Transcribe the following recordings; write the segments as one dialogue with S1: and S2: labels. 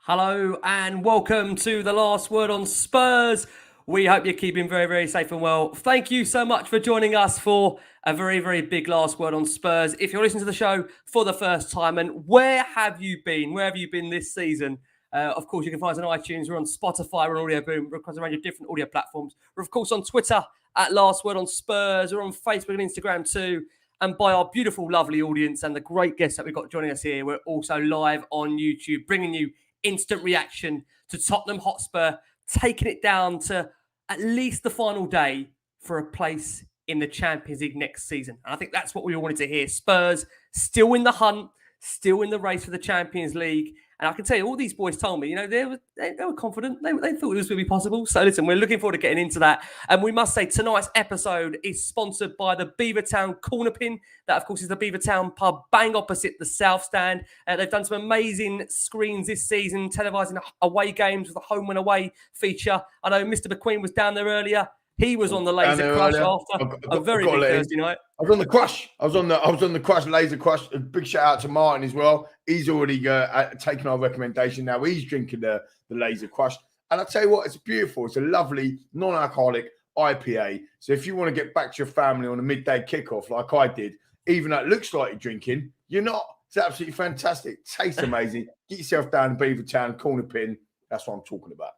S1: Hello and welcome to the Last Word on Spurs. We hope you're keeping very, very safe and well. Thank you so much for joining us for a very, very big Last Word on Spurs. If you're listening to the show for the first time, and where have you been? Where have you been this season? Of course, you can find us on iTunes. We're on Spotify. We're on Audio Boom. We're across a range of different audio platforms. We're, of course, on Twitter at Last Word on Spurs. We're on Facebook and Instagram too. And by our beautiful, lovely audience and the great guests that we've got joining us here, we're also live on YouTube, bringing you instant reaction to Tottenham Hotspur, taking it down to at least the final day for a place in the Champions League next season. And I think that's what we all wanted to hear. Spurs still in the hunt, still in the race for the Champions League. And I can tell you, all these boys told me, they were confident. They thought it was going to be possible. So listen, we're looking forward to getting into that. And we must say, tonight's episode is sponsored by the Beavertown Corner Pin. That, of course, is the Beavertown pub bang opposite the South Stand. They've done some amazing screens this season, televising away games with a home and away feature. I know Mr. McQueen was down there earlier. He was on the Laser Crush after a very big Thursday night.
S2: I was on the Crush. I was on the Crush, Laser Crush. A big shout out to Martin as well. He's already taken our recommendation. Now he's drinking the Laser Crush. And I tell you what, it's beautiful. It's a lovely non-alcoholic IPA. So if you want to get back to your family on a midday kickoff like I did, even though it looks like you're drinking, you're not. It's absolutely fantastic. Tastes amazing. Get yourself down to Beavertown Corner Pin. That's what I'm talking about.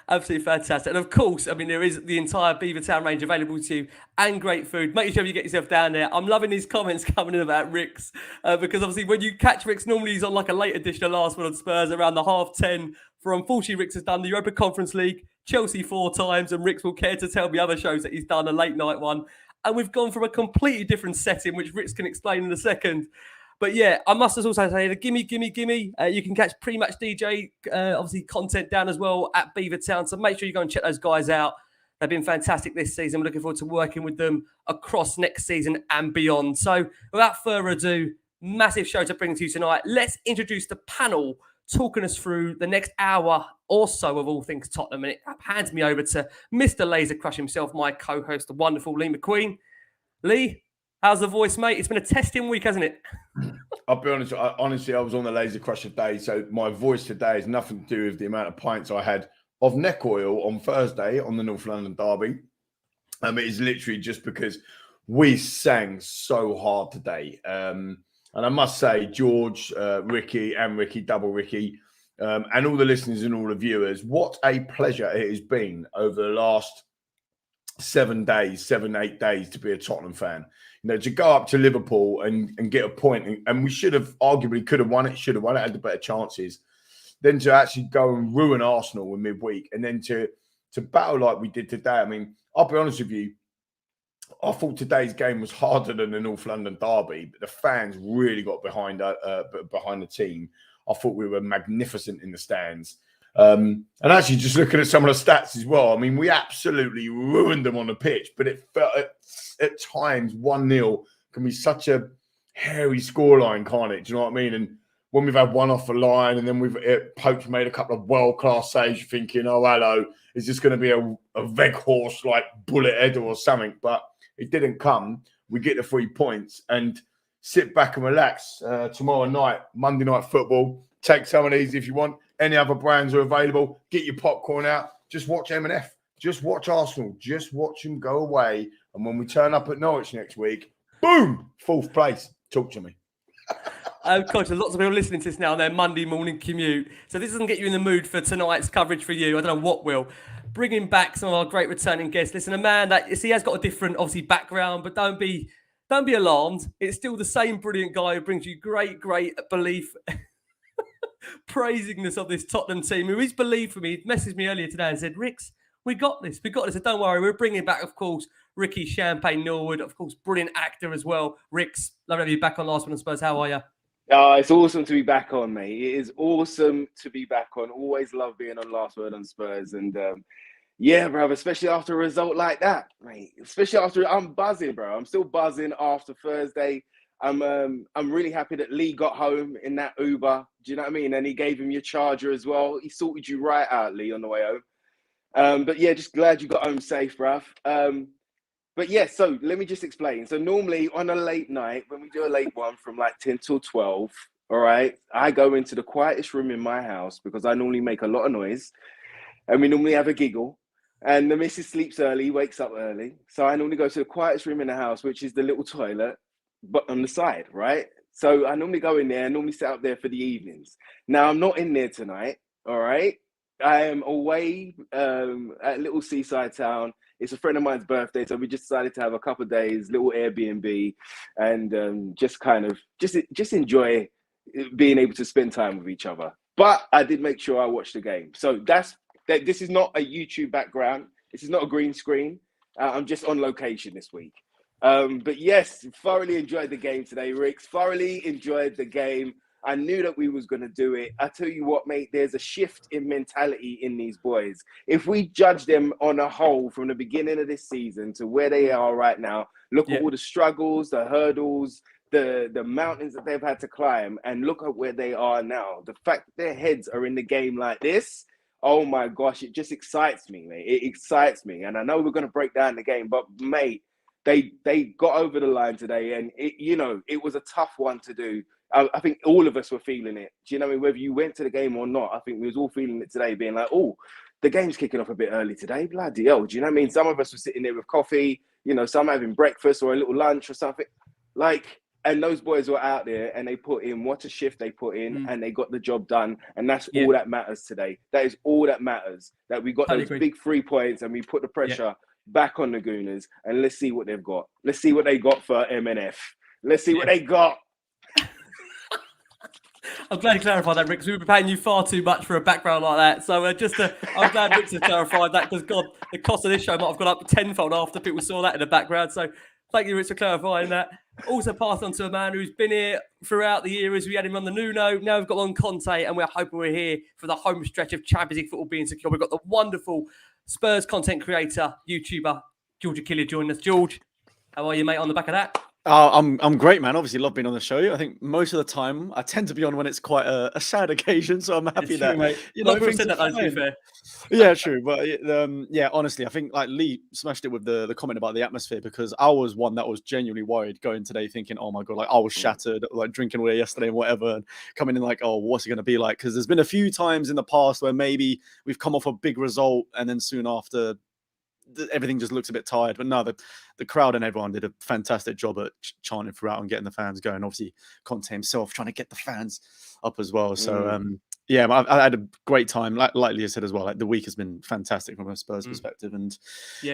S1: Absolutely fantastic. And of course, I mean, there is the entire Beavertown range available to you and great food. Make sure you get yourself down there. I'm loving these comments coming in about Rick's because obviously when you catch Rick's, normally he's on like a late edition of Last Word on Spurs around the 10:30. For unfortunately, Rick's has done the Europa Conference League, Chelsea 4 times, and Rick's will care to tell me other shows that he's done, a late night one. And we've gone from a completely different setting, which Rick's can explain in a second. But yeah, I must also say the gimme. You can catch pre-match DJ, obviously content down as well at Beavertown. So make sure you go and check those guys out. They've been fantastic this season. We're looking forward to working with them across next season and beyond. So without further ado, massive show to bring to you tonight. Let's introduce the panel talking us through the next hour or so of all things Tottenham. And it hands me over to Mr. Laser Crush himself, my co-host, the wonderful Lee McQueen. Lee, how's the voice, mate? It's been a testing week, hasn't it?
S2: I'll be honest. Honestly, I was on the Laser Crush today, so my voice today has nothing to do with the amount of pints I had of neck oil on Thursday on the North London derby. It is literally just because we sang so hard today. And I must say, George, Ricky, double Ricky, and all the listeners and all the viewers, what a pleasure it has been over the last 8 days to be a Tottenham fan. To go up to Liverpool and get a point, and we should have should have won it, had the better chances. Then to actually go and ruin Arsenal in midweek, and then to battle like we did today. I mean, I'll be honest with you, I thought today's game was harder than the North London derby, but the fans really got behind the team. I thought we were magnificent in the stands. And actually, just looking at some of the stats as well, I mean, we absolutely ruined them on the pitch, but it felt at times 1-0 can be such a hairy scoreline, can't it? Do you know what I mean? And when we've had one off the line and then Pope's made a couple of world-class saves, you're thinking, oh, hello, is this going to be a Weghorst like bullet header or something? But it didn't come. We get the 3 points and sit back and relax. Tomorrow night, Monday Night Football, take some of these if you want. Any other brands are available. Get your popcorn out. Just watch M&F. Just watch Arsenal. Just watch them go away. And when we turn up at Norwich next week, boom, 4th place. Talk to me.
S1: Coach, there's lots of people listening to this now on their Monday morning commute. So this doesn't get you in the mood for tonight's coverage for you. I don't know what will. Bringing back some of our great returning guests. Listen, a man that he has got a different, obviously, background, but don't be alarmed. It's still the same brilliant guy who brings you great belief. Praisingness of this Tottenham team, who is believed for me. He messaged me earlier today and said, Ricks, we got this. So don't worry, we're bringing back, of course, Ricky Champagne Norwood, of course, brilliant actor as well. Ricks, love to have you back on Last Word on Spurs. How are you?
S3: It's awesome to be back on, mate. It is awesome to be back on. Always love being on Last Word on Spurs. And yeah, bro, especially after a result like that, mate. I'm buzzing, bro. I'm still buzzing after Thursday. I'm really happy that Lee got home in that Uber. Do you know what I mean? And he gave him your charger as well. He sorted you right out, Lee, on the way home. But yeah, just glad you got home safe, bruv. But yeah, so let me just explain. So normally on a late night, when we do a late one from like 10 till 12, all right, I go into the quietest room in my house because I normally make a lot of noise and we normally have a giggle. And the missus sleeps early, wakes up early. So I normally go to the quietest room in the house, which is the little toilet, but on the side, right? So I normally go in there, normally sit up there for the evenings. Now I'm not in there tonight, all right? I am away at a little seaside town. It's a friend of mine's birthday, so we just decided to have a couple of days, little Airbnb, and just kind of just enjoy being able to spend time with each other. But I did make sure I watched the game. So this is not a YouTube background. This is not a green screen. I'm just on location this week. But yes, thoroughly enjoyed the game today, Ricks. Thoroughly enjoyed the game. I knew that we was going to do it. I tell you what, mate, there's a shift in mentality in these boys. If we judge them on a whole from the beginning of this season to where they are right now, look at all the struggles, the hurdles, the mountains that they've had to climb, and look at where they are now. The fact that their heads are in the game like this, oh my gosh, it just excites me, mate. It excites me. And I know we're going to break down the game, but mate, they got over the line today, and it was a tough one to do. I think all of us were feeling it. Do you know what I mean? Whether you went to the game or not, I think we was all feeling it today, being like, oh, the game's kicking off a bit early today. Bloody hell. Do you know what I mean? Some of us were sitting there with coffee, some having breakfast or a little lunch or something. And those boys were out there and they put in what a shift they put in and they got the job done. And that's all that matters today. That is all that matters, that we got those big 3 points and we put the pressure back on the Gooners, and let's see what they've got. Let's see what they got for MNF. Let's see what they got.
S1: I'm glad you clarified that, Rick, because we've been paying you far too much for a background like that. So I'm glad Rick has clarified that, because, God, the cost of this show might have gone up tenfold after people saw that in the background. So thank you, Rick, for clarifying that. Also passed on to a man who's been here throughout the year, as we had him on the Nuno. Now we've got on Conte, and we're hoping we're here for the home stretch of Champions League football being secure. We've got the wonderful Spurs content creator, YouTuber, George Achillea, joining us. George, how are you, mate, on the back of that?
S4: I'm great, man. Obviously, love being on the show. I think most of the time I tend to be on when it's quite a sad occasion, so I'm happy
S1: it's
S4: that
S1: true, mate.
S4: things
S1: said that,
S4: are
S1: to be fair.
S4: Yeah, true. But honestly, I think like Lee smashed it with the comment about the atmosphere, because I was one that was genuinely worried going today, thinking, oh my God, like I was shattered, like drinking away yesterday and whatever, and coming in like, oh, what's it going to be like? Because there's been a few times in the past where maybe we've come off a big result and then soon after everything just looks a bit tired. But no, the crowd and everyone did a fantastic job at chanting throughout and getting the fans going. Obviously, Conte himself trying to get the fans up as well. So I had a great time. Like Leah said as well, like the week has been fantastic from a Spurs perspective, and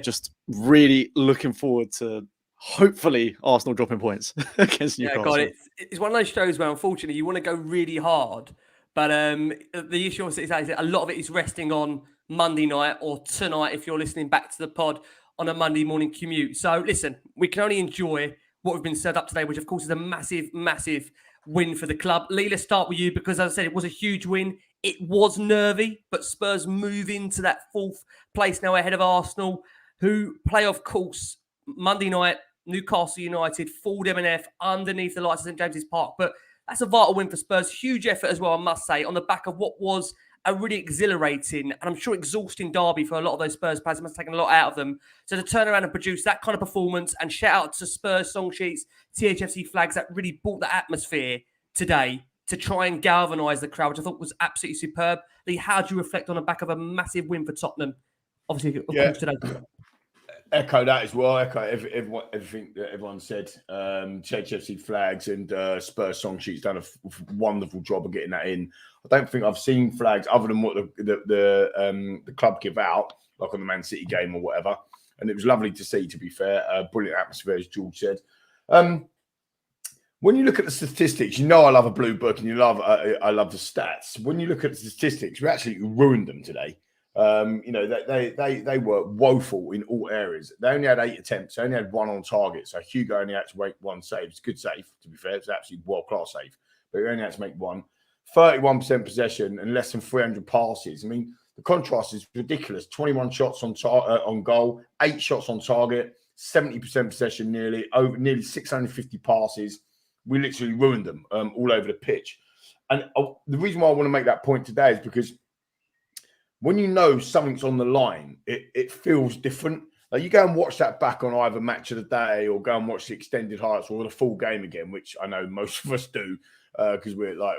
S4: just really looking forward to hopefully Arsenal dropping points against Newcastle.
S1: Yeah, God, it's one of those shows where unfortunately you want to go really hard, but the issue is that a lot of it is resting on Monday night or tonight if you're listening back to the pod on a Monday morning commute. So listen, we can only enjoy what we've been set up today, which of course is a massive, massive win for the club. Lee, let's start with you, because as I said, it was a huge win. It was nervy, but Spurs move into that fourth place now ahead of Arsenal, who play, of course, Monday night, Newcastle United, full MNF underneath the lights of St James's Park. But that's a vital win for Spurs. Huge effort as well, I must say, on the back of what was a really exhilarating and I'm sure exhausting derby for a lot of those Spurs players. It must have taken a lot out of them. So to turn around and produce that kind of performance, and shout out to Spurs song sheets, THFC flags, that really brought the atmosphere today to try and galvanise the crowd, which I thought was absolutely superb. Lee, how do you reflect on the back of a massive win for Tottenham? Obviously, of course, today.
S2: Echo that as well. Echo everything that everyone said. THFC flags and Spurs song sheets done a wonderful job of getting that in. I don't think I've seen flags other than what the club give out, like on the Man City game or whatever. And it was lovely to see, to be fair. Brilliant atmosphere, as George said. When you look at the statistics, I love a blue book and I love the stats. When you look at the statistics, we actually ruined them today. They were woeful in all areas. They only had 8 attempts. They only had 1 on target. So Hugo only had to make 1 save. It's a good save, to be fair. It's absolutely world-class save. But he only had to make 1. 31% possession and less than 300 passes. I mean, the contrast is ridiculous. 21 shots on goal, 8 shots on target, 70% possession nearly 650 passes. We literally ruined them all over the pitch. And the reason why I want to make that point today is because when you know something's on the line, it feels different. Like you go and watch that back on either Match of the Day or go and watch the extended highlights or the full game again, which I know most of us do. because we're like,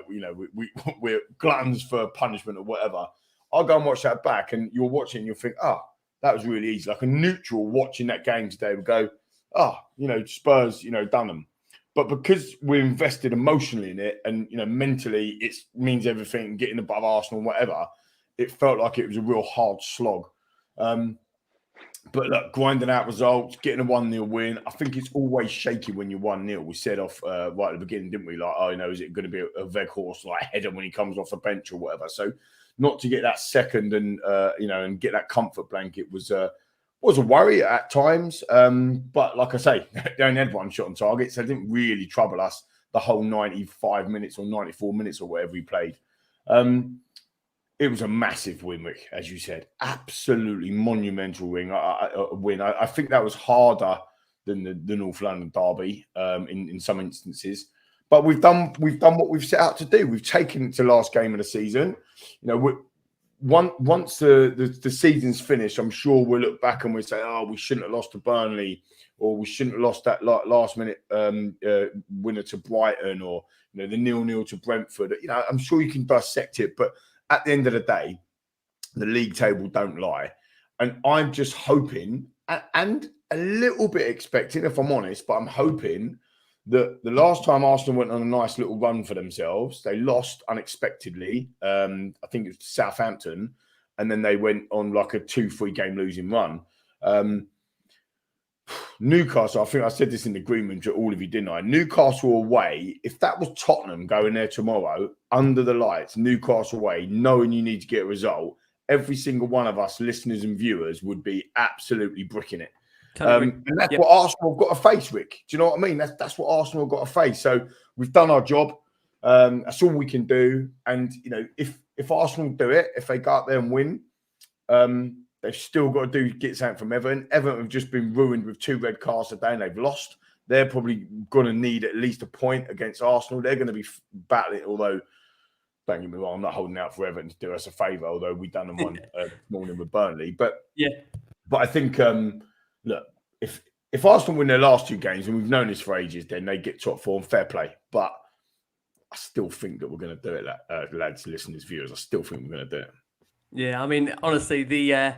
S2: we're gluttons for punishment or whatever. I'll go and watch that back, and you'll watch it and you'll think, oh, that was really easy. Like a neutral watching that game today would go, oh, Spurs, done them. But because we're invested emotionally in it and, mentally it means everything, getting above Arsenal and whatever, it felt like it was a real hard slog. But look, grinding out results, getting a 1-0 win. I think it's always shaky when you're 1-0. We said off right at the beginning, didn't we? Like, is it going to be a Weghorst like header when he comes off the bench or whatever? So not to get that second and and get that comfort blanket was a worry at times. But like I say, they only had one shot on target, so they didn't really trouble us the whole 95 minutes or 94 minutes or whatever we played. It was a massive win, Rick, as you said. Absolutely monumental win. I think that was harder than the North London derby in some instances. But we've done what we've set out to do. We've taken it to last game of the season. Once the season's finished, I'm sure we'll look back and we'll say, oh, we shouldn't have lost to Burnley, or we shouldn't have lost that last minute winner to Brighton, or the 0-0 to Brentford. I'm sure you can dissect it, but at the end of the day, the league table don't lie. And I'm just hoping, and a little bit expecting, if I'm honest, but I'm hoping that the last time Arsenal went on a nice little run for themselves, they lost unexpectedly. I think it was Southampton, and then they went on like a 2-3 game losing run. Newcastle, I think I said this in the agreement to all of you, didn't I? Newcastle away, if that was Tottenham going there tomorrow, under the lights, Newcastle away, knowing you need to get a result, every single one of us, listeners and viewers, would be absolutely bricking it. And that's what Arsenal have got to face, Rick. Do you know what I mean? That's what Arsenal have got to face. So we've done our job. That's all we can do. And, if Arsenal do it, if they go out there and win, they've still got to get something from Everton. Everton have just been ruined with 2 red cards today and they've lost. They're probably going to need at least a point against Arsenal. They're going to be battling, although, don't get me wrong, I'm not holding out for Everton to do us a favour, although we've done them one this morning with Burnley. But I think, look, if Arsenal win their last 2 games, and we've known this for ages, then they get top 4 and fair play. But I still think that we're going to do it, lads, listeners, viewers. I still think we're going to do it.
S1: Yeah, I mean, honestly, the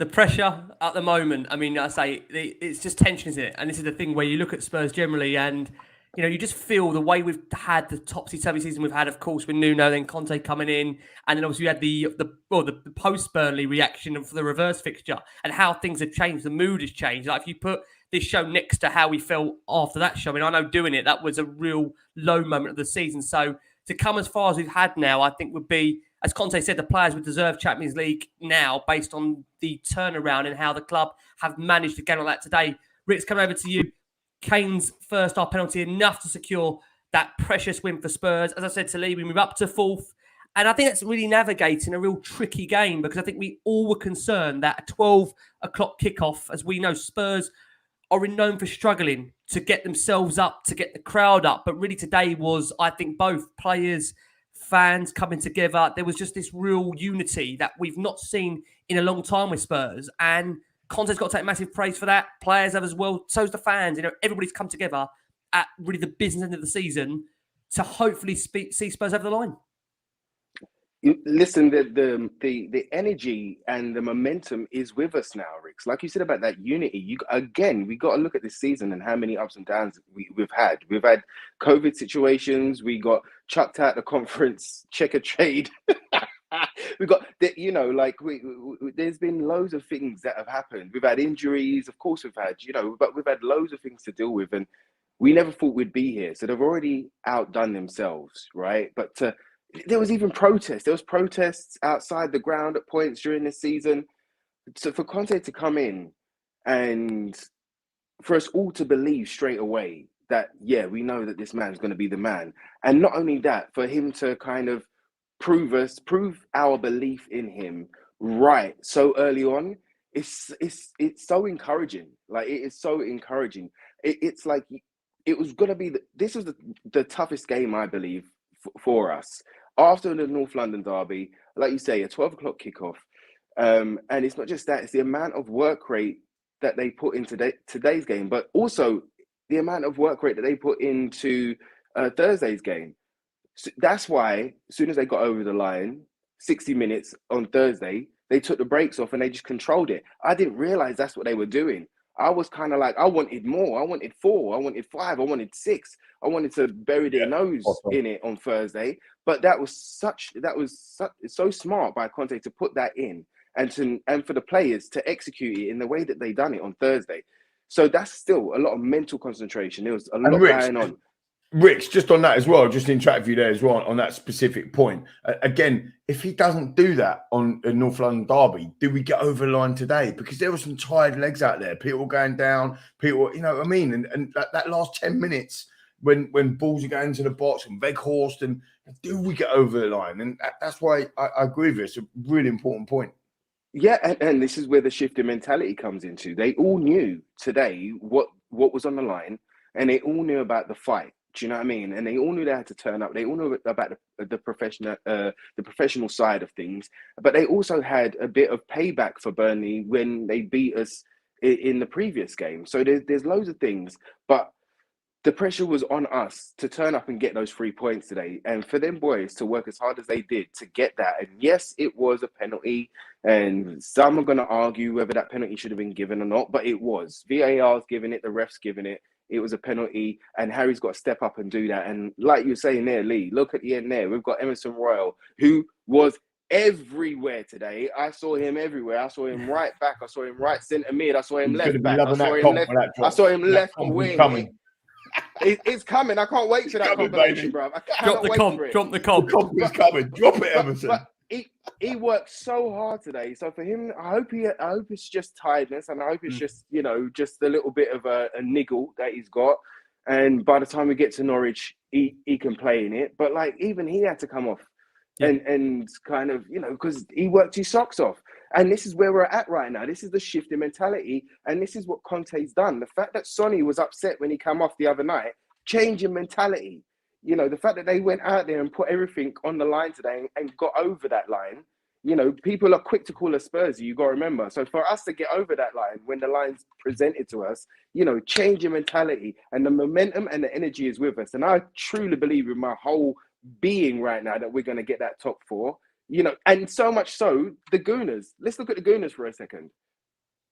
S1: pressure at the moment, I mean, I say it's just tension, isn't it? And this is the thing where you look at Spurs generally and, you just feel the way we've had the topsy-turvy season we've had, of course, with Nuno, then Conte coming in. And then obviously we had the post-Burnley reaction of the reverse fixture and how things have changed. The mood has changed. Like if you put this show next to how we felt after that show, I mean, I know doing it, that was a real low moment of the season. So to come as far as we've had now, I think would be, as Conte said, the players would deserve Champions League now based on the turnaround and how the club have managed to get on that today. Rick's coming over to you. Kane's first half penalty, enough to secure that precious win for Spurs. As I said to Lee, we move up to 4th. And I think that's really navigating a real tricky game because I think we all were concerned that a 12 o'clock kickoff, as we know, Spurs are known for struggling to get themselves up, to get the crowd up. But really today was, I think, both players, fans coming together. There was just this real unity that we've not seen in a long time with Spurs. And Conte's got to take massive praise for that. Players have as well. So's the fans. Everybody's come together at really the business end of the season to hopefully see Spurs over the line.
S3: Listen, the energy and the momentum is with us now, Ricks. Like you said about that unity, we got to look at this season and how many ups and downs we've had. We've had COVID situations. We got chucked out the conference, checker trade. We got, there's been loads of things that have happened. We've had injuries, of course we've had, but we've had loads of things to deal with, and we never thought we'd be here. So they've already outdone themselves, right? But there was even protests. There was protests outside the ground at points during this season. So for Conte to come in and for us all to believe straight away that, yeah, we know that this man's going to be the man. And not only that, for him to kind of prove our belief in him right so early on, it's so encouraging. Like, it is so encouraging. It's like it was going to be this was the toughest game, I believe, for us after the North London derby. Like you say, a 12 o'clock kickoff, and it's not just that; it's the amount of work rate that they put into today's game, but also the amount of work rate that they put into Thursday's game. So that's why as soon as they got over the line, 60 minutes on Thursday, they took the brakes off and they just controlled it. I didn't realize that's what they were doing. I was kind of like, I wanted more. I wanted 4. I wanted 5. I wanted 6. I wanted to bury their nose in it on Thursday. But that was so smart by Conte to put that in and for the players to execute it in the way that they done it on Thursday. So that's still a lot of mental concentration. There was a lot going on.
S2: Rich, just on that as well, just to interact with you there as well on that specific point. Again, if he doesn't do that on a North London derby, do we get over the line today? Because there were some tired legs out there. People going down, people, you know what I mean? And that last 10 minutes when balls are going into the box and Weghorst, and do we get over the line? And that's why I agree with you. It's a really important point.
S3: Yeah, and this is where the shift in mentality comes into. They all knew today what was on the line, and they all knew about the fight. Do you know what I mean? And they all knew they had to turn up. They all knew about the professional side of things. But they also had a bit of payback for Burnley when they beat us in the previous game. So there's loads of things. But the pressure was on us to turn up and get those 3 points today. And for them boys to work as hard as they did to get that. And yes, it was a penalty. And some are going to argue whether that penalty should have been given or not. But it was. VAR's giving it. The ref's giving it. It was a penalty, and Harry's got to step up and do that. And like you're saying there, Lee, look at the end there. We've got Emerson Royal, who was everywhere today. I saw him everywhere. I saw him right back. I saw him right centre mid. I saw him left back. I saw him left wing. It's coming. I can't wait for that compilation, bro.
S1: Drop the comp. Drop the comp.
S2: The comp is coming. Drop it, Emerson.
S3: But he worked so hard today. So for him, I hope it's just tiredness, and I hope it's just just a little bit of a niggle that he's got. And by the time we get to Norwich, he can play in it. But like even he had to come off and kind of because he worked his socks off. And this is where we're at right now. This is the shift in mentality, and this is what Conte's done. The fact that Sonny was upset when he came off the other night, change in mentality. The fact that they went out there and put everything on the line today and got over that line, people are quick to call us Spurs, you got to remember. So for us to get over that line when the line's presented to us, change your mentality, and the momentum and the energy is with us. And I truly believe with my whole being right now that we're going to get that top 4, and so much so, the Gooners. Let's look at the Gooners for a second.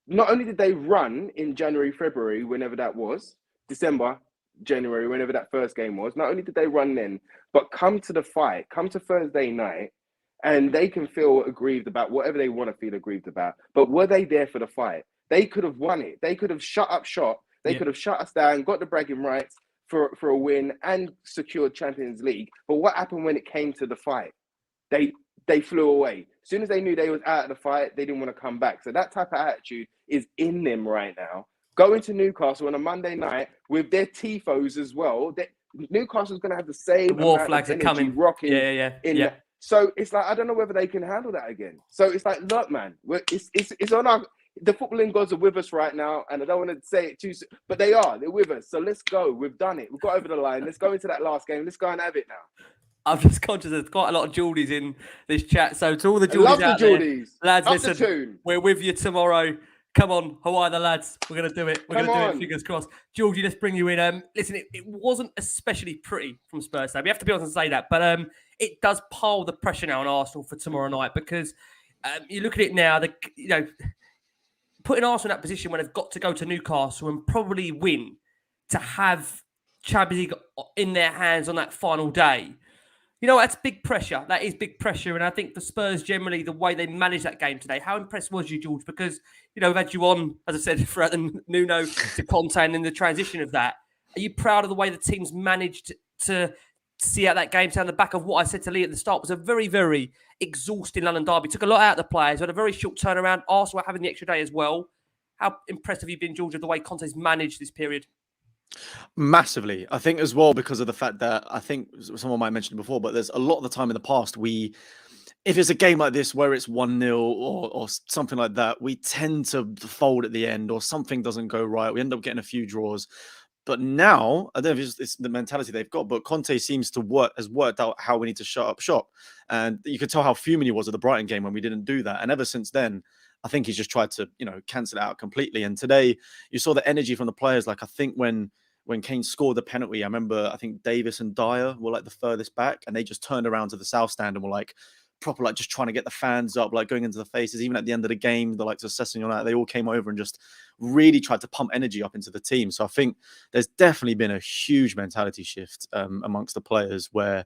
S3: Not only did they run in January, February, whenever that was, December, January, whenever that first game was, not only did they run then, but come to the fight, come to Thursday night, and they can feel aggrieved about whatever they want to feel aggrieved about. But were they there for the fight? They could have won it. They could have shut up shop. They could have shut us down, got the bragging rights for a win and secured Champions League. But what happened when it came to the fight? They flew away. As soon as they knew they was out of the fight, they didn't want to come back. So that type of attitude is in them right now. Going to Newcastle on a Monday night with their tifos as well. Newcastle's going to have the same
S1: war flags are coming.
S3: Rocking.
S1: Yeah.
S3: So it's like I don't know whether they can handle that again. So it's like, look, man, it's on our. The footballing gods are with us right now, and I don't want to say it too soon, but they are. They're with us. So let's go. We've done it. We've got over the line. Let's go into that last game. Let's go and have it now.
S1: I'm just conscious there's quite a lot of Geordies in this chat. So to all the Geordies out there, lads, listen, we're with you tomorrow. Come on, Hawaii, the lads. We're going to do it. We're going to do it, fingers crossed. Georgie, let's bring you in. Listen, it wasn't especially pretty from Spurs today. We have to be honest and say that. But it does pile the pressure now on Arsenal for tomorrow night because you look at it now, putting Arsenal in that position when they've got to go to Newcastle and probably win to have Champions League in their hands on that final day. That's big pressure. That is big pressure. And I think for Spurs, generally, the way they managed that game today, how impressed was you, George? Because, we've had you on, as I said, throughout the Nuno to Conte and in the transition of that. Are you proud of the way the team's managed to see out that game? To on the back of what I said to Lee at the start, was a very, very exhausting London derby. Took a lot out of the players. Had a very short turnaround. Arsenal having the extra day as well. How impressed have you been, George, of the way Conte's managed this period?
S4: Massively. I think as well because of the fact that I think someone might mention it before, but there's a lot of the time in the past if it's a game like this where it's 1-0 or something like that, we tend to fold at the end or something doesn't go right. We end up getting a few draws. But now, I don't know if it's the mentality they've got, but Conte seems to has worked out how we need to shut up shop. And you could tell how fuming he was at the Brighton game when we didn't do that. And ever since then, I think he's just tried to, cancel it out completely. And today you saw the energy from the players. Like I think when when Kane scored the penalty, I remember I think Davis and Dyer were like the furthest back, and they just turned around to the south stand and were like proper, like just trying to get the fans up, like going into the faces. Even at the end of the game, the likes of Sessegnon on that, they all came over and just really tried to pump energy up into the team. So I think there's definitely been a huge mentality shift amongst the players where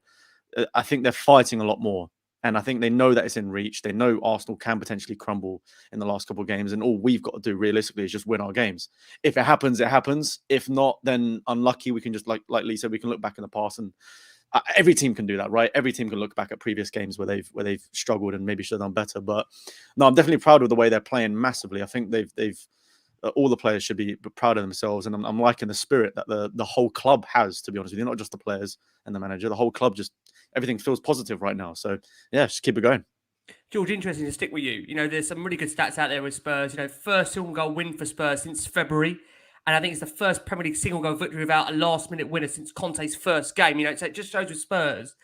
S4: I think they're fighting a lot more. And I think they know that it's in reach. They know Arsenal can potentially crumble in the last couple of games. And all we've got to do realistically is just win our games. If it happens, it happens. If not, then unlucky. We can just, like Lee said, we can look back in the past, and every team can do that, right? Every team can look back at previous games where they've struggled and maybe should have done better. But no, I'm definitely proud of the way they're playing massively. I think they've all the players should be proud of themselves, and I'm liking the spirit that the whole club has. To be honest with you, not just the players and the manager, the whole club, just everything feels positive right now. So yeah, just keep it going.
S1: George, interesting to stick with you. You know, there's some really good stats out there with Spurs. You know, first single goal win for Spurs since February. And I think it's the first Premier League single goal victory without a last-minute winner since Conte's first game. You know, so it just shows with Spurs,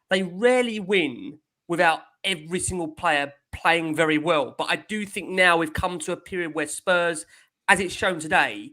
S1: they rarely win without every single player playing very well. But I do think now we've come to a period where Spurs, as it's shown today,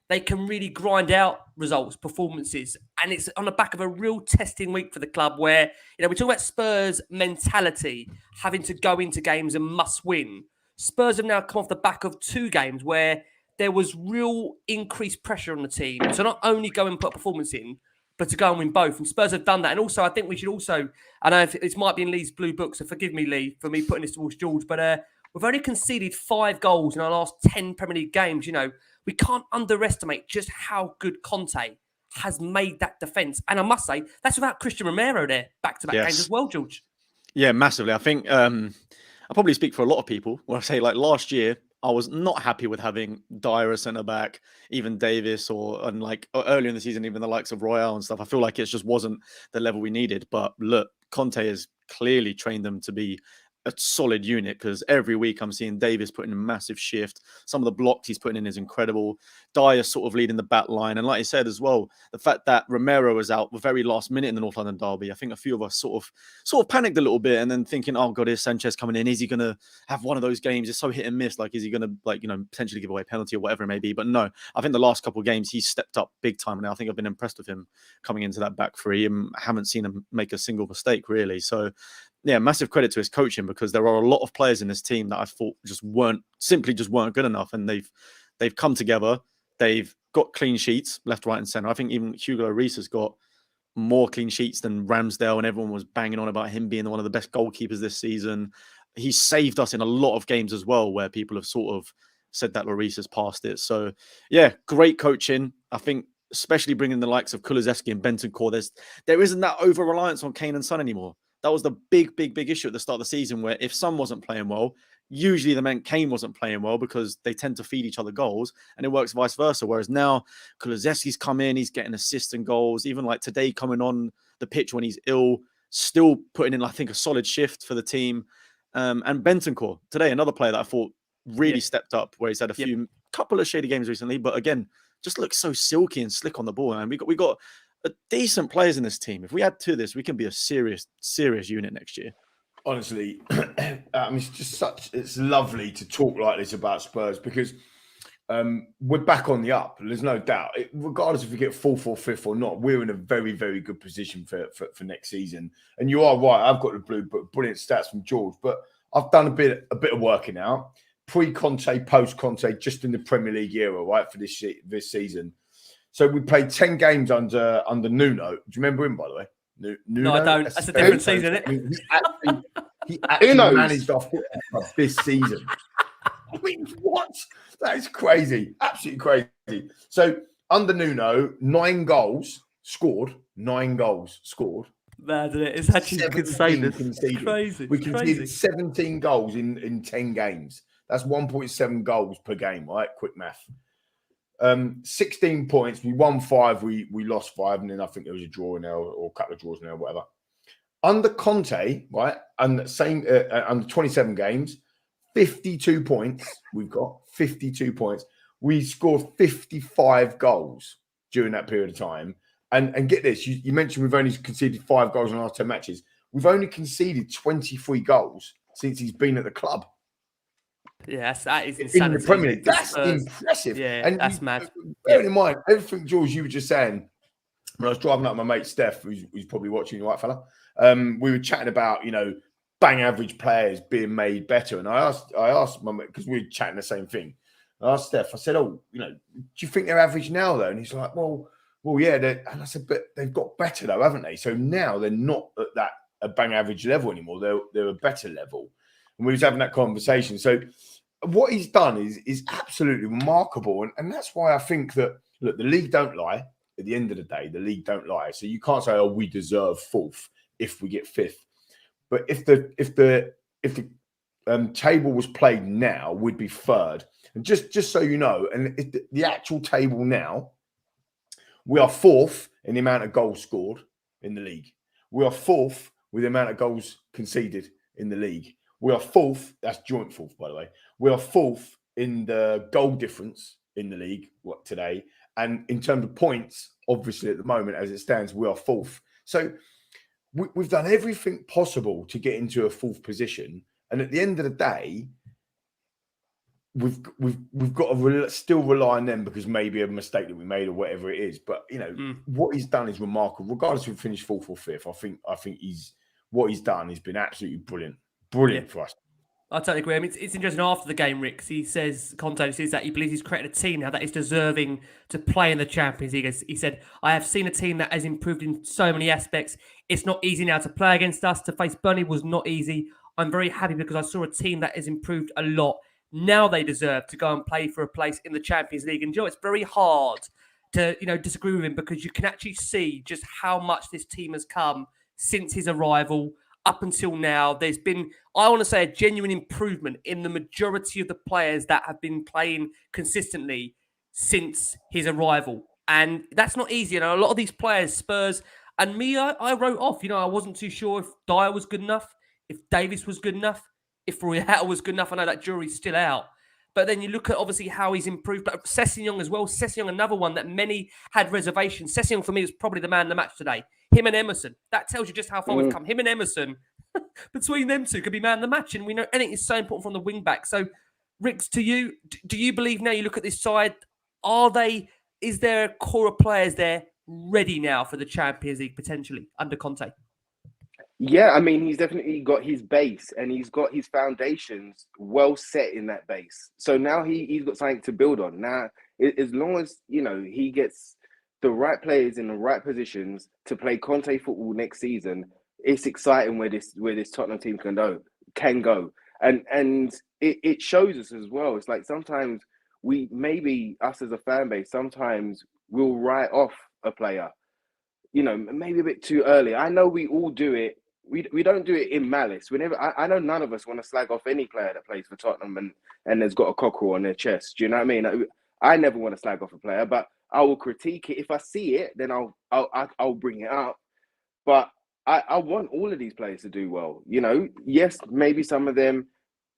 S1: they can really grind out results, performances. And it's on the back of a real testing week for the club where, you know, we talk about Spurs mentality, having to go into games and must win. Spurs have now come off the back of 2 games where there was real increased pressure on the team. So not only go and put a performance in, but to go and win both. And Spurs have done that. And also, I think we should also, I know this might be in Lee's blue book, so forgive me, Lee, for me putting this towards George, but we've only conceded 5 goals in our last 10 Premier League games. You know, we can't underestimate just how good Conte has made that defence. And I must say, that's without Christian Romero there, back-to-back games as well, George.
S4: Yeah, massively. I think I probably speak for a lot of people when I say, like, last year, I was not happy with having Dyer as centre-back, even Davis, and like earlier in the season, even the likes of Royale and stuff. I feel like it just wasn't the level we needed. But look, Conte has clearly trained them to be a solid unit, because every week I'm seeing Davis putting a massive shift. Some of the blocks he's putting in is incredible. Dyer sort of leading the back line. And like I said as well, the fact that Romero was out the very last minute in the North London derby, I think a few of us sort of panicked a little bit, and then thinking, oh God, is Sanchez coming in? Is he going to have one of those games? It's so hit and miss. Like, is he going to, like, you know, potentially give away a penalty or whatever it may be? But no, I think the last couple of games he's stepped up big time. And I think I've been impressed with him coming into that back three, and haven't seen him make a single mistake really. So yeah, massive credit to his coaching, because there are a lot of players in this team that I thought just weren't good enough, and they've come together. They've got clean sheets left, right, and centre. I think even Hugo Lloris has got more clean sheets than Ramsdale, and everyone was banging on about him being one of the best goalkeepers this season. He's saved us in a lot of games as well, where people have sort of said that Lloris has passed it. So yeah, great coaching. I think especially bringing the likes of Kulusevski and Bentancur, there isn't that over-reliance on Kane and Son anymore. That was the big issue at the start of the season, where if Son wasn't playing well, usually that meant Kane wasn't playing well, because they tend to feed each other goals, and it works vice versa. Whereas now Kulusevski's come in, he's getting assists and goals. Even like today, coming on the pitch when he's ill, still putting in, I think, a solid shift for the team. And Bentancur today, another player that I thought really stepped up, where he's had a couple of shady games recently, but again, just looks so silky and slick on the ball. And we got decent players in this team. If we add to this, we can be a serious unit next year.
S2: Honestly, I mean, it's lovely to talk like this about Spurs, because we're back on the up. There's no doubt. Regardless if we get 4th or 5th or not, we're in a very, very good position for next season. And you are right. I've got the blue book, brilliant stats from George, but I've done a bit of working out. Pre-Conte, post-Conte, just in the Premier League era, right, for this season. So we played 10 games under Nuno. Do you remember him, by the way? Nuno?
S1: No, I don't. That's a different season, isn't it?
S2: I mean, he actually managed our football club this season. I mean, what? That is crazy. Absolutely crazy. So under Nuno, 9 goals scored. 9 goals scored.
S1: Mad, isn't it? It's actually insane. It's crazy.
S2: We conceded 17 goals in 10 games. That's 1.7 goals per game, right? Quick math. 16 points. We won 5. We lost 5, and then I think there was a draw now, or a couple of draws now, whatever. Under Conte, right, and same under 27 games, 52 points. We've got 52 points. We scored 55 goals during that period of time. And get this, you mentioned we've only conceded 5 goals in our 10 matches. We've only conceded 23 goals since he's been at the club.
S1: Yeah, that is
S2: in
S1: insanity.
S2: the Premier
S1: isn't
S2: League.
S1: it? The
S2: That's
S1: Spurs.
S2: impressive.
S1: Yeah,
S2: And
S1: that's mad.
S2: bearing in mind everything, George, you were just saying. When I was driving up my mate Steph, who's probably watching, the right fella. We were chatting about, bang average players being made better. And I asked my mate, because we were chatting the same thing. I asked Steph, I said, do you think they're average now though? And he's like, well, yeah. And I said, but they've got better though, haven't they? So now they're not at that a bang average level anymore. They're a better level. And we was having that conversation. So what he's done is absolutely remarkable. And that's why I think that, look, the league don't lie. At the end of the day, the league don't lie. So you can't say, oh, we deserve fourth if we get fifth. But if the table was played now, we'd be third. And just so you know, and the actual table now, we are fourth in the amount of goals scored in the league. We are fourth with the amount of goals conceded in the league. We are fourth. That's joint fourth, by the way. We are fourth in the goal difference in the league today. And in terms of points, obviously at the moment, as it stands, we are fourth. So we've done everything possible to get into a fourth position. And at the end of the day, we've got to still rely on them because maybe a mistake that we made or whatever it is. But what he's done is remarkable. Regardless if we finish fourth or fifth, I think what he's done has been absolutely brilliant for us.
S1: I totally agree. I mean, it's interesting after the game, Rick. Conte says that he believes he's created a team now that is deserving to play in the Champions League. He said, I have seen a team that has improved in so many aspects. It's not easy now to play against us. To face Burnley was not easy. I'm very happy because I saw a team that has improved a lot. Now they deserve to go and play for a place in the Champions League. And Joe, it's very hard to disagree with him because you can actually see just how much this team has come since his arrival. Up until now, there's been, I want to say, a genuine improvement in the majority of the players that have been playing consistently since his arrival. And that's not easy. A lot of these players, Spurs, and me, I wrote off. I wasn't too sure if Dyer was good enough, if Davis was good enough, if Royale was good enough. I know that jury's still out. But then you look at, obviously, how he's improved. But Sessegnon as well. Sessegnon, another one that many had reservations. Sessegnon, for me, was probably the man of the match today. Him and Emerson. That tells you just how far we've come. Him and Emerson, between them two, could be man of the match. And we know anything is so important from the wing back. So, Ricks, to you, do you believe now you look at this side, is there a core of players there ready now for the Champions League, potentially, under Conte?
S3: Yeah, I mean, he's definitely got his base and he's got his foundations well set in that base. So now he's got something to build on. Now, as long as, he gets the right players in the right positions to play Conte football next season, it's exciting where this Tottenham team can go. And it shows us as well. It's like sometimes us as a fan base, sometimes we'll write off a player, maybe a bit too early. I know we all do it. We don't do it in malice. I know none of us want to slag off any player that plays for Tottenham and has got a cockerel on their chest. Do you know what I mean? I never want to slag off a player, but I will critique it. If I see it, then I'll bring it up. But I want all of these players to do well. Yes, maybe some of them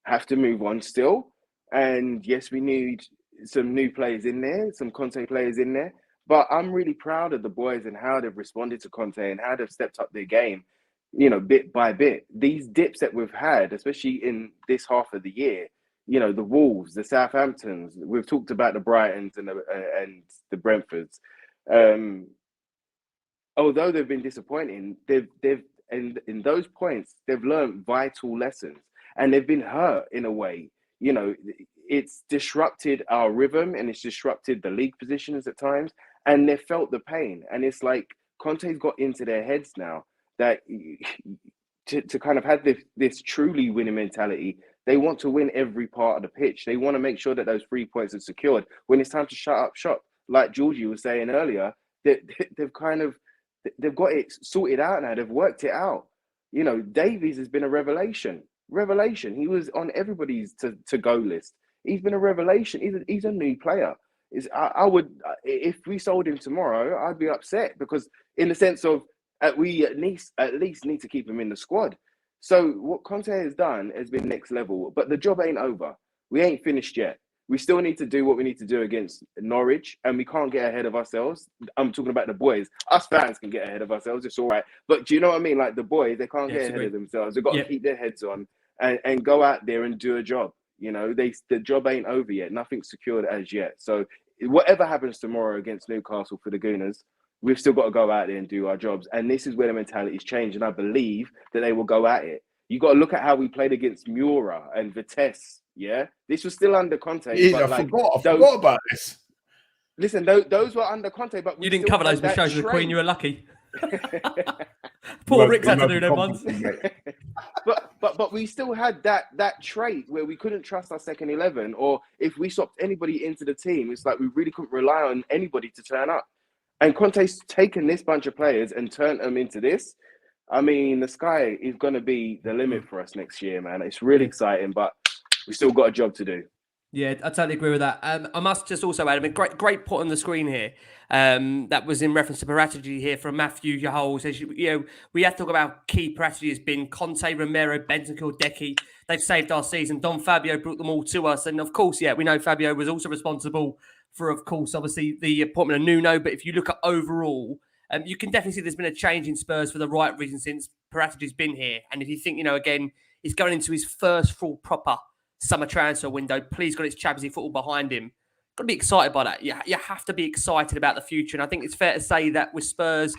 S3: have to move on still. And yes, we need some new players in there, some Conte players in there. But I'm really proud of the boys and how they've responded to Conte and how they've stepped up their game, bit by bit. These dips that we've had, especially in this half of the year, the Wolves, the Southamptons, we've talked about the Brightons and the Brentfords. Although they've been disappointing, in those points, they've learned vital lessons and they've been hurt in a way. It's disrupted our rhythm and it's disrupted the league positions at times. And they felt the pain. And it's like Conte's got into their heads now that to kind of have this truly winning mentality, they want to win every part of the pitch. They want to make sure that those 3 points are secured. When it's time to shut up shop, like Georgie was saying earlier, they've got it sorted out now. They've worked it out. Davies has been a revelation. He was on everybody's to go list. He's been a revelation. He's a new player. I would, if we sold him tomorrow, I'd be upset because in the sense of we at least need to keep him in the squad. So what Conte has done has been next level, but the job ain't over. We ain't finished yet. We still need to do what we need to do against Norwich, and we can't get ahead of ourselves. I'm talking about the boys. Us fans can get ahead of ourselves. It's all right. But do you know what I mean? Like the boys, they can't get ahead of themselves. They've got to keep their heads on and go out there and do a job. You know, the job ain't over yet. Nothing's secured as yet. So whatever happens tomorrow against Newcastle for the Gooners, we've still got to go out there and do our jobs. And this is where the mentality's changed. And I believe that they will go at it. You got to look at how we played against Mura and Vitesse. Yeah, this was still under Conte.
S2: I forgot about this.
S3: Listen, those were under Conte, but
S1: you didn't cover those with shows with the Queen. You were lucky. Poor Rick's had to do them ones.
S3: But we still had that trait where we couldn't trust our second 11, or if we swapped anybody into the team, it's like we really couldn't rely on anybody to turn up. And Conte's taken this bunch of players and turned them into this. I mean, the sky is going to be the limit for us next year, man. It's really exciting, but we still got a job to do.
S1: Yeah, I totally agree with that. I must just also add, great put on the screen here. That was in reference to strategy here from Matthew Yahol. Says, we have to talk about key strategy has been Conte, Romero, Bentancur, Decky. They've saved our season. Don Fabio brought them all to us. And of course, we know Fabio was also responsible for, of course, obviously the appointment of Nuno. But if you look at overall, you can definitely see there's been a change in Spurs for the right reason since Paraty's been here. And if you think, again, he's going into his first full proper summer transfer window. Please got his Champions League football behind him. Got to be excited by that. You have to be excited about the future. And I think it's fair to say that with Spurs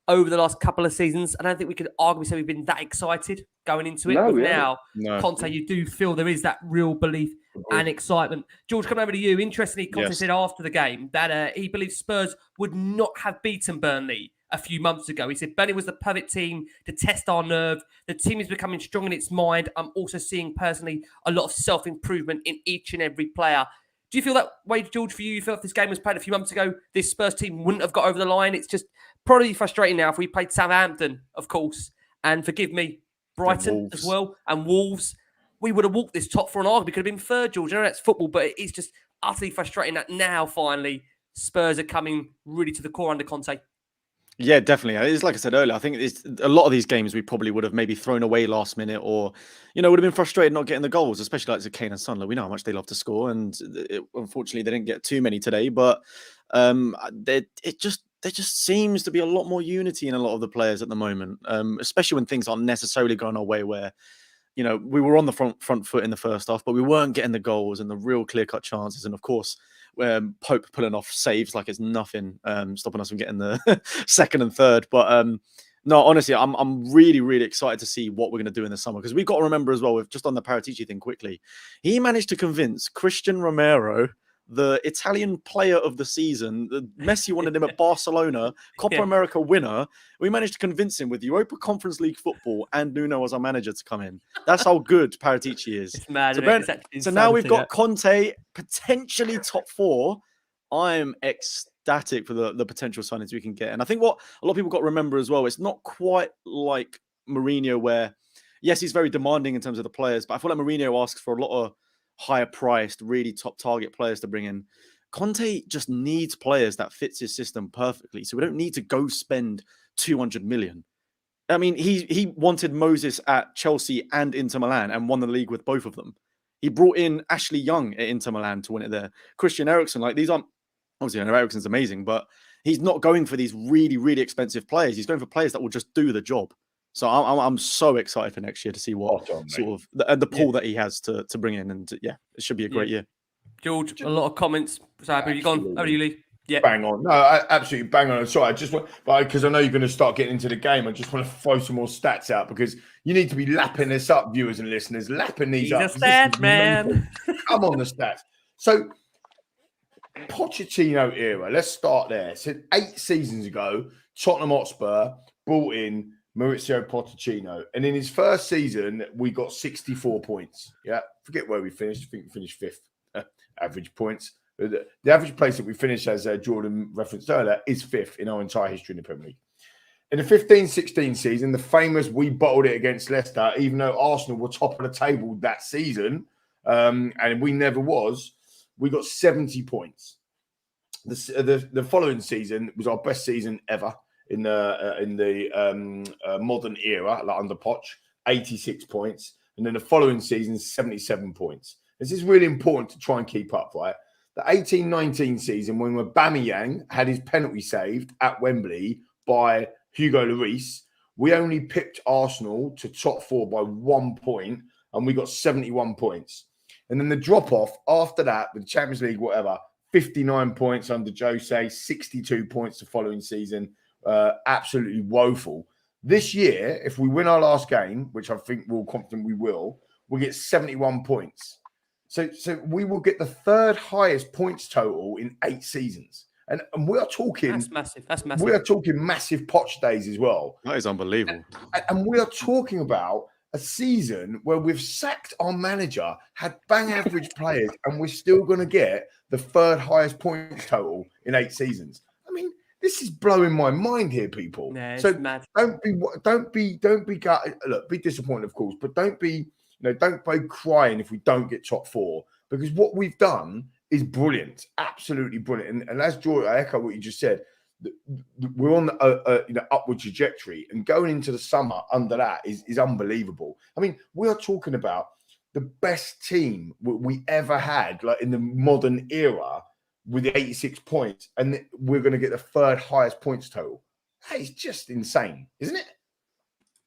S1: over the last couple of seasons, I don't think we could arguably say we've been that excited going into it. Now, Conte, you do feel there is that real belief and excitement. George, coming over to you. Interestingly, Conte said after the game that he believes Spurs would not have beaten Burnley a few months ago. He said Burnley was the perfect team to test our nerve. The team is becoming strong in its mind. I'm also seeing personally a lot of self-improvement in each and every player. Do you feel that way, George, for you? You felt if this game was played a few months ago, this Spurs team wouldn't have got over the line? It's just probably frustrating now if we played Southampton, of course, and forgive me, Brighton as well, and Wolves. We would have walked this top four and arguably could have been third, George. I know that's football, but it's just utterly frustrating that now, finally, Spurs are coming really to the core under Conte.
S4: Yeah, definitely. It's like I said earlier, I think it's a lot of these games we probably would have maybe thrown away last minute, or, would have been frustrated not getting the goals, especially like Kane and Son. We know how much they love to score, and unfortunately they didn't get too many today. But there just seems to be a lot more unity in a lot of the players at the moment, especially when things aren't necessarily going our way. Where we were on the front foot in the first half, but we weren't getting the goals and the real clear-cut chances, and of course, Pope pulling off saves like it's nothing, stopping us from getting the second and third. But no, honestly, I'm really, really excited to see what we're going to do in the summer, because we've got to remember as well, with just on the Paratici thing quickly, he managed to convince Christian Romero, the Italian player of the season, Messi wanted him at Barcelona, Copa America winner. We managed to convince him with Europa Conference League football and Nuno as our manager to come in. That's how good Paratici is.
S1: It's mad,
S4: so now we've got Conte, potentially top four. I'm ecstatic for the potential signings we can get. And I think what a lot of people got to remember as well, it's not quite like Mourinho where, yes, he's very demanding in terms of the players, but I feel like Mourinho asks for a lot of higher priced, really top target players to bring in. Conte just needs players that fits his system perfectly. So we don't need to go spend 200 million. I mean, he wanted Moses at Chelsea and Inter Milan and won the league with both of them. He brought in Ashley Young at Inter Milan to win it there. Christian Eriksen, these aren't, obviously Eriksen's amazing, but he's not going for these really, really expensive players. He's going for players that will just do the job. So I'm so excited for next year to see what sort of the pool that he has to bring in, and it should be a great year.
S1: George, a lot of comments. So have you gone? Over to you, Lee. Yeah,
S2: bang on. No, absolutely bang on. Sorry, I just want, because I know you're going to start getting into the game. I just want to throw some more stats out, because you need to be lapping this up, viewers and listeners, lapping these up.
S1: He's a stat man.
S2: Come on, the stats. So Pochettino era. Let's start there. So 8 seasons ago, Tottenham Hotspur brought in Maurizio Pochettino, and in his first season we got 64 points. Forget where we finished. I think we finished 5th average points. The average place that we finished, as Jordan referenced earlier, is 5th in our entire history in the Premier League. In the 15-16 season, the famous we bottled it against Leicester, even though Arsenal were top of the table that season, and we never was, we got 70 points. The following season was our best season ever in the modern era, like under Poch, 86 points. And then the following season, 77 points. This is really important to try and keep up, right? The 18-19 season, when Aubameyang had his penalty saved at Wembley by Hugo Lloris, we only pipped Arsenal to top 4 by 1 point, and we got 71 points. And then the drop-off after that, with the Champions League, whatever, 59 points under Jose, 62 points the following season. Absolutely woeful. This year, if we win our last game, which I think we're confident we will, we'll get 71 points. So we will get the third highest points total in 8 seasons. And we are talking...
S1: That's massive. That's massive.
S2: We are talking massive Poch days as well.
S4: That is unbelievable.
S2: And we are talking about a season where we've sacked our manager, had bang average players, and we're still going to get the third highest points total in 8 seasons. I mean, this is blowing my mind here, people.
S1: Yeah, it's
S2: so
S1: mad.
S2: Don't be look, be disappointed, of course, but don't be crying if we don't get top 4, because what we've done is brilliant, absolutely brilliant. And as George, I echo what you just said. We're on the upward trajectory, and going into the summer under that is unbelievable. I mean, we are talking about the best team we ever had, like in the modern era, with the 86 points, and we're going to get the third highest points total. That is just insane, isn't it?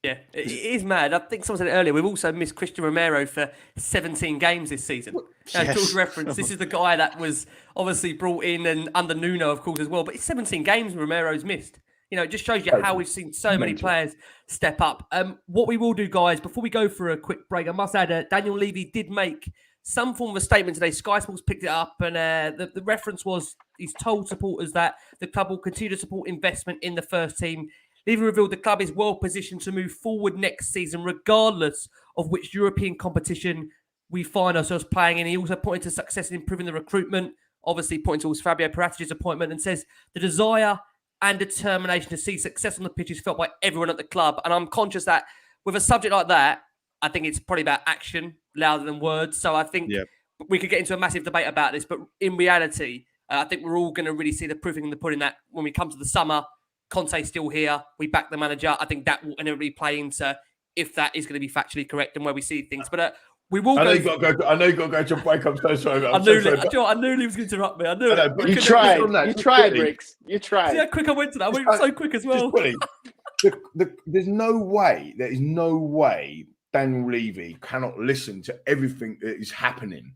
S1: Yeah, it is mad. I think someone said it earlier. We've also missed Christian Romero for 17 games this season.
S4: Yes.
S1: George reference, this is the guy that was obviously brought in and under Nuno, of course, as well. But it's 17 games Romero's missed. You know, it just shows you how we've seen so many players step up. What we will do, guys, before we go for a quick break, I must add, Daniel Levy did make some form of a statement today. Sky Sports picked it up, and the reference was he's told supporters that the club will continue to support investment in the first team. Levy revealed the club is well positioned to move forward next season, regardless of which European competition we find ourselves playing in. He also pointed to success in improving the recruitment, obviously pointing towards Fabio Paratich's appointment, and says the desire and determination to see success on the pitch is felt by everyone at the club. And I'm conscious that with a subject like that, I think it's probably about action louder than words. So I think we could get into a massive debate about this, but in reality, I think we're all going to really see the proving in the pudding that when we come to the summer, Conte's still here. We back the manager. I think that will inevitably play into if that is going to be factually correct and where we see things. But we will.
S2: I know you've got to go to a break. I'm so sorry.
S1: I knew he was going to interrupt me. I knew it.
S3: You tried. You tried, Ricks. You tried.
S1: See how quick I went to that. I went so quick as well.
S2: There's no way. There is no way Daniel Levy cannot listen to everything that is happening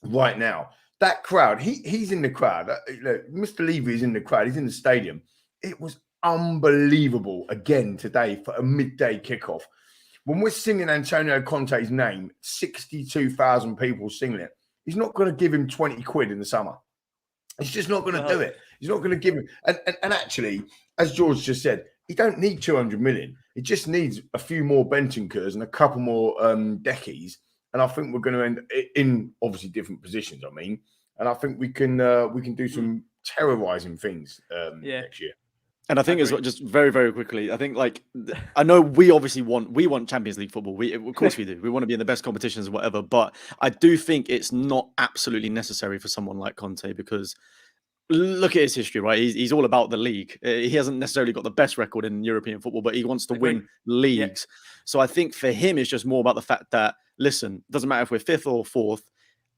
S2: right now. That crowd. He's in the crowd. Look, Mr. Levy is in the crowd. He's in the stadium. It was unbelievable again today for a midday kickoff. When we're singing Antonio Conte's name, 62,000 people singing it. He's not going to give him 20 quid in the summer. He's just not going to do it. He's not going to give him. And actually, as George just said, he don't need 200 million. He just needs a few more Bentancurs and a couple more Deckies. And I think we're going to end in obviously different positions. I mean, and I think we can do some terrorizing things next year.
S4: And I think as well, just very, very quickly, I think I know we obviously want Champions League football. Of course we do. We want to be in the best competitions, whatever. But I do think it's not absolutely necessary for someone like Conte, because look at his history, right? He's all about the league. He hasn't necessarily got the best record in European football, but he wants to win leagues. Yeah. So I think for him, it's just more about the fact that, listen, doesn't matter if we're 5th or 4th.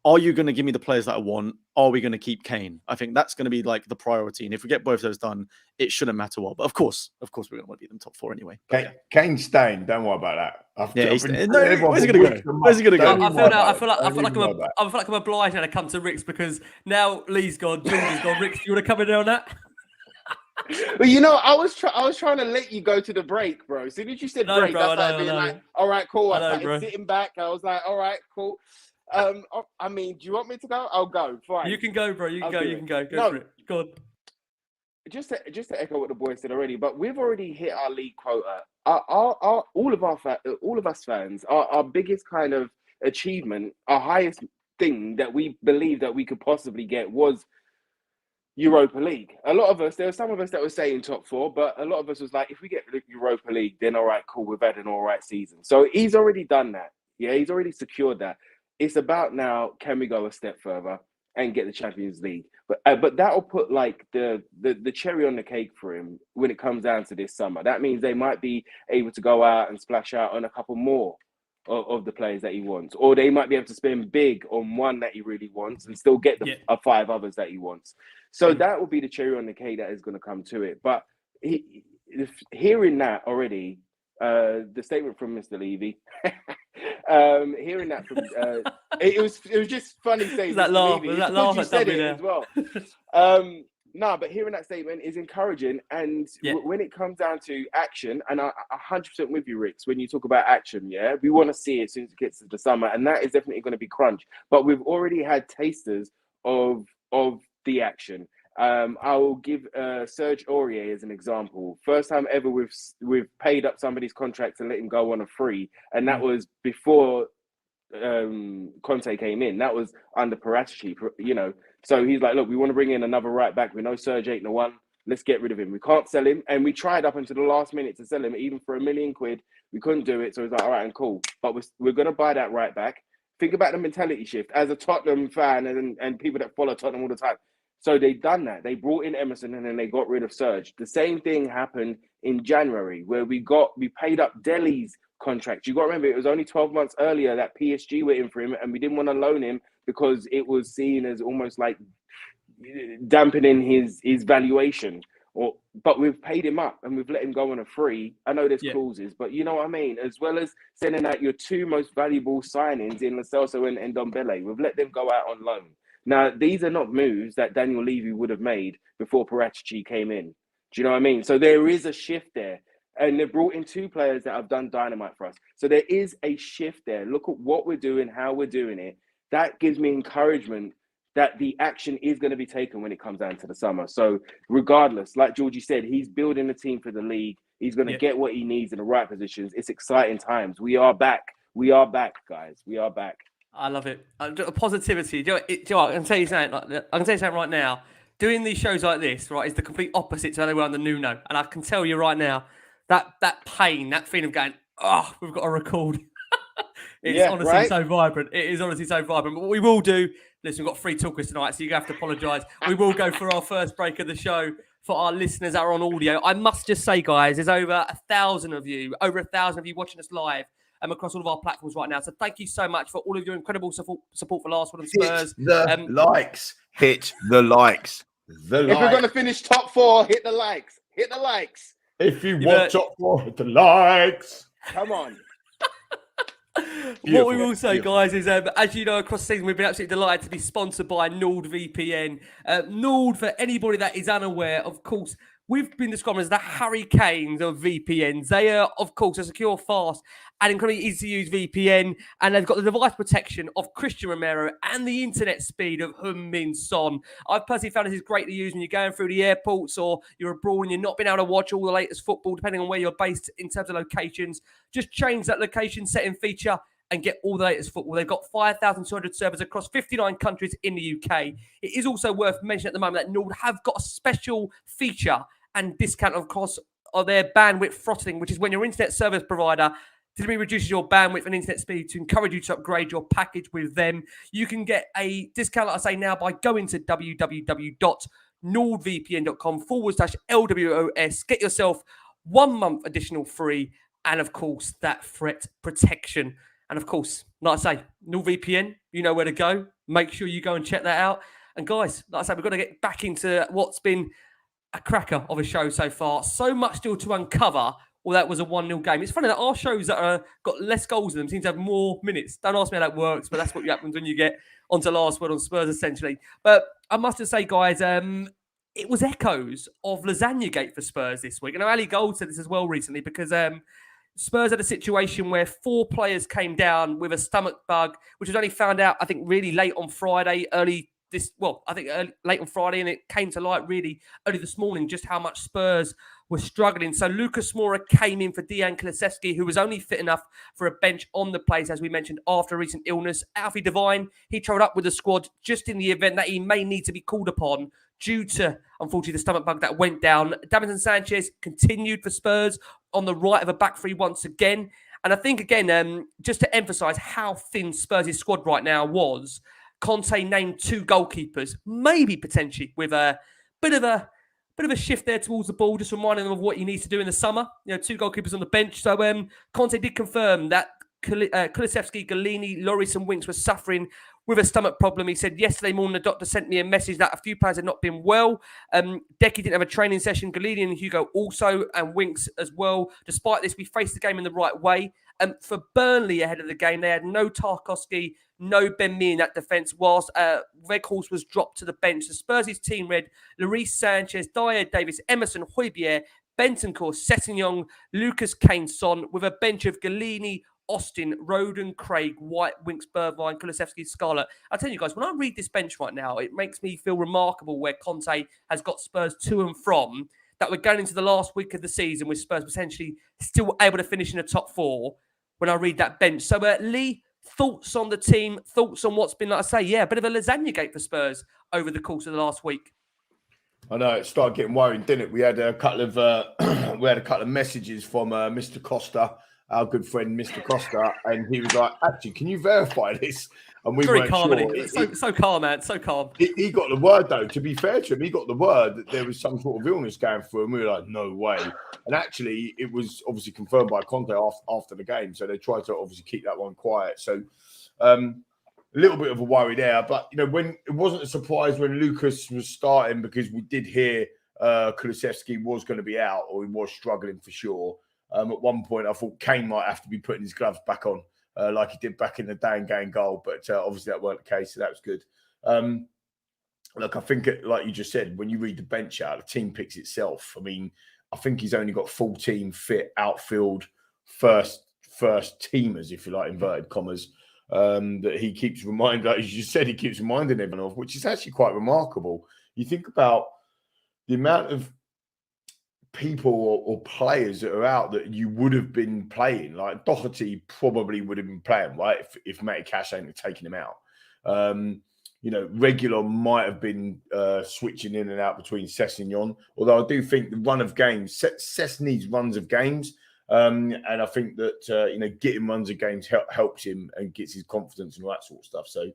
S4: Are you going to give me the players that I want? Are we going to keep Kane? I think that's going to be like the priority. And if we get both those done, it shouldn't matter what. But of course, we're going to want to be them top 4 anyway.
S2: Kane's staying. Don't worry about that.
S4: Where's he going to go? Where's he going to go?
S1: I feel like I'm obliged now to come to Rick's, because now Lee's gone, George has gone. Rick, you want to come in there on that?
S3: But you know, I was trying to let you go to the break, bro. As soon as you said break, bro, I started being like, all right, cool. I started sitting back. I was like, all right, cool. I mean, do you want me to go? I'll go. Fine.
S1: You can go, bro. You can go. Go for it. Go on.
S3: Just to echo what the boys said already, but we've already hit our league quota. All of us fans, our biggest kind of achievement, our highest thing that we believe that we could possibly get was Europa League. A lot of us, there were some of us that were saying top 4, but a lot of us was like, if we get Europa League, then all right, cool, we've had an all right season. So he's already done that. Yeah, he's already secured that. It's about now, can we go a step further and get the Champions League? But that'll put like the cherry on the cake for him when it comes down to this summer. That means they might be able to go out and splash out on a couple more of the players that he wants, or they might be able to spend big on one that he really wants and still get the 5 others that he wants. So that will be the cherry on the cake that is going to come to it. But hearing that already, the statement from Mr. Levy, Hearing that from it was just funny saying
S1: that
S3: this
S1: laugh,
S3: to me.
S1: that
S3: It's
S1: laugh
S3: because
S1: that
S3: you said
S1: done me
S3: it
S1: there.
S3: as well. No, but hearing that statement is encouraging. And
S1: Yeah.
S3: when it comes down to action, and I 100% with you, Ricks, when you talk about action, yeah, we want to see it as soon as it gets to the summer, and that is definitely going to be crunch. But we've already had tasters of the action. I will give Serge Aurier as an example. First time ever we've paid up somebody's contract and let him go on a free, and that was before Conte came in. That was under Paratici, you know. So he's like, look, we want to bring in another right back. We know Serge ain't the one. Let's get rid of him. We can't sell him, and we tried up until the last minute to sell him, even for £1 million. We couldn't do it. So he's like, all right, and cool. But we're going to buy that right back. Think about the mentality shift as a Tottenham fan and people that follow Tottenham all the time. So they've done that. They brought in Emerson and then they got rid of Serge. The same thing happened in January where we paid up Dele's contract. You got to remember, it was only 12 months earlier that PSG were in for him, and we didn't want to loan him because it was seen as almost like dampening his valuation. But we've paid him up and we've let him go on a free. I know there's clauses, but you know what I mean? As well as sending out your two most valuable signings in Lo Celso and Ndombele, we've let them go out on loan. Now, these are not moves that Daniel Levy would have made before Paratici came in. Do you know what I mean? So there is a shift there. And they've brought in two players that have done dynamite for us. So there is a shift there. Look at what we're doing, how we're doing it. That gives me encouragement that the action is going to be taken when it comes down to the summer. So regardless, like Georgie said, he's building a team for the league. He's going to get what he needs in the right positions. It's exciting times. We are back. We are back, guys. We are back.
S1: I love it. Positivity. Do you know what? I can tell you something. I can tell you something right now. Doing these shows like this, right, is the complete opposite to how they were on the Nuno. And I can tell you right now, that pain, that feeling of going, oh, we've got to record. It's honestly so vibrant. It is honestly so vibrant. But what we will do, listen, we've got 3 talkers tonight, so you're going to have to apologise. We will go for our first break of the show for our listeners that are on audio. I must just say, guys, there's over 1,000 of you watching us live across all of our platforms right now. So thank you so much for all of your incredible support for Last Word on Spurs.
S2: Hit the likes. Hit the likes.
S3: If we're going to finish top 4, hit the likes. Hit the likes.
S2: If you want top 4, hit the likes.
S3: Come on.
S1: What we will say, guys, is as you know, across the season, we've been absolutely delighted to be sponsored by NordVPN. Nord, for anybody that is unaware, of course, we've been described as the hurricanes of VPNs. They are, of course, a secure, fast, and incredibly easy to use VPN. And they've got the device protection of Christian Romero and the internet speed of Heung-min Son. I've personally found this is great to use when you're going through the airports or you're abroad and you're not being able to watch all the latest football, depending on where you're based in terms of locations. Just change that location setting feature and get all the latest football. They've got 5,200 servers across 59 countries in the UK. It is also worth mentioning at the moment that Nord have got a special feature and discount, of course, of their bandwidth throttling, which is when your internet service provider deliberately reduces your bandwidth and internet speed to encourage you to upgrade your package with them. You can get a discount, like I say now, by going to www.nordvpn.com/LWOS. Get yourself 1 month additional free and, of course, that threat protection. And, of course, like I say, NordVPN, you know where to go. Make sure you go and check that out. And, guys, like I say, we've got to get back into what's been a cracker of a show so far. So much still to uncover. Well, that was a 1-0 game. It's funny that our shows that got less goals in them seem to have more minutes. Don't ask me how that works, but that's what happens when you get onto Last Word on Spurs, essentially. But I must just say, guys, it was echoes of Lasagna Gate for Spurs this week. And Ali Gold said this as well recently because Spurs had a situation where 4 players came down with a stomach bug, which was only found out, I think, really late on Friday, late on Friday, and it came to light really early this morning just how much Spurs were struggling. So Lucas Moura came in for Dejan Kulusevski, who was only fit enough for a bench on the place, as we mentioned, after a recent illness. Alfie Devine, he travelled up with the squad just in the event that he may need to be called upon due to, unfortunately, the stomach bug that went down. Davinson Sanchez continued for Spurs on the right of a back three once again. And I think, again, just to emphasise how thin Spurs' squad right now was, Conte named 2 goalkeepers, maybe potentially with a bit of a shift there towards the ball, just reminding them of what he needs to do in the summer. 2 goalkeepers on the bench. So Conte did confirm that Kulusevski, Galini, Lloris and Winks were suffering with a stomach problem. He said yesterday morning the doctor sent me a message that a few players had not been well. Decky didn't have a training session. Galini and Hugo also, and Winks as well. Despite this, we faced the game in the right way. For Burnley ahead of the game, they had no Tarkowski, no Ben Mee in that defence, whilst Weghorst was dropped to the bench. The Spurs' team read Lloris Sanchez, Dyer Davis, Emerson, Højbjerg, Bentancur, Sessegnon, Lucas Kane, Son, with a bench of Galini, Austin, Roden, Craig, White, Winks, Bergwijn, Kulusevski, Scarlett. I tell you guys, when I read this bench right now, it makes me feel remarkable where Conte has got Spurs to and from, that we're going into the last week of the season with Spurs potentially still able to finish in the top 4 when I read that bench. So, Lee, thoughts on the team, thoughts on what's been, like I say, a bit of a lasagna gate for Spurs over the course of the last week.
S2: I know it started getting worrying, didn't it? We had a couple of messages from Mr. Costa, our good friend Mr. Costa, and he was like, "Actually, can you verify this?" And we
S1: very calm,
S2: sure.
S1: So calm, man, so calm.
S2: He got the word though. To be fair to him, he got the word that there was some sort of illness going through, and we were like, "No way!" And actually, it was obviously confirmed by Conte after the game, so they tried to obviously keep that one quiet. So, a little bit of a worry there, but when it wasn't a surprise when Lucas was starting, because we did hear Kulusevski was going to be out, or he was struggling for sure. At one point, I thought Kane might have to be putting his gloves back on, like he did back in the day and getting goal, but obviously that weren't the case, so that was good. Look, I think, like you just said, when you read the bench out, the team picks itself. I mean, I think he's only got full team fit outfield first teamers, if you like, inverted commas, that he keeps reminding, like you just said, he keeps reminding everyone of, which is actually quite remarkable. You think about the amount of people or players that are out that you would have been playing. Like Doherty probably would have been playing, right, if Matty Cash ain't taken him out. Regular might have been switching in and out between Sessegnon, although I do think the run of games, Sess needs runs of games, and I think that getting runs of games helps him and gets his confidence and all that sort of stuff. So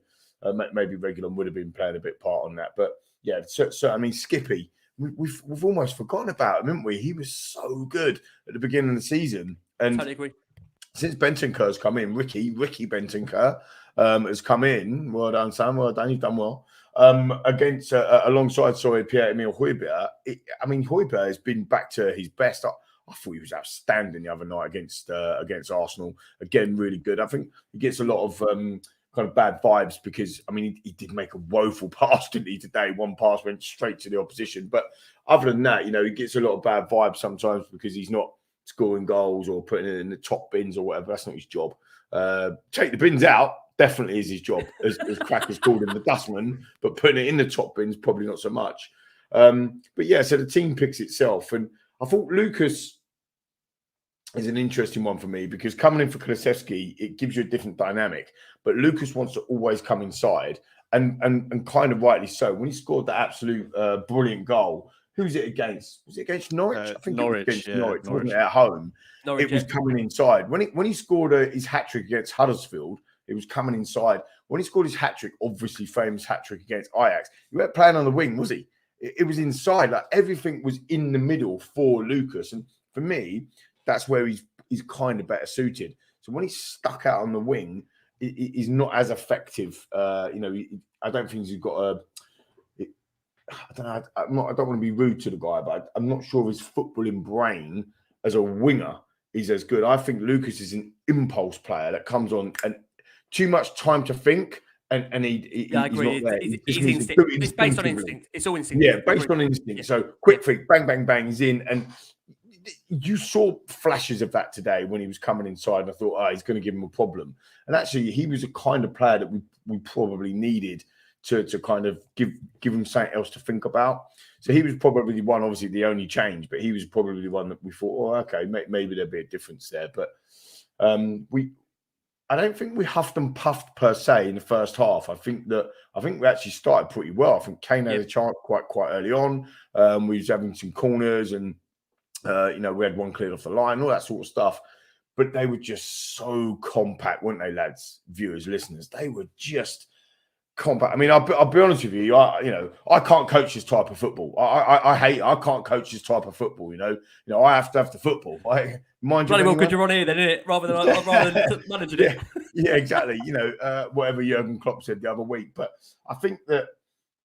S2: maybe Regulon would have been playing a bit part on that, but yeah. So I mean, Skippy, we've almost forgotten about him, haven't we? He was so good at the beginning of the season, and
S1: totally agree. Since
S2: Bentancur's come in, Ricky Bentancur has come in. Well done, Sam. Well done. You've done well. Alongside Pierre-Emile Højbjerg. I mean, Højbjerg has been back to his best. I thought he was outstanding the other night against Arsenal. Again, really good. I think he gets a lot of kind of bad vibes because, I mean, he did make a woeful pass, didn't he, today? One pass went straight to the opposition. But other than that, he gets a lot of bad vibes sometimes because he's not scoring goals or putting it in the top bins or whatever. That's not his job. Take the bins out definitely is his job, as Cracker's called him, the dustman. But putting it in the top bins, probably not so much. But yeah, so the team picks itself. And I thought Lucas is an interesting one for me because coming in for Kulusevski, it gives you a different dynamic. But Lucas wants to always come inside, and kind of rightly so. When he scored that absolute brilliant goal, who was it against? Was it against Norwich? I think
S4: Norwich,
S2: it was against Norwich, wasn't it, at home? Norwich, it was coming inside. When he scored his hat-trick against Huddersfield, it was coming inside. When he scored his hat-trick, obviously famous hat-trick against Ajax, he weren't playing on the wing, was he? It was inside. Like everything was in the middle for Lucas. And for me, that's where he's kind of better suited. So when he's stuck out on the wing, he's not as effective. I don't think he's got a. I don't know. I don't want to be rude to the guy, but I'm not sure his footballing brain as a winger is as good. I think Lucas is an impulse player that comes on and too much time to think, and he's not there.
S1: It's based on instinct. It's all instinct.
S2: Yeah, based on instinct. Yeah. So quick flick, bang, bang, bang, he's in. And you saw flashes of that today when he was coming inside. And I thought, he's going to give him a problem. And actually, he was a kind of player that we probably needed to kind of give him something else to think about. So he was probably the one, obviously the only change, but he was probably the one that we thought, okay, maybe there'll be a difference there. But I don't think we huffed and puffed per se in the first half. I think we actually started pretty well. I think Kane had a chance quite early on. We was having some corners and we had one cleared off the line, all that sort of stuff. But they were just so compact, weren't they, lads, viewers, listeners? They were just compact. I mean, I'll be honest with you. I can't coach this type of football. I can't coach this type of football. I have to have the football. Mind you,
S1: bloody well good you're on here then, isn't it? Rather than managing it.
S2: Yeah, exactly. Whatever Jurgen Klopp said the other week. But I think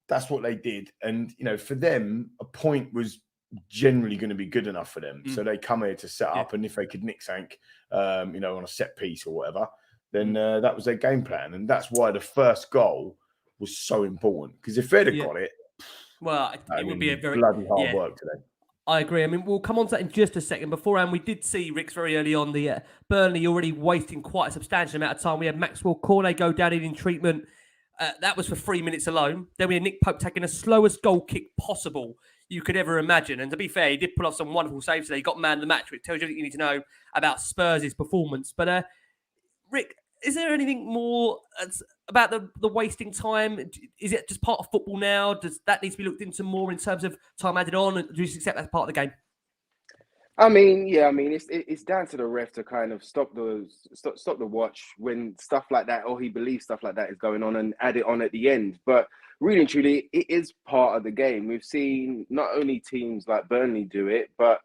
S2: that's what they did. And, for them, a point was generally going to be good enough for them. So they come here to set up. And if they could nick something, on a set piece or whatever, then that was their game plan. And that's why the first goal was so important. Because if they'd have got it,
S1: well, it would be a very
S2: bloody hard work today.
S1: I agree. I mean, we'll come on to that in just a second. Beforehand, we did see, Rick's very early on, the Burnley already wasting quite a substantial amount of time. We had Maxwell Cornet go down in treatment. That was for 3 minutes alone. Then we had Nick Pope taking the slowest goal kick possible you could ever imagine. And to be fair, he did pull off some wonderful saves today. He got man of the match, which tells you everything you need to know about Spurs' performance. But Rick, is there anything more about the wasting time? Is it just part of football now? Does that need to be looked into more in terms of time added on? Do you just accept that's part of the game?
S3: I mean, it's down to the ref to kind of stop the watch when stuff like that, or he believes stuff like that is going on, and add it on at the end. But really and truly, it is part of the game. We've seen not only teams like Burnley do it, but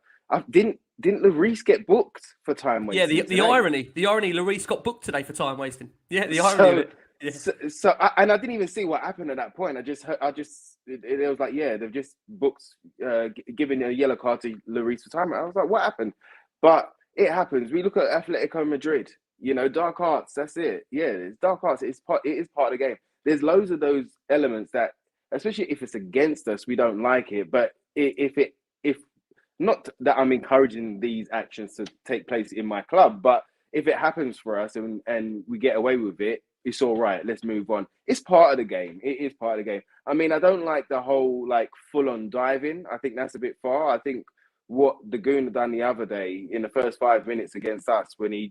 S3: didn't Lloris get booked for time wasting?
S1: Yeah, the irony, Lloris got booked today for time wasting. Yeah, the irony of it. Yeah.
S3: And I didn't even see what happened at that point. It was like, they've just booked, giving a yellow card to Lloris for time. I was like, what happened? But it happens. We look at Atletico Madrid, dark arts. That's it. Yeah, it's dark arts. It is part of the game. There's loads of those elements that, especially if it's against us, we don't like it. But if not that I'm encouraging these actions to take place in my club, but if it happens for us and we get away with it, it's all right. Let's move on. It's part of the game. It is part of the game. I mean, I don't like the whole full-on diving. I think that's a bit far. I think what the Goon done the other day in the first 5 minutes against us, when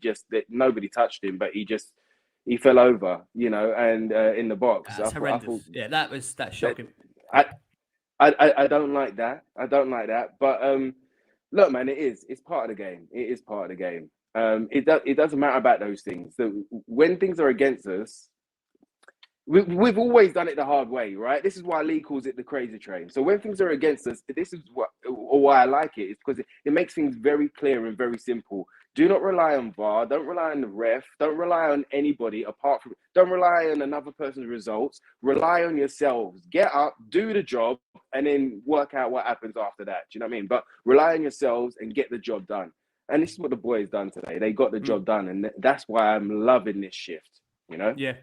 S3: nobody touched him, but he fell over, and in the box.
S1: That's horrendous. That's shocking.
S3: I don't like that. But look, man, it's part of the game. It is part of the game. It doesn't matter about those things. So when things are against us, we've always done it the hard way, right? This is why Lee calls it the crazy train. So when things are against us, this is why I like it. It's because it makes things very clear and very simple. Do not rely on VAR. Don't rely on the ref. Don't rely on anybody don't rely on another person's results. Rely on yourselves. Get up, do the job, and then work out what happens after that. Do you know what I mean? But rely on yourselves and get the job done. And this is what the boys done today. They got the job done. And that's why I'm loving this shift,
S1: Yeah.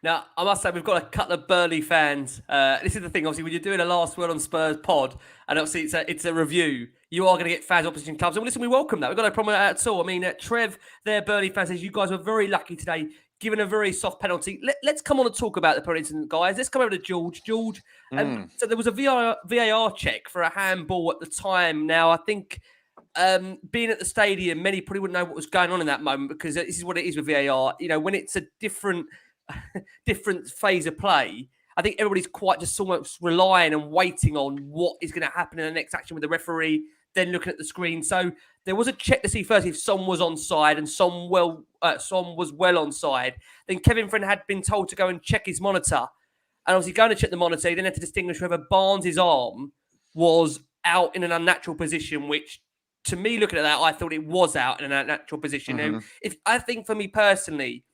S1: Now, I must say, we've got a couple of Burnley fans. This is the thing, obviously, when you're doing a Last Word on Spurs pod, and obviously it's a review, you are going to get fans of opposition clubs. And listen, we welcome that. We've got no problem with that at all. I mean, Trev, their Burnley fan, says you guys were very lucky today, given a very soft penalty. Let's come on and talk about the penalty incident, guys. Let's come over to George. George, so there was a VAR check for a handball at the time. Now, I think being at the stadium, many probably wouldn't know what was going on in that moment, because this is what it is with VAR. When it's a different phase of play, I think everybody's quite just almost relying and waiting on what is going to happen in the next action with the referee, then looking at the screen. So there was a check to see first if Son was onside, and Son was well onside. Then Kevin Friend had been told to go and check his monitor, and obviously going to check the monitor, he then had to distinguish whether Barnes' arm was out in an unnatural position, which, to me, looking at that, I thought it was out in an unnatural position.
S2: Mm-hmm.
S1: Now, I think for me personally,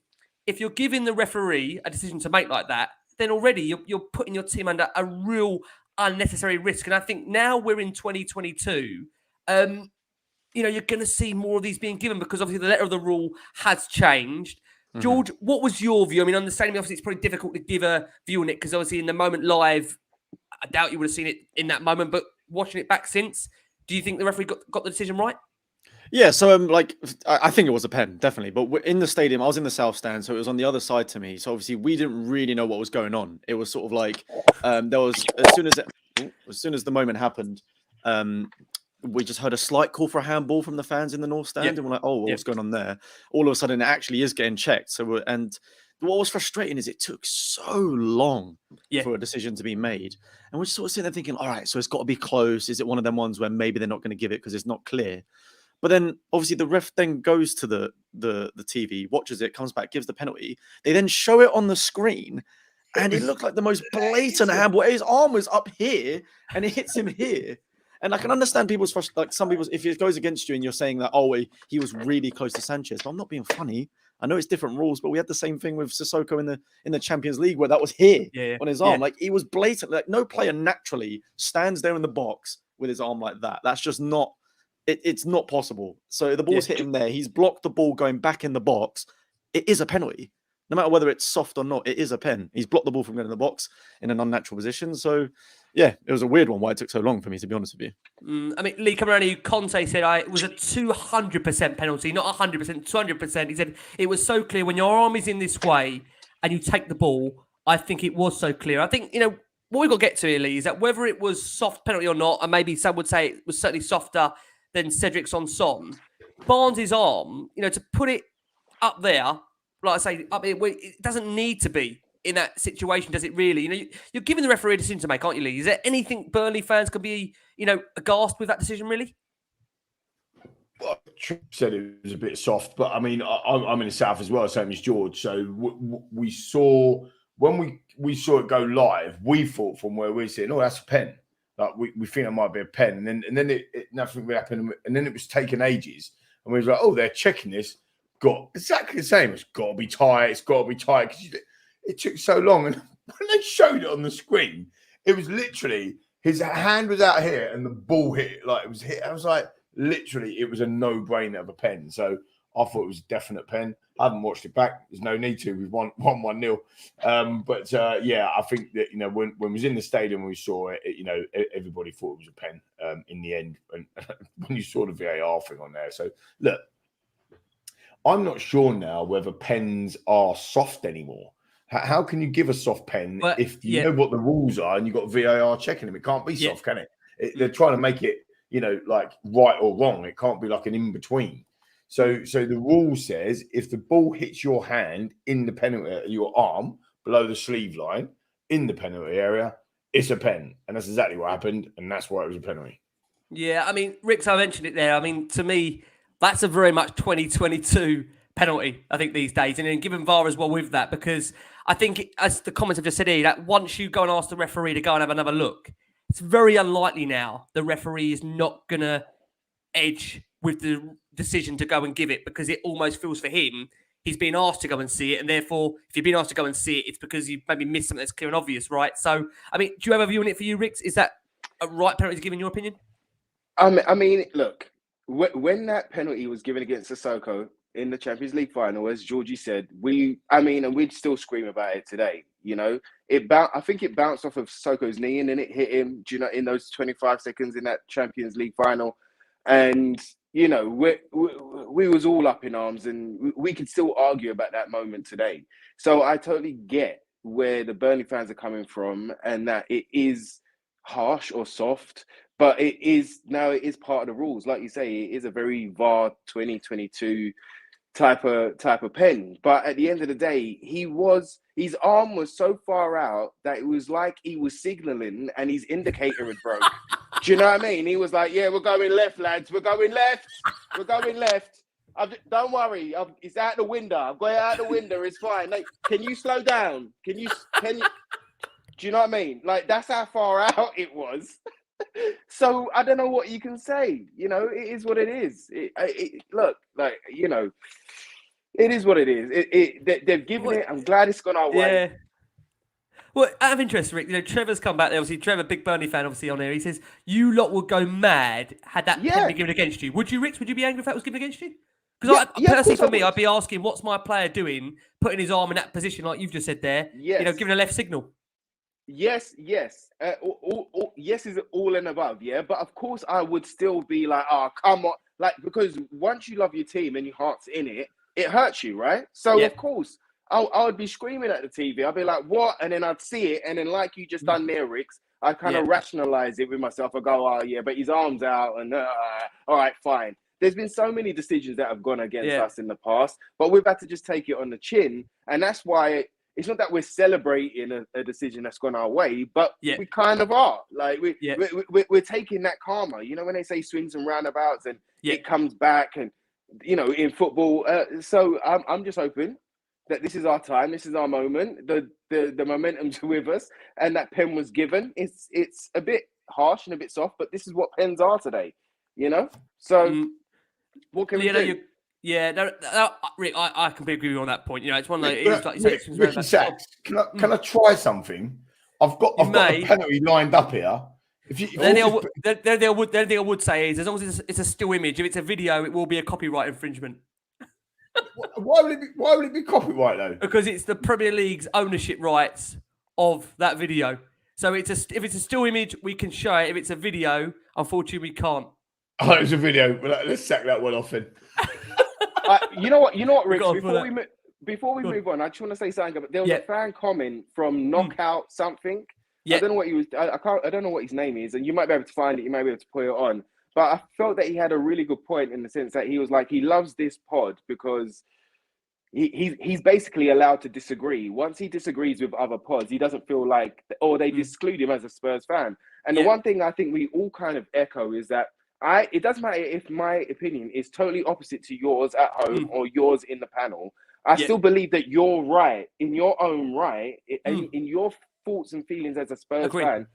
S1: if you're giving the referee a decision to make like that, then already you're putting your team under a real unnecessary risk. And I think now we're in 2022, you're going to see more of these being given, because obviously the letter of the rule has changed. Mm-hmm. George, what was your view? I mean, understanding obviously it's probably difficult to give a view on it, because obviously in the moment live, I doubt you would have seen it in that moment, but watching it back since, do you think the referee got the decision right?
S4: Yeah, so I think it was a pen, definitely. But in the stadium, I was in the south stand, so it was on the other side to me. So obviously, we didn't really know what was going on. It was sort of like there was as soon as the moment happened, we just heard a slight call for a handball from the fans in the north stand, and we're like, "Oh, what's going on there?" All of a sudden, it actually is getting checked. So and what was frustrating is it took so long for a decision to be made, and we're just sort of sitting there thinking, "All right, so it's got to be close. Is it one of them ones where maybe they're not going to give it because it's not clear?" But then, obviously, the ref then goes to the TV, watches it, comes back, gives the penalty. They then show it on the screen, and it looked like the most blatant handball. His arm was up here, and it hits him here. And I can understand people's like some people's if it goes against you and you're saying that he was really close to Sanchez. But I'm not being funny. I know it's different rules, but we had the same thing with Sissoko in the Champions League where that was here on his arm. Like he was blatant. Like no player naturally stands there in the box with his arm like that. That's just not. It's not possible. So the ball's hit him there. He's blocked the ball going back in the box. It is a penalty. No matter whether it's soft or not, it is a pen. He's blocked the ball from going in the box in an unnatural position. So, yeah, it was a weird one why it took so long for me, to be honest with you.
S1: I mean, Lee Camerani, Conte said it was a 200% penalty, not 100%, 200%. He said it was so clear when your arm is in this way and you take the ball, I think it was so clear. I think, what we've got to get to here, Lee, is that whether it was soft penalty or not, and maybe some would say it was certainly softer than Cedric's on Son, Barnes' arm, to put it up there, like I say, it doesn't need to be in that situation, does it really? You're giving the referee a decision to make, aren't you, Lee? Is there anything Burnley fans could be, aghast with that decision, really?
S2: Well, Trip said it was a bit soft, but I mean, I'm in the south as well, same as George. So we saw, when we saw it go live, we thought from where we're sitting, that's a pen. Like we think it might be a pen. And then it nothing would happen. And then it was taking ages. And we was like, they're checking this. Got exactly the same. It's got to be tight. It's got to be tight. Because it took so long. And when they showed it on the screen, it was literally his hand was out here and the ball hit it like it was hit. I was like, literally, it was a no-brainer of a pen. So I thought it was a definite pen. I haven't watched it back. There's no need to. We've won 1-0. But I think that when we was in the stadium, we saw it. Everybody thought it was a pen in the end. And when you saw the VAR thing on there, so look. I'm not sure now whether pens are soft anymore. How can you give a soft pen if you know what the rules are and you've got VAR checking them? It can't be soft, can it? They're trying to make it, like right or wrong. It can't be like an in-between. So the rule says if the ball hits your hand in the penalty, your arm, below the sleeve line, in the penalty area, it's a pen. And that's exactly what happened. And that's why it was a penalty.
S1: Yeah, I mean, Rick, I mentioned it there. I mean, to me, that's a very much 2022 penalty, I think, these days. And then given VAR as well with that, because I think, as the comments have just said here, that once you go and ask the referee to go and have another look, it's very unlikely now the referee is not going to edge with the decision to go and give it, because it almost feels for him he's being asked to go and see it. And therefore, if you've been asked to go and see it, it's because you maybe missed something that's clear and obvious, right? So, I mean, do you have a view on it for you, Rick? Is that a right penalty to give in your opinion?
S3: I mean, look, when that penalty was given against Sissoko in the Champions League final, as Georgie said, and we'd still scream about it today. I think it bounced off of Sissoko's knee and then it hit him. In those 25 seconds in that Champions League final, and we was all up in arms, and we could still argue about that moment today. So I totally get where the Burnley fans are coming from, and that it is harsh or soft. But it is part of the rules. Like you say, it is a very VAR 2022 type of pen. But at the end of the day, his arm was so far out that it was like he was signalling and his indicator had broke. Do you know what I mean? He was like, "Yeah, we're going left, lads. We're going left. We're going left. Don't worry. It's out the window. I've got it out the window. It's fine. Like, can you slow down? Can you? Do you know what I mean? Like, that's how far out it was." So I don't know what you can say. It is what it is. Look, like, it is what it is. They've given it. I'm glad it's gone our way.
S1: Well, out of interest, Rick, Trevor's come back there. Obviously, Trevor, big Burnley fan, obviously on there. He says you lot would go mad had that pen been given against you. Would you, Rick? Would you be angry if that was given against you? Because personally, for me, I'd be asking, what's my player doing, putting his arm in that position like you've just said there?
S3: Yes.
S1: Giving a left signal.
S3: Yes. Yes is all and above, yeah. But of course, I would still be like, come on. Like, because once you love your team and your heart's in it, it hurts you, right? So, of course, I would be screaming at the TV. I'd be like, what? And then I'd see it. And then like you just done there, Ricks, I kind of rationalize it with myself. I go, but his arm's out. And all right, fine. There's been so many decisions that have gone against us in the past, but we've had to just take it on the chin. And that's why it's not that we're celebrating a decision that's gone our way, but we kind of are. Like, we're taking that karma. When they say swings and roundabouts and it comes back and, in football. So I'm just hoping that this is our time. This is our moment. The momentum's with us, and that pen was given. It's a bit harsh and a bit soft, but this is what pens are today, you know? So what can we do?
S1: Rick, I completely agree with you on that point. You know, it's one of those.
S2: Rick,
S1: Like you said,
S2: Ricky Sachs, can I try something? I've got a penalty lined up here.
S1: The only thing I would say is, as long as it's a still image, if it's a video, it will be a copyright infringement.
S2: Why would it be copyright though?
S1: Because it's the Premier League's ownership rights of that video. So if it's a still image, we can show it. If it's a video, unfortunately, we can't.
S2: Oh, it was a video. Let's sack that one off then.
S3: You know what, Rich? Before we move on, I just want to say something. There was a fan comment from Knockout something. I don't know what he was. I don't know what his name is, and you might be able to find it. You might be able to put it on. But I felt that he had a really good point in the sense that he was like, he loves this pod because he's basically allowed to disagree. Once he disagrees with other pods, he doesn't feel like, or they exclude him as a Spurs fan. And the one thing I think we all kind of echo is that it doesn't matter if my opinion is totally opposite to yours at home or yours in the panel. I still believe that you're right in your own right, in your thoughts and feelings as a Spurs fan.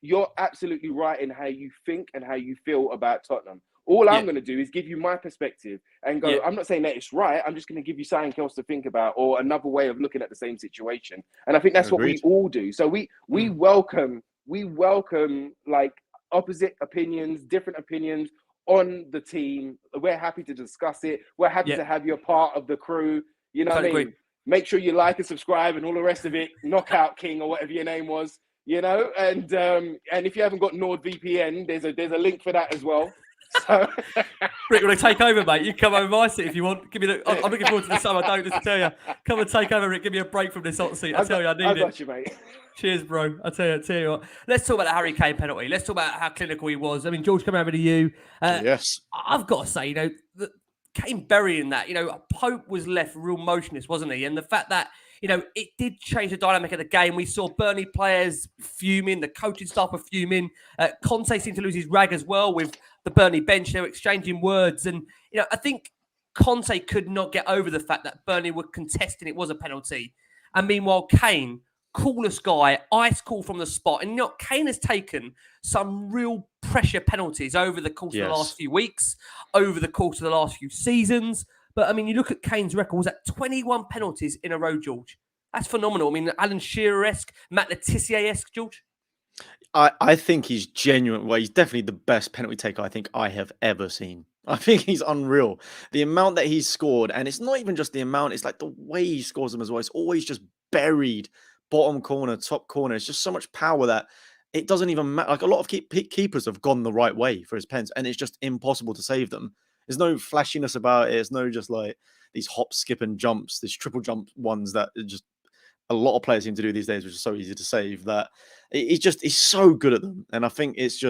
S3: You're absolutely right in how you think and how you feel about Tottenham. All I'm going to do is give you my perspective and go, I'm not saying that it's right. I'm just going to give you something else to think about or another way of looking at the same situation. And I think that's what we all do. So we welcome like opposite opinions, different opinions on the team. We're happy to discuss it. We're happy to have you a part of the crew. You know what I mean? Make sure you like and subscribe and all the rest of it. Knockout King or whatever your name was. You know, and if you haven't got NordVPN, there's a link for that as well. So,
S1: Rick, want to take over, mate? You come over my seat if you want. I'm looking forward to the summer. Don't just tell you. Come and take over, Rick. Give me a break from this hot seat. I tell you, I need it.
S3: I got you, mate.
S1: Cheers, bro. I tell you what. Let's talk about the Harry Kane penalty. Let's talk about how clinical he was. I mean, George, coming over to you.
S4: Yes.
S1: I've got to say, you know, Kane burying that. You know, Pope was left real motionless, wasn't he? And the fact that, you know, it did change the dynamic of the game. We saw Burnley players fuming, the coaching staff were fuming. Conte seemed to lose his rag as well with the Burnley bench. They were exchanging words. And, you know, I think Conte could not get over the fact that Burnley were contesting it was a penalty. And meanwhile, Kane, coolest guy, ice cool from the spot. And, you know, Kane has taken some real pressure penalties over the course of the last few weeks, over the course of the last few seasons. But, I mean, you look at Kane's record, was that 21 penalties in a row, George? That's phenomenal. I mean, Alan Shearer-esque, Matt Letizia-esque, George?
S4: I think he's genuine. Well, he's definitely the best penalty taker I think I have ever seen. I think he's unreal. The amount that he's scored, and it's not even just the amount, it's like the way he scores them as well. It's always just buried, bottom corner, top corner. It's just so much power that it doesn't even matter. Like a lot of keepers have gone the right way for his pens, and it's just impossible to save them. There's no flashiness about it. It's no just like these hop, skip, and jumps, these triple jump ones that just a lot of players seem to do these days, which is so easy to save. That he's so good at them. And I think it's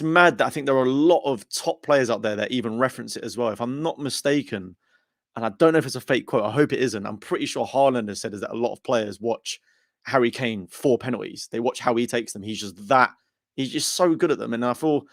S4: mad that I think there are a lot of top players out there that even reference it as well. If I'm not mistaken, and I don't know if it's a fake quote, I hope it isn't. I'm pretty sure Haaland has said is that a lot of players watch Harry Kane for penalties. They watch how he takes them. He's just so good at them. And I feel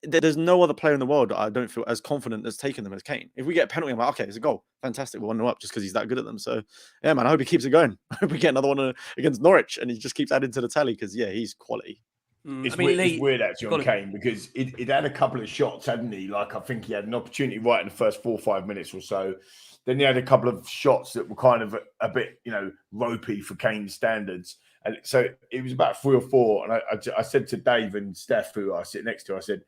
S4: there's no other player in the world that I don't feel as confident as taking them as Kane. If we get a penalty, I'm like, okay, it's a goal. Fantastic. We're 1-0 up just because he's that good at them. So, yeah, man, I hope he keeps it going. I hope we get another one against Norwich and he just keeps adding to the tally because, yeah, he's quality.
S2: It's weird actually on Kane because it had a couple of shots, hadn't he? Like, I think he had an opportunity right in the first 4 or 5 minutes or so. Then he had a couple of shots that were kind of a bit, you know, ropey for Kane's standards. And so it was about 3 or 4. And I said to Dave and Steph, who I sit next to, I said,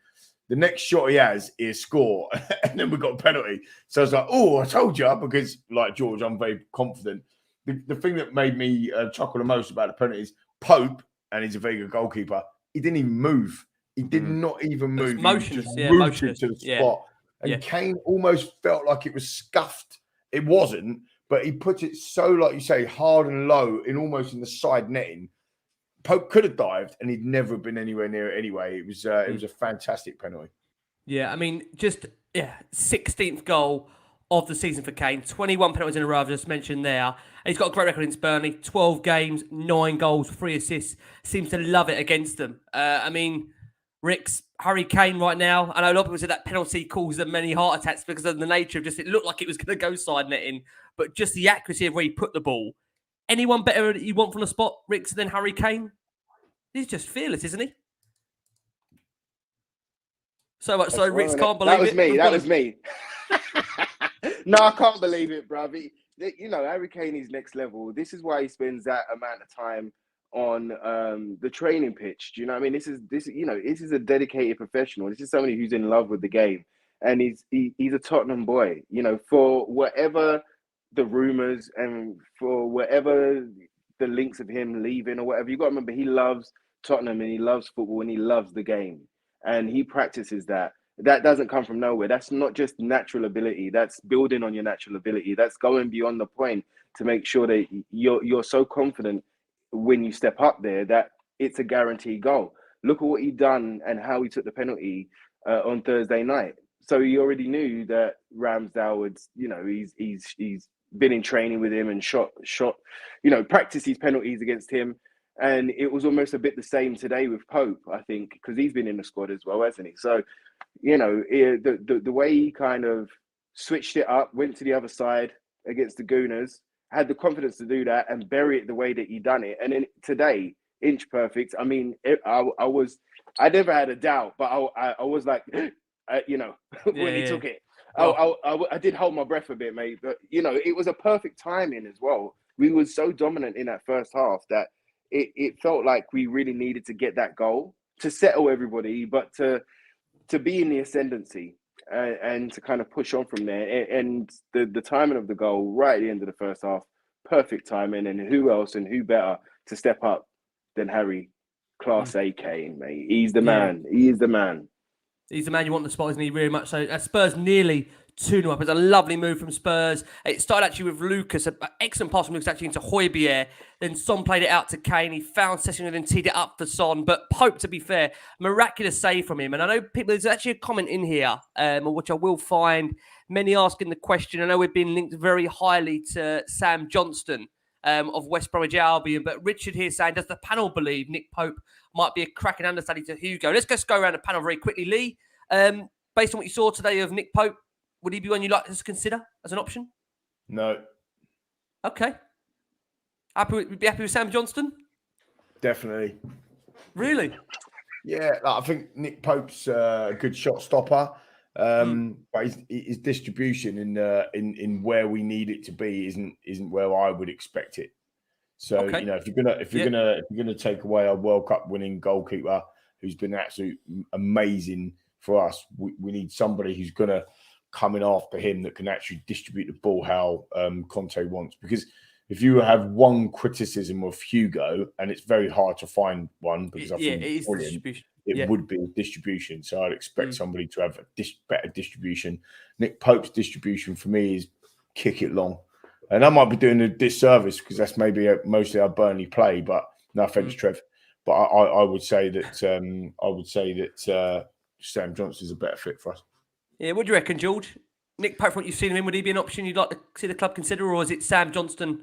S2: the next shot he has is score. And then we got a penalty. So I was like, oh, I told you, because like George, I'm very confident. The thing that made me chuckle the most about the penalty is Pope, and he's a very good goalkeeper. He didn't even move. He did not even move.
S1: Motionless,
S2: motionless to the spot. And Kane almost felt like it was scuffed. It wasn't, but he put it so, like you say, hard and low, almost in the side netting. Pope could have dived, and he'd never been anywhere near it anyway. It was a fantastic penalty.
S1: Yeah, I mean, 16th goal of the season for Kane. 21 penalties in a row, I've just mentioned there. And he's got a great record against Burnley. 12 games, 9 goals, 3 assists. Seems to love it against them. I mean, Rick's Harry Kane right now. I know a lot of people said that penalty caused them many heart attacks because of the nature of just, it looked like it was going to go side netting, but just the accuracy of where he put the ball. Anyone better you want from the spot, Rick's, than Harry Kane? He's just fearless, isn't he? So much so,
S3: That's
S1: Ricks
S3: wrong,
S1: can't
S3: innit?
S1: believe it.
S3: That was me. No, I can't believe it, bruv. You know, Harry Kane is next level. This is why he spends that amount of time on the training pitch. Do you know what I mean? This is a dedicated professional. This is somebody who's in love with the game, and he's a Tottenham boy. You know, for whatever the rumors and for whatever the links of him leaving or whatever, you got to remember he loves Tottenham and he loves football and he loves the game, and he practices that. That doesn't come from nowhere. That's not just natural ability. That's building on your natural ability. That's going beyond the point to make sure that you're so confident when you step up there that it's a guaranteed goal. Look at what he done and how he took the penalty on Thursday night. So he already knew that Ramsdale would, you know, he's been in training with him and shot, you know, practiced his penalties against him. And it was almost a bit the same today with Pope, I think, because he's been in the squad as well, hasn't he? So, you know, the way he kind of switched it up, went to the other side against the Gooners, had the confidence to do that and bury it the way that he done it. And then today, inch perfect. I mean, I never had a doubt, but I was like, you know, when he took it. I did hold my breath a bit, mate. But, you know, it was a perfect timing as well. We were so dominant in that first half that it felt like we really needed to get that goal to settle everybody, but to be in the ascendancy and to kind of push on from there. And the timing of the goal right at the end of the first half, perfect timing. And who else and who better to step up than Harry, Class A Kane, mate. He's the man. He is the man.
S1: He's the man you want in the spot, isn't he? Very much so. Spurs nearly 2-0 up. It's a lovely move from Spurs. It started actually with Lucas, an excellent pass from Lucas actually into Højbjerg. Then Son played it out to Kane. He found Session and then teed it up for Son. But Pope, to be fair, miraculous save from him. And I know there's actually a comment in here, which I will find many asking the question. I know we've been linked very highly to Sam Johnston of West Bromwich Albion. But Richard here saying, does the panel believe Nick Pope might be a cracking understudy to Hugo? Let's just go around the panel very quickly. Lee, based on what you saw today of Nick Pope, would he be one you'd like to consider as an option?
S2: No.
S1: Okay. Be happy with Sam Johnston?
S2: Definitely.
S1: Really?
S2: Yeah, I think Nick Pope's a good shot stopper, but his distribution in where we need it to be isn't where I would expect it. So you know, if you're gonna take away a World Cup winning goalkeeper who's been absolutely amazing for us, we need somebody who's gonna come in after him that can actually distribute the ball how Conte wants. Because if you have one criticism of Hugo, and it's very hard to find one because I think
S1: it is distribution.
S2: It would be distribution. So I'd expect somebody to have a better distribution. Nick Pope's distribution for me is kick it long. And I might be doing a disservice because that's maybe mostly our Burnley play, but no offense, Trev. But I would say that Sam Johnston's a better fit for us. Yeah,
S1: what do you reckon, George? Nick Pope, from what you've seen of him, would he be an option you'd like to see the club consider, or is it Sam Johnston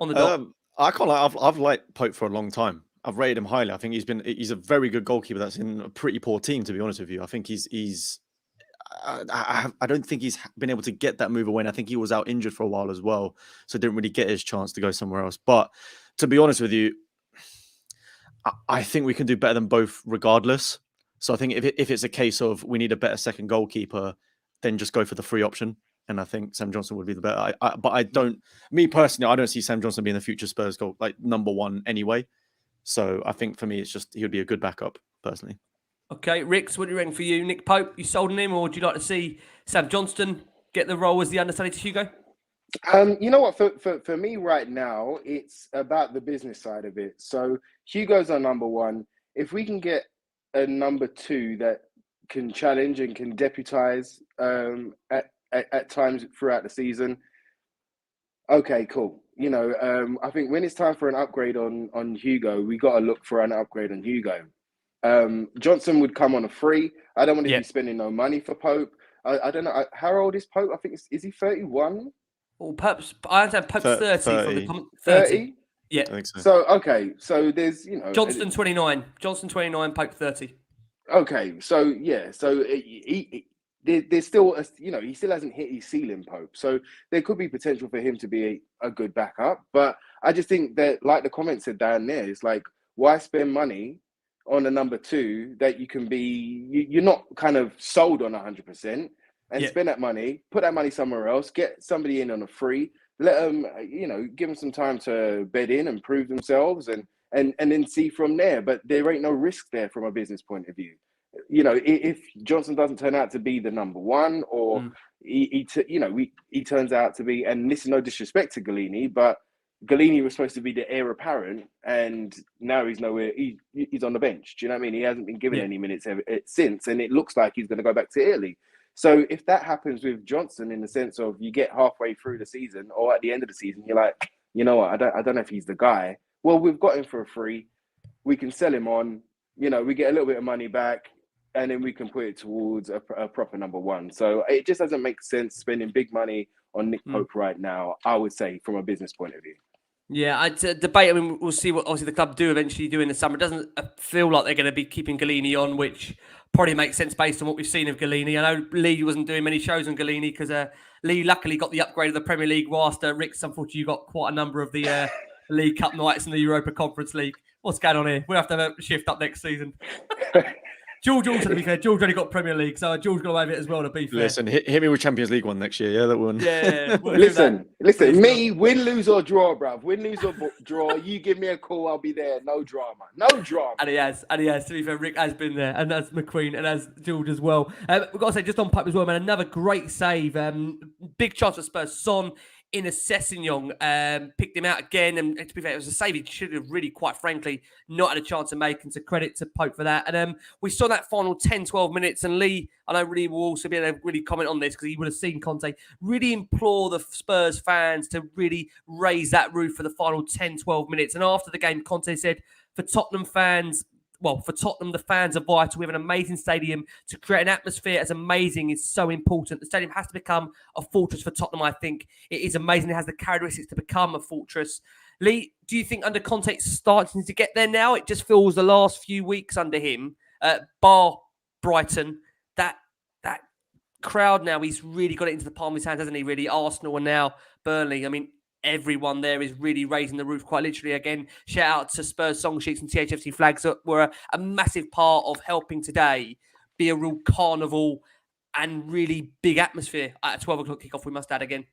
S1: on the dot?
S4: I can't lie. I've liked Pope for a long time. I've rated him highly. I think he's a very good goalkeeper that's in a pretty poor team, to be honest with you. I think I don't think he's been able to get that move away. And I think he was out injured for a while as well, so didn't really get his chance to go somewhere else. But to be honest with you, I think we can do better than both regardless. So I think if it's a case of we need a better second goalkeeper, then just go for the free option. And I think Sam Johnston would be the better. But I don't see Sam Johnston being the future Spurs goal, like number one anyway. So I think for me, it's just he would be a good backup personally.
S1: Okay, Ricks, what do you reckon for you? Nick Pope, you sold on him, or would you like to see Sam Johnston get the role as the understudy to Hugo?
S3: You know what? For me right now, it's about the business side of it. So Hugo's our number one. If we can get a number two that can challenge and can deputize at times throughout the season, okay, cool. You know, I think when it's time for an upgrade on Hugo, we got to look for an upgrade on Hugo. Johnson would come on a free. I don't want to be spending no money for Pope. I don't know. How old is Pope? I think is he 31?
S1: Well, I understand Pope's 30.
S4: 30.
S1: From the 30? Yeah.
S4: I think so.
S3: So, okay. So there's, you know...
S1: Johnston 29. Johnston 29, Pope 30.
S3: Okay. So, yeah. So there's still, you know, he still hasn't hit his ceiling, Pope. So there could be potential for him to be a good backup. But I just think that, like the comment said down there, it's like, why spend money on a number 2 that you can be, you're not kind of sold on 100%, and spend that money, put that money somewhere else, get somebody in on a free, let them, give them some time to bed in and prove themselves, and then see from there. But there ain't no risk there from a business point of view. If Johnson doesn't turn out to be the number 1, or he turns out to be, and this is no disrespect to Galini, but Galini was supposed to be the heir apparent, and now he's nowhere. He's on the bench. Do you know what I mean? He hasn't been given any minutes since, and it looks like he's going to go back to Italy. So if that happens with Johnson, in the sense of you get halfway through the season or at the end of the season, you're like, you know what? I don't know if he's the guy. Well, we've got him for a free. We can sell him on. We get a little bit of money back, and then we can put it towards a proper number 1. So it just doesn't make sense spending big money on Nick Pope right now, I would say, from a business point of view.
S1: Yeah, I'd debate. I mean, we'll see what obviously the club do eventually do in the summer. It doesn't feel like they're going to be keeping Galini on, which probably makes sense based on what we've seen of Galini. I know Lee wasn't doing many shows on Galini because Lee luckily got the upgrade of the Premier League, whilst Rick's, unfortunately, you got quite a number of the League Cup nights and the Europa Conference League. What's going on here? We'll have to have a shift up next season. George also, to be fair, George only got Premier League, so George got to have it as well, to be fair.
S4: Listen, hit me with Champions League one next year, yeah, that one.
S1: Yeah. We'll
S3: listen, me, win, lose or draw, bruv. Win, lose or draw. You give me a call, I'll be there. No drama.
S1: And he has. To be fair, Rick has been there, and that's McQueen, and as George as well. We've got to say, just on Pope as well, man, another great save. Big chance for Spurs. Son in a Sessegnon picked him out again, and to be fair, it was a save he should have really, quite frankly, not had a chance of making, so credit to Pope for that. And we saw that final 10-12 minutes, and Lee, I know Lee will also be able to really comment on this because he would have seen Conte really implore the Spurs fans to really raise that roof for the final 10-12 minutes. And after the game, Conte said, for Tottenham, the fans are vital. We have an amazing stadium. To create an atmosphere as amazing is so important. The stadium has to become a fortress for Tottenham, I think. It is amazing. It has the characteristics to become a fortress. Lee, do you think under Conte it's starting to get there now? It just feels the last few weeks under him, bar Brighton, that crowd now, he's really got it into the palm of his hands, hasn't he, really? Arsenal and now Burnley. I mean, everyone there is really raising the roof, quite literally. Again, shout out to Spurs song sheets and THFC flags that were a massive part of helping today be a real carnival and really big atmosphere at a 12 o'clock kickoff, we must add again.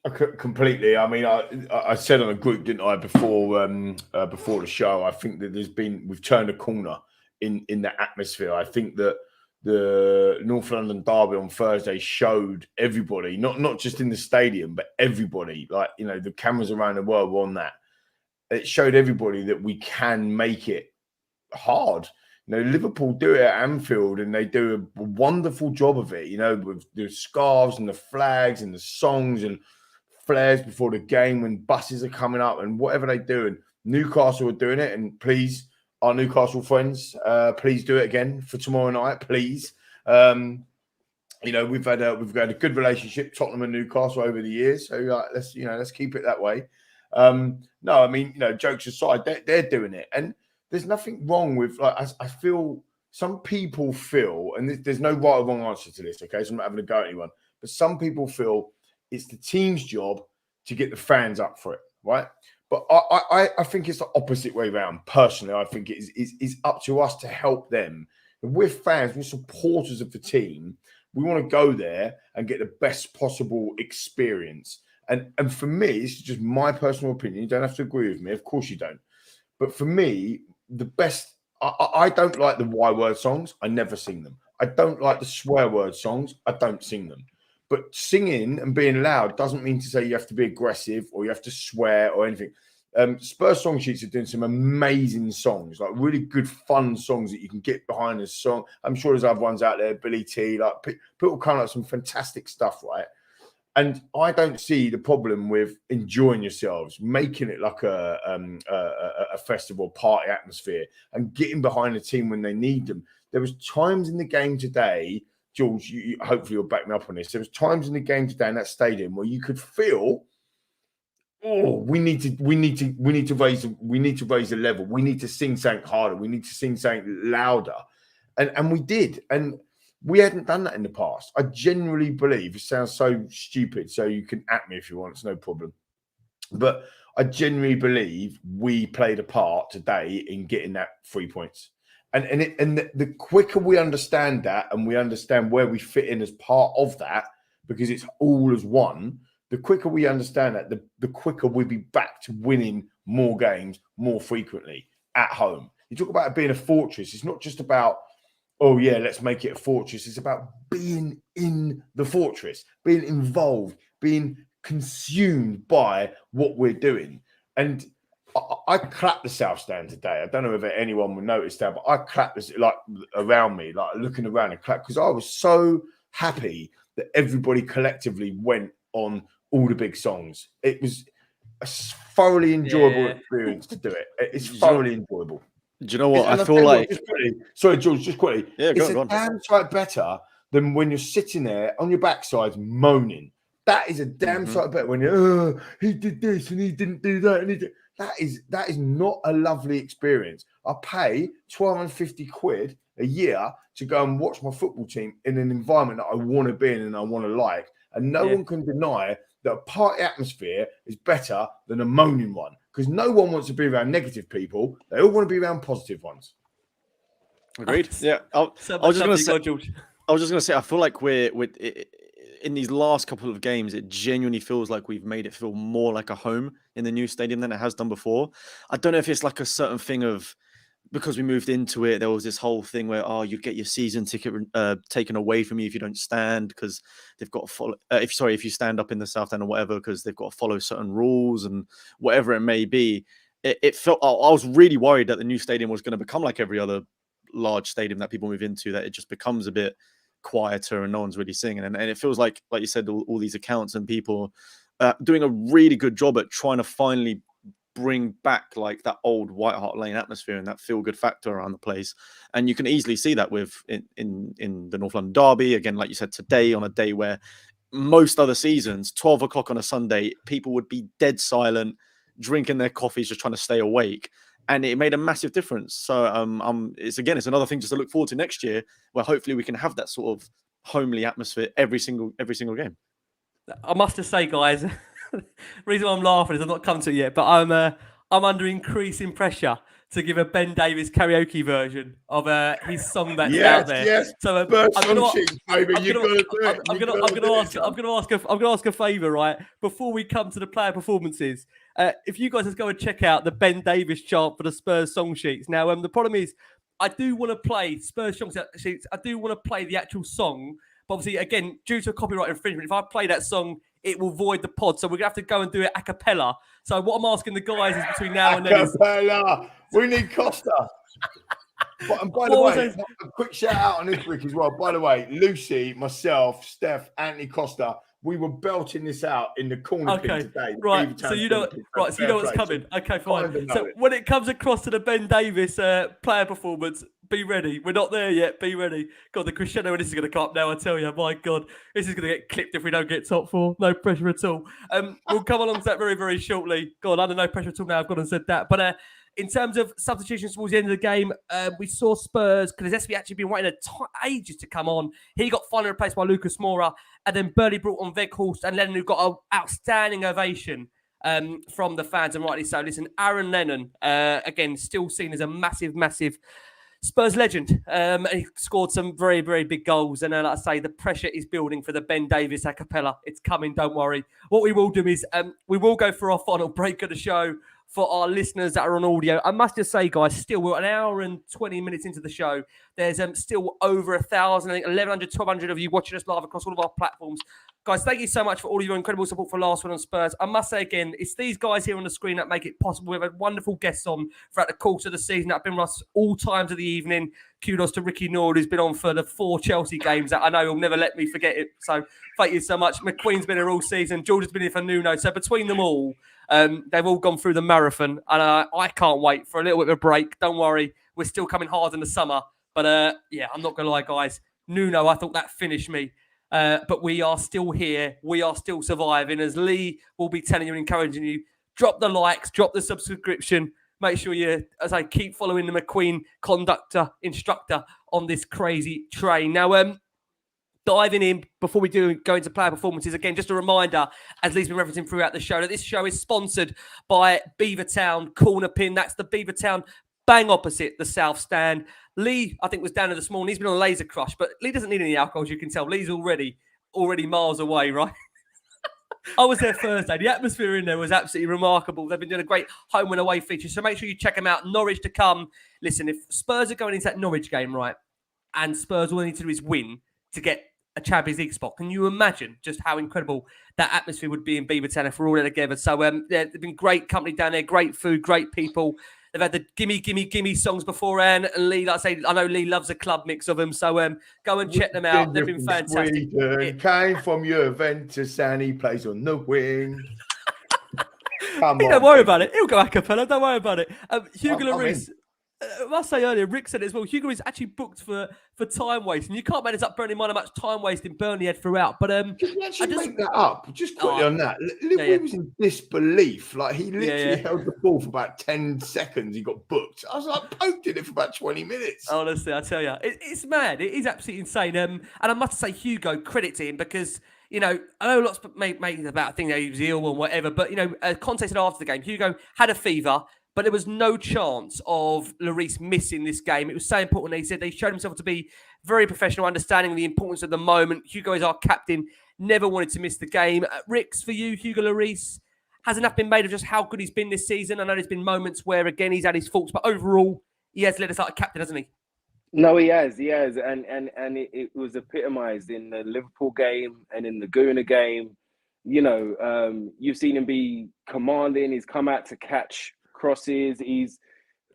S2: Completely. I mean, I said on a group, didn't I, before the show, I think that we've turned a corner in the atmosphere. I think that the North London derby on Thursday showed everybody, not just in the stadium, but everybody, the cameras around the world were on that. It showed everybody that we can make it hard. Liverpool do it at Anfield and they do a wonderful job of it, with the scarves and the flags and the songs and flares before the game when buses are coming up and whatever they do. And Newcastle are doing it, and please, our Newcastle friends, please do it again for tomorrow night, please. We've had a good relationship, Tottenham and Newcastle, over the years, so let's keep it that way. No, I mean, jokes aside, they're doing it, and there's nothing wrong with, I feel some people feel, and there's no right or wrong answer to this, okay? So I'm not having a go at anyone, but some people feel it's the team's job to get the fans up for it, right? But I think it's the opposite way around. Personally, I think it is up to us to help them. If we're fans, we're supporters of the team. We want to go there and get the best possible experience. And for me, it's just my personal opinion. You don't have to agree with me. Of course you don't. But for me, the best, I don't like the Y word songs. I never sing them. I don't like the swear word songs. I don't sing them. But singing and being loud doesn't mean to say you have to be aggressive or you have to swear or anything. Spurs song sheets are doing some amazing songs, like really good, fun songs that you can get behind a song. I'm sure there's other ones out there, Billy T, like people come up with some fantastic stuff, right? And I don't see the problem with enjoying yourselves, making it like a festival party atmosphere and getting behind the team when they need them. There was times in the game today, George, you hopefully you'll back me up on this. There was times in the game today in that stadium where you could feel, we need to raise the level. We need to sing something harder. We need to sing something louder, and we did. And we hadn't done that in the past. I genuinely believe, it sounds so stupid, so you can at me if you want. It's no problem. But I genuinely believe we played a part today in getting that 3 points. And the quicker we understand that, and we understand where we fit in as part of that, because it's all as one, the quicker we understand that, the quicker we'll be back to winning more games more frequently at home. You talk about it being a fortress. It's not just about, oh yeah, let's make it a fortress. It's about being in the fortress, being involved, being consumed by what we're doing. And I clapped the South Stand today. I don't know if anyone would notice that, but I clapped this, like, around me, like looking around and clapped, because I was so happy that everybody collectively went on all the big songs. It was a thoroughly enjoyable experience to do it. It's thoroughly enjoyable.
S4: Do you know what? I feel like...
S2: Sorry, George, just quickly.
S4: Yeah,
S2: it's a damn sight better than when you're sitting there on your backside moaning. That is a damn sight better when you're, he did this and he didn't do that. And that is not a lovely experience. I pay £1,250 a year to go and watch my football team in an environment that I want to be in and I want to like. And no one can deny that a party atmosphere is better than a moaning one, because no one wants to be around negative people. They all want to be around positive ones.
S4: Agreed. Yeah. I was just going to say, I feel like we're in these last couple of games, it genuinely feels like we've made it feel more like a home in the new stadium than it has done before. I don't know if it's like a certain thing of, because we moved into it, there was this whole thing where, you get your season ticket taken away from you if you don't stand, because they've got to follow, if you stand up in the South End or whatever, because they've got to follow certain rules and whatever it may be. It felt, I was really worried that the new stadium was going to become like every other large stadium that people move into, that it just becomes a bit quieter and no one's really singing. And it feels like you said, all these accounts and people doing a really good job at trying to finally bring back like that old White Hart Lane atmosphere and that feel-good factor around the place. And you can easily see that with in the North London derby, again, like you said, today, on a day where most other seasons, 12 o'clock on a Sunday, people would be dead silent, drinking their coffees, just trying to stay awake. And it made a massive difference. So it's another thing just to look forward to next year, where hopefully we can have that sort of homely atmosphere every single game.
S1: I must just say, guys, the reason why I'm laughing is I've not come to it yet, but I'm under increasing pressure to give a Ben Davies karaoke version of his song that's out there.
S2: Yes,
S1: so
S2: I'm
S1: gonna ask a favour, right? Before we come to the player performances, if you guys just go and check out the Ben Davies chart for the Spurs song sheets. Now, the problem is, I do want to play Spurs song sheets. I do want to play the actual song, but obviously, again, due to a copyright infringement, if I play that song, it will void the pod. So we're gonna have to go and do it a cappella. So what I'm asking the guys is between now and then is...
S2: We need Costa. And by the way, a quick shout out on this week as well. By the way, Lucy, myself, Steph, Anthony Costa, we were belting this out in the corner pin today.
S1: Right. So you know what's coming. Okay, fine. So when it comes across to the Ben Davies player performance, be ready. We're not there yet. Be ready. God, the crescendo, this is going to come up now, I tell you. My God, this is going to get clipped if we don't get top four. No pressure at all. We'll come along to that very, very shortly. God, under no pressure at all now. I've gone and said that. But in terms of substitutions towards the end of the game, we saw Spurs, Kulusevski actually been waiting ages to come on. He got finally replaced by Lucas Moura. And then Burnley brought on Weghorst and Lennon, who got an outstanding ovation from the fans, and rightly so. Listen, Aaron Lennon, again, still seen as a massive, massive Spurs legend. He scored some very, very big goals. And like I say, the pressure is building for the Ben Davies a cappella. It's coming, don't worry. What we will do is we will go for our final break of the show. For our listeners that are on audio, I must just say, guys, still we're an hour and 20 minutes into the show. There's still over 1,000, 1,100, 1,200 of you watching us live across all of our platforms. Guys, thank you so much for all of your incredible support for Last Word on Spurs. I must say again, it's these guys here on the screen that make it possible. We've had wonderful guests on throughout the course of the season that have been with us all times of the evening. Kudos to Ricky Norwood, who's been on for the 4 Chelsea games that I know he'll never let me forget it. So thank you so much. McQueen's been here all season. George has been here for Nuno. So between them all, they've all gone through the marathon. And I can't wait for a little bit of a break. Don't worry. We're still coming hard in the summer. But yeah, I'm not going to lie, guys. Nuno, I thought that finished me. But we are still here. We are still surviving. As Lee will be telling you and encouraging you, drop the likes, drop the subscription. Make sure you, as I keep following the McQueen instructor on this crazy train. Now, diving in before we do go into player performances, again, just a reminder, as Lee's been referencing throughout the show, that this show is sponsored by Beavertown Corner Pin. That's the Beavertown bang opposite the South Stand. Lee, I think, was down there this morning. He's been on a laser crush, but Lee doesn't need any alcohol, as you can tell. Lee's already miles away, right? I was there Thursday. The atmosphere in there was absolutely remarkable. They've been doing a great home and away feature, so make sure you check them out. Norwich to come. Listen, if Spurs are going into that Norwich game, right, and Spurs all they need to do is win to get a Champions League spot, can you imagine just how incredible that atmosphere would be in Beavertown if we're all there together? So they've been great company down there, great food, great people. They've had the gimme, gimme, gimme songs beforehand. And Lee, like I say, I know Lee loves a club mix of them. So go and check them out. They've been fantastic.
S2: Came from Juventus and he plays on the wing. Come on.
S1: Don't worry about it. He'll go a cappella. Don't worry about it. Hugo Lloris. I must say earlier, Rick said it as well. Hugo is actually booked for time waste, and you can't make this up. Bearing in mind how much time wasting Burnley had throughout. But
S2: can you actually make that up? Just quickly on that. He was in disbelief. Like he literally held the ball for about 10 seconds. He got booked. I was like poked in it for about 20 minutes.
S1: Honestly, I tell you, it's mad. It is absolutely insane. And I must say, Hugo, credit to him because. You know, I know lots make about things that he was ill and whatever, but, you know, contested after the game, Hugo had a fever, but there was no chance of Lloris missing this game. It was so important. They said they showed himself to be very professional, understanding the importance of the moment. Hugo is our captain, never wanted to miss the game. Ricks, for you, Hugo Lloris, has enough been made of just how good he's been this season? I know there's been moments where, again, he's had his faults, but overall, he has led us like a captain, hasn't he?
S3: No, he has, and it was epitomised in the Liverpool game and in the Gooner game. You know, you've seen him be commanding. He's come out to catch crosses. He's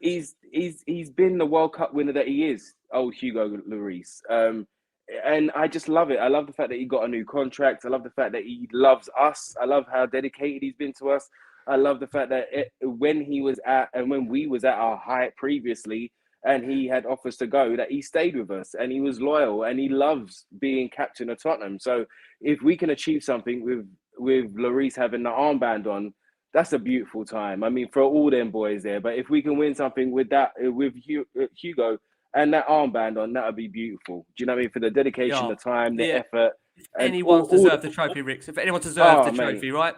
S3: been the World Cup winner that he is. Old Hugo Lloris, and I just love it. I love the fact that he got a new contract. I love the fact that he loves us. I love how dedicated he's been to us. I love the fact that when we was at our height previously. And he had offers to go, that he stayed with us and he was loyal and he loves being captain of Tottenham. So if we can achieve something with Lloris having the armband on, that's a beautiful time. I mean, for all them boys there, but if we can win something with that, with Hugo and that armband on, that would be beautiful. Do you know what I mean? For the dedication, the time, the effort.
S1: If anyone's deserved the trophy, Ricks. If anyone deserves the trophy, right?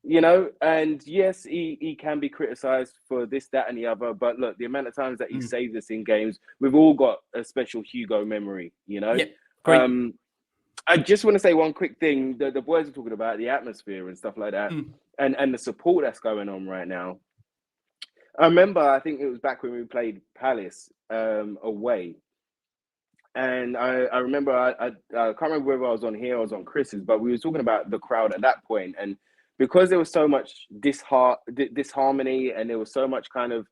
S3: You know, and yes, he can be criticised for this, that, and the other. But look, the amount of times that he saved us in games, we've all got a special Hugo memory, you know?
S1: Yeah, great.
S3: I just want to say one quick thing. The boys are talking about the atmosphere and stuff like that, and the support that's going on right now. I remember, I think it was back when we played Palace away. And I remember, I can't remember whether I was on here or I was on Chris's, but we were talking about the crowd at that point. And because there was so much disharmony and there was so much kind of,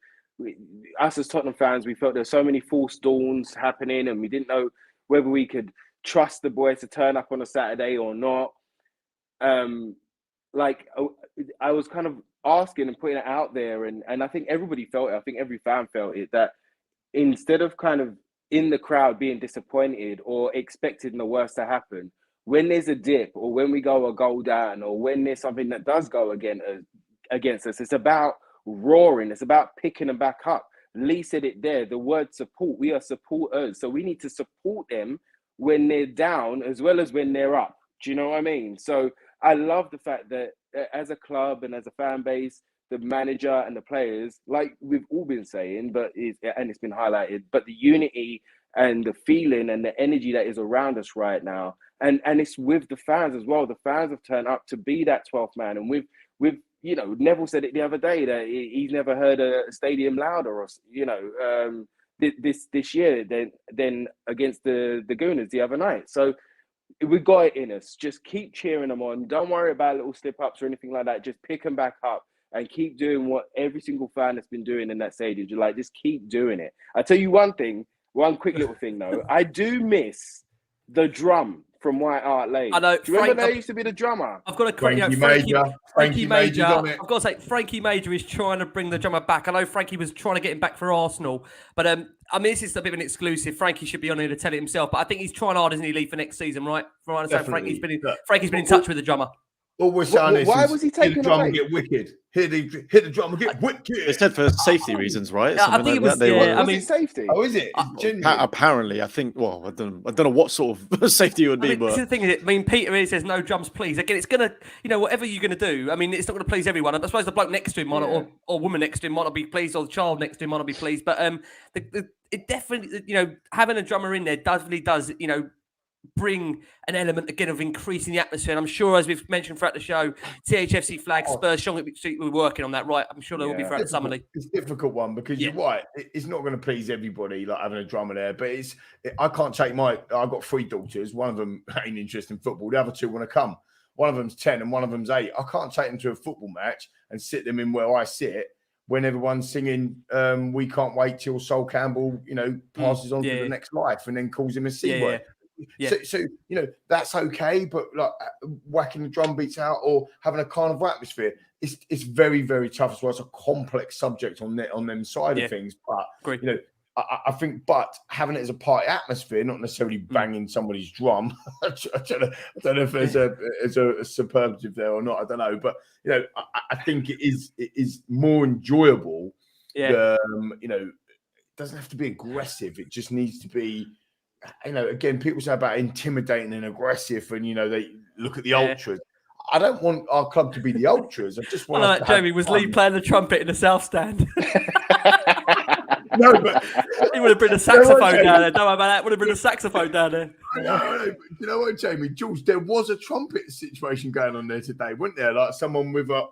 S3: us as Tottenham fans, we felt there were so many false dawns happening and we didn't know whether we could trust the boys to turn up on a Saturday or not. Like, I was kind of asking and putting it out there, and I think everybody felt it. I think every fan felt it, that instead of kind of in the crowd being disappointed or expecting the worst to happen, when there's a dip or when we go a goal down or when there's something that does go against us, it's about roaring. It's about picking them back up. Lee said it there, the word support. We are supporters. So we need to support them when they're down as well as when they're up. Do you know what I mean? So I love the fact that as a club and as a fan base, the manager and the players, like we've all been saying, and it's been highlighted, but the unity and the feeling and the energy that is around us right now, and it's with the fans as well. The fans have turned up to be that 12th man, and we've you know, Neville said it the other day that he's never heard a stadium louder, or you know, this year than against the Gooners the other night. So we got it in us. Just keep cheering them on. Don't worry about little slip ups or anything like that. Just pick them back up and keep doing what every single fan has been doing in that stadium. You're like, just keep doing it. I tell you one quick little thing though. I do miss the drum from White Hart Lane.
S1: I know.
S3: Do you remember there used to be the drummer?
S1: I've got to Frankie Major. I've got to say, Frankie Major is trying to bring the drummer back. I know Frankie was trying to get him back for Arsenal, but I mean, this is a bit of an exclusive. Frankie should be on here to tell it himself, but I think he's trying hard, isn't he, Lee, for next season, right? From what I understand, Frankie's been in touch with the drummer.
S2: All we're saying
S3: Why
S2: is
S3: was he
S2: hit the
S3: taken
S2: drum
S3: away?
S2: and get wicked. Hit the drum and get wicked.
S4: They said for safety reasons, right?
S1: Yeah, I
S4: Something
S1: think
S4: like
S1: it was.
S4: that. They
S1: Yeah,
S4: were.
S1: I mean,
S3: it safety?
S2: Oh, is it? It's genuine.
S4: Apparently, I think. Well, I don't know what sort of safety it would
S1: I
S4: be,
S1: mean, this is
S4: but
S1: the thing. I mean, Peter here says no drums, please. Again, it's gonna, whatever you're gonna do. I mean, it's not gonna please everyone. I suppose the bloke next to him might not, or woman next to him might not be pleased, or the child next to him might not be pleased. But it definitely, having a drummer in there really does, bring an element again of increasing the atmosphere. And I'm sure, as we've mentioned throughout the show, THFC flag, Spurs, Sean, we're working on that, right? I'm sure there will be throughout the summer league.
S2: It's a difficult one because you're right. It's not going to please everybody, like having a drummer there. But I can't take I've got 3 daughters. One of them ain't interested in football. The other 2 want to come. One of them's 10 and one of them's 8. I can't take them to a football match and sit them in where I sit when everyone's singing "We Can't Wait Till Sol Campbell," passes on to the next life and then calls him a C word.
S1: Yeah.
S2: So that's okay, but like whacking the drum beats out or having a carnival atmosphere, it's very, very tough as well. It's a complex subject on them side of things. But I think, but having it as a party atmosphere, not necessarily banging somebody's drum. I don't know if there's a superlative there or not. I don't know, but I think it is more enjoyable. Yeah. It doesn't have to be aggressive. It just needs to be. Again, people say about intimidating and aggressive, and they look at the ultras. I don't want our club to be the ultras. I just want.
S1: Like Jamie, was Lee playing the trumpet in the South Stand?
S2: No, but
S1: he would have been a saxophone down there. Don't worry about that. Would have been a saxophone down there.
S2: No, but you know what, Jamie? Jules, there was a trumpet situation going on there today, wasn't there? Like someone with a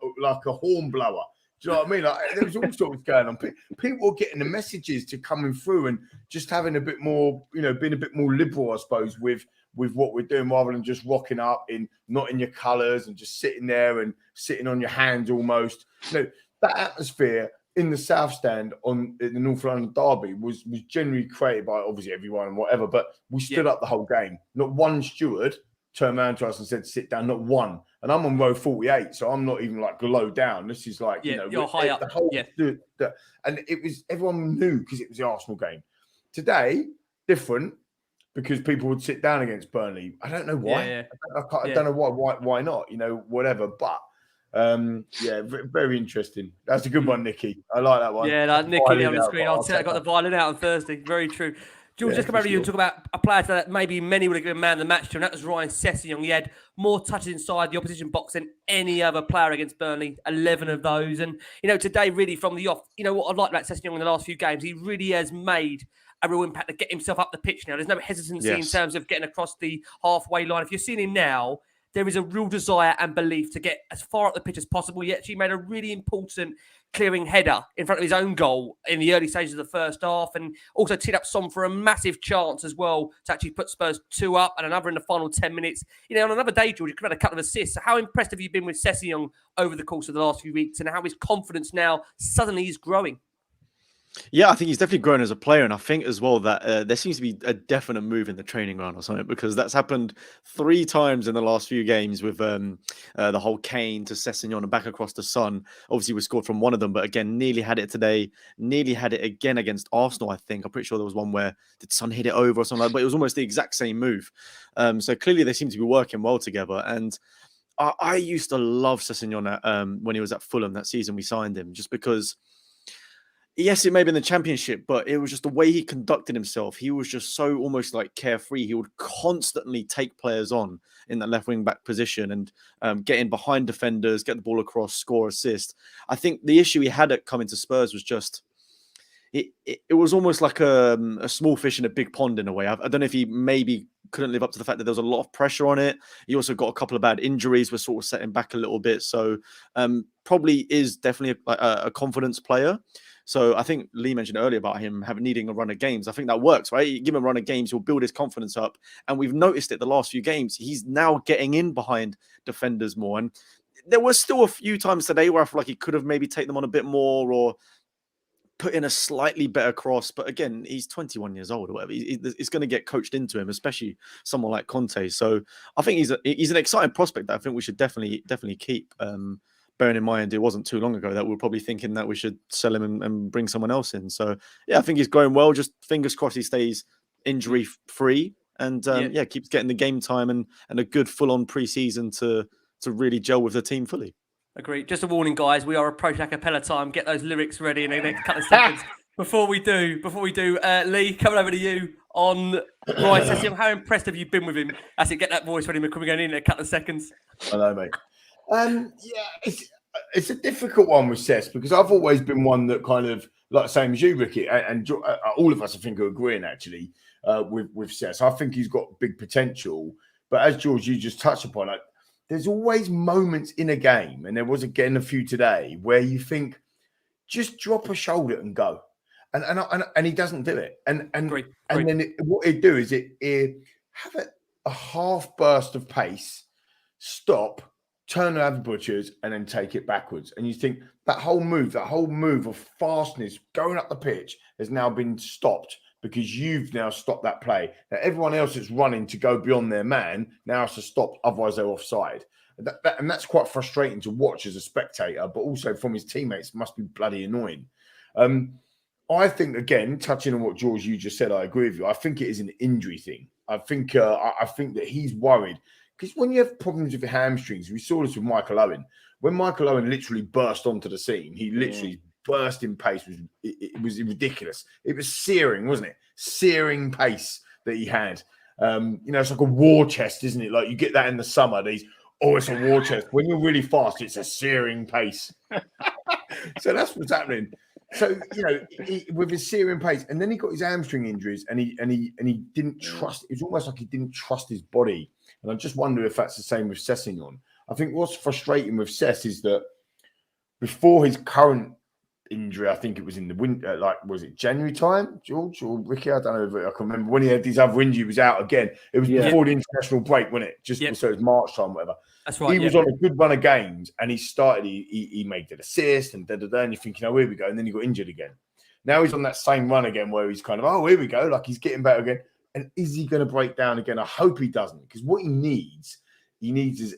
S2: horn blower. Do you know what I mean? Like, there was all sorts going on. People were getting the messages to coming through and just having a bit more, being a bit more liberal, I suppose, with what we're doing, rather than just rocking up not in your colours and just sitting there and sitting on your hands almost. That atmosphere in the South Stand in the North London derby was generally created by obviously everyone and whatever, but we stood up the whole game. Not one steward turned around to us and said, "Sit down," not one. And I'm on row 48, so I'm not even like low down. This is like,
S1: you're high up.
S2: And it was, everyone knew because it was the Arsenal game. Today, different, because people would sit down against Burnley. I don't know why. I don't know why not, whatever. But very interesting. That's a good one, Nicky. I like that one.
S1: Yeah, Nicky on the screen. I got the violin out on Thursday. Very true. George, just come over to you and talk about a player that maybe many would have given man of the match to, and that was Ryan Sessegnon. He had more touches inside the opposition box than any other player against Burnley, 11 of those. And, today really from the off, what I'd like about Sessegnon in the last few games, he really has made a real impact to get himself up the pitch now. There's no hesitancy in terms of getting across the halfway line. If you're seeing him now, there is a real desire and belief to get as far up the pitch as possible. He actually made a really important clearing header in front of his own goal in the early stages of the first half, and also teed up Son for a massive chance as well to actually put Spurs 2 up and another in the final 10 minutes. On another day, George, you could have had a couple of assists. So how impressed have you been with Sessegnon over the course of the last few weeks, and how his confidence now suddenly is growing?
S4: Yeah, I think he's definitely grown as a player, and I think as well that there seems to be a definite move in the training ground or something, because that's happened 3 times in the last few games with the whole Kane to Sessegnon and back across the Son. Obviously, we scored from one of them, but again, nearly had it today, nearly had it again against Arsenal, I think. I'm pretty sure there was one where did Son hit it over or something like that, but it was almost the exact same move. So clearly they seem to be working well together, and I used to love Sessegnon when he was at Fulham that season we signed him, just because... Yes, it may be in the Championship, but it was just the way he conducted himself. He was just so almost like carefree. He would constantly take players on in that left wing back position and get in behind defenders, get the ball across, score, assist. I think the issue he had at coming to Spurs was just it was almost like a small fish in a big pond in a way. I don't know if he maybe couldn't live up to the fact that there was a lot of pressure on it. He also got a couple of bad injuries, were sort of setting back a little bit. So probably is definitely a confidence player. So I think Lee mentioned earlier about him needing a run of games. I think that works, right? You give him a run of games, he'll build his confidence up. And we've noticed it the last few games. He's now getting in behind defenders more. And there was still a few times today where I feel like he could have maybe taken them on a bit more or put in a slightly better cross. But again, he's 21 years old or whatever. It's going to get coached into him, especially someone like Conte. So I think he's an exciting prospect that I think we should definitely keep. Bearing in mind, it wasn't too long ago that we were probably thinking that we should sell him and bring someone else in. So, yeah, I think he's going well. Just fingers crossed he stays injury-free and, keeps getting the game time and a good full-on pre-season to really gel with the team fully.
S1: Agreed. Just a warning, guys. We are approaching acapella time. Get those lyrics ready in the next couple of seconds. Before we do, Lee, coming over to you on Ryan Sessegnon. How impressed have you been with him? That's it. Get that voice ready. We're coming in a couple of seconds.
S2: I know, mate. It's a difficult one with Cess because I've always been one that kind of like the same as you, Ricky, and all of us, I think, are agreeing actually with Cess. I think he's got big potential, but as George, you just touched upon it. There's always moments in a game, and there was again a few today, where you think, just drop a shoulder and go, and he doesn't do it. And then what he'd do is it have a half burst of pace, stop, turn around the butchers, and then take it backwards. And you think that whole move of fastness going up the pitch has now been stopped because you've now stopped that play. Now everyone else that's running to go beyond their man now has to stop, otherwise they're offside. And that's quite frustrating to watch as a spectator, but also from his teammates must be bloody annoying. I think, again, touching on what George, you just said, I agree with you. I think it is an injury thing. I think that he's worried because when you have problems with your hamstrings, we saw this with Michael Owen. When Michael Owen literally burst onto the scene, he literally burst in pace. It was ridiculous. It was searing, wasn't it? Searing pace that he had. It's like a war chest, isn't it? Like you get that in the summer. It's a war chest. When you're really fast, it's a searing pace. So that's what's happening. So with his searing pace, and then he got his hamstring injuries, and he didn't trust. It was almost like he didn't trust his body. And I just wonder if that's the same with Sessegnon. I think what's frustrating with Cess is that before his current injury, I think it was in the winter, was it January time, George or Ricky? I don't know. I can remember when he had his other injury, he was out again. It was before the international break, wasn't it? So it was March time, whatever.
S1: That's right.
S2: He was on a good run of games, and he started. He made an assist, and and you're thinking, oh, here we go, and then he got injured again. Now he's on that same run again, where he's kind of, oh, here we go, like he's getting better again. And is he going to break down again? I hope he doesn't, because what he needs is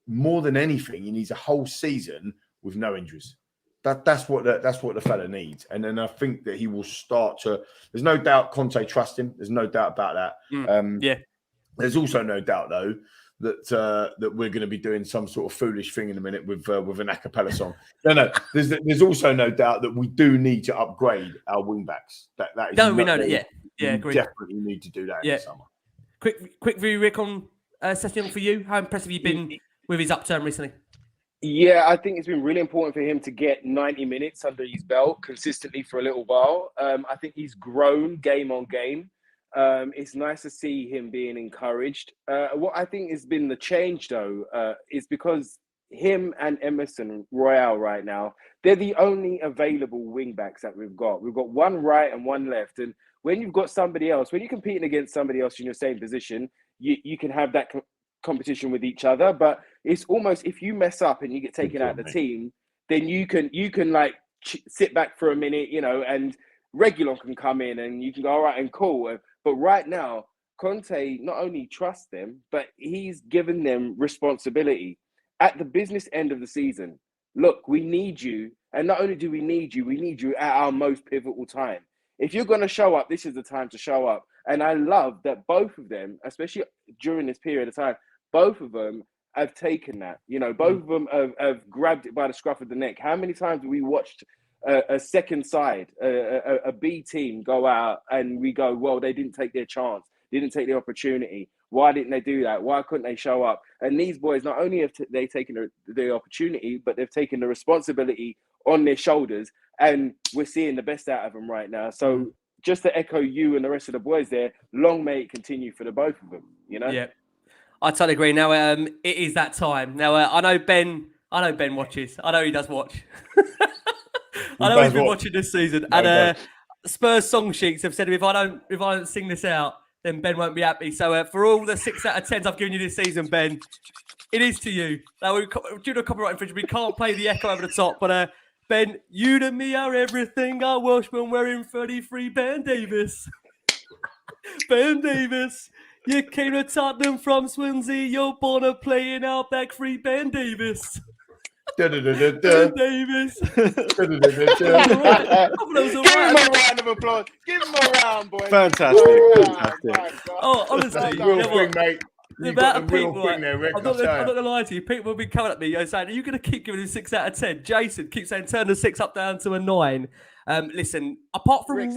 S2: more than anything, he needs a whole season with no injuries. That's what the fella needs, and then I think that he will start to. There's no doubt Conte trusts him. There's no doubt about that. There's also no doubt though that we're going to be doing some sort of foolish thing in a minute with an a cappella song. No. There's also no doubt that we do need to upgrade our wing backs. That is
S1: we know that. Yeah,
S2: agreed. Definitely need to do that in the summer.
S1: Quick view, Rick, on Sessegnon for you. How impressed have you been with his upturn recently?
S3: Yeah, I think it's been really important for him to get 90 minutes under his belt consistently for a little while. I think he's grown game on game. It's nice to see him being encouraged. What I think has been the change, though, is because him and Emerson Royale right now, they're the only available wing backs that we've got. We've got one right and one left. And when you've got somebody else, when you're competing against somebody else in your same position, you can have that competition with each other. But it's almost, if you mess up and you get taken out of the team, then you can like sit back for a minute, and Reguilon can come in and you can go, all right, and cool. But right now, Conte not only trusts them, but he's given them responsibility at the business end of the season. Look, we need you. And not only do we need you at our most pivotal time. If you're going to show up, this is the time to show up. And I love that both of them, especially during this period of time, both of them have taken that. Both of them have grabbed it by the scruff of the neck. How many times have we watched a second side, a B team go out and we go, well, they didn't take their chance. They didn't take the opportunity. Why didn't they do that? Why couldn't they show up? And these boys, not only have they taken the opportunity, but they've taken the responsibility on their shoulders. And we're seeing the best out of them right now. So just to echo you and the rest of the boys there, long may it continue for the both of them,
S1: Yeah, I totally agree. Now, it is that time. Now, I know Ben watches. I know he does watch. I know he's been watching this season. And Spurs song sheets have said if I don't sing this out, then Ben won't be happy. So for all the 6 out of 10s I've given you this season, Ben, it is to you. Now, due to copyright infringement, we can't play the echo over the top. But Ben, you to me are everything. I Welshman wearing 33. Ben Davis. Ben Davis. You came to Tottenham from Swansea. You're born to play in our back three. Ben Davis. Ben Davis.
S3: Give him a round of applause. Give him a round, boys.
S4: Fantastic.
S3: Fantastic.
S1: Oh, honestly.
S2: Real thing, mate.
S1: the
S2: You got
S1: amount
S2: the
S1: of
S2: real
S1: people,
S2: thing there, Rick.
S1: I'm not going to lie to you. People will be coming at me and saying, "Are you going to keep giving him 6 out of 10?" Jason keeps saying, "Turn the 6 up down to a 9." Listen, apart from
S3: Rick,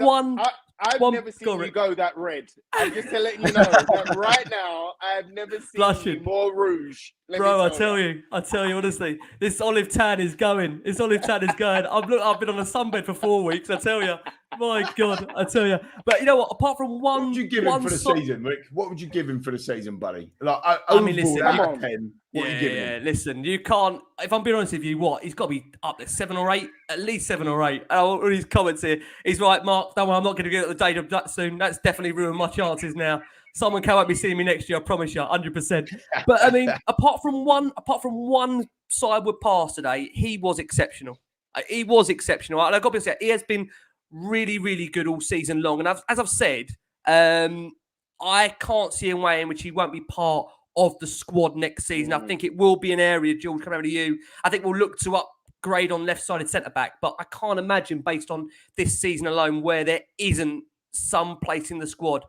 S3: I've
S1: one,
S3: never seen
S1: go on,
S3: you
S1: Rick.
S3: go that red. I'm just letting you know that right now, I've never seen
S1: Blushing.
S3: you more rouge.
S1: Bro, I tell you honestly, this olive tan is going. I've been on a sunbed for 4 weeks. I tell you, my God, I tell you. But you know what? Apart from one,
S2: What would you give him for the season, Rick? What would you give him for the season, buddy? Like, listen,
S3: out
S2: of 10, what are you giving him?
S1: Listen, you can't. If I'm being honest with you, he's got to be up there 7 or 8, at least 7 or 8. All his comments here. He's right, Mark. Don't worry, I'm not going to get the date of that soon. That's definitely ruined my chances now. Someone won't be seeing me next year, I promise you, 100%. But I mean, apart from one sideward pass today, he was exceptional. He was exceptional, and I've got to say, he has been really, really good all season long. And as I've said, I can't see a way in which he won't be part of the squad next season. I think it will be an area, George, coming over to you. I think we'll look to upgrade on left-sided centre-back, but I can't imagine, based on this season alone, where there isn't some place in the squad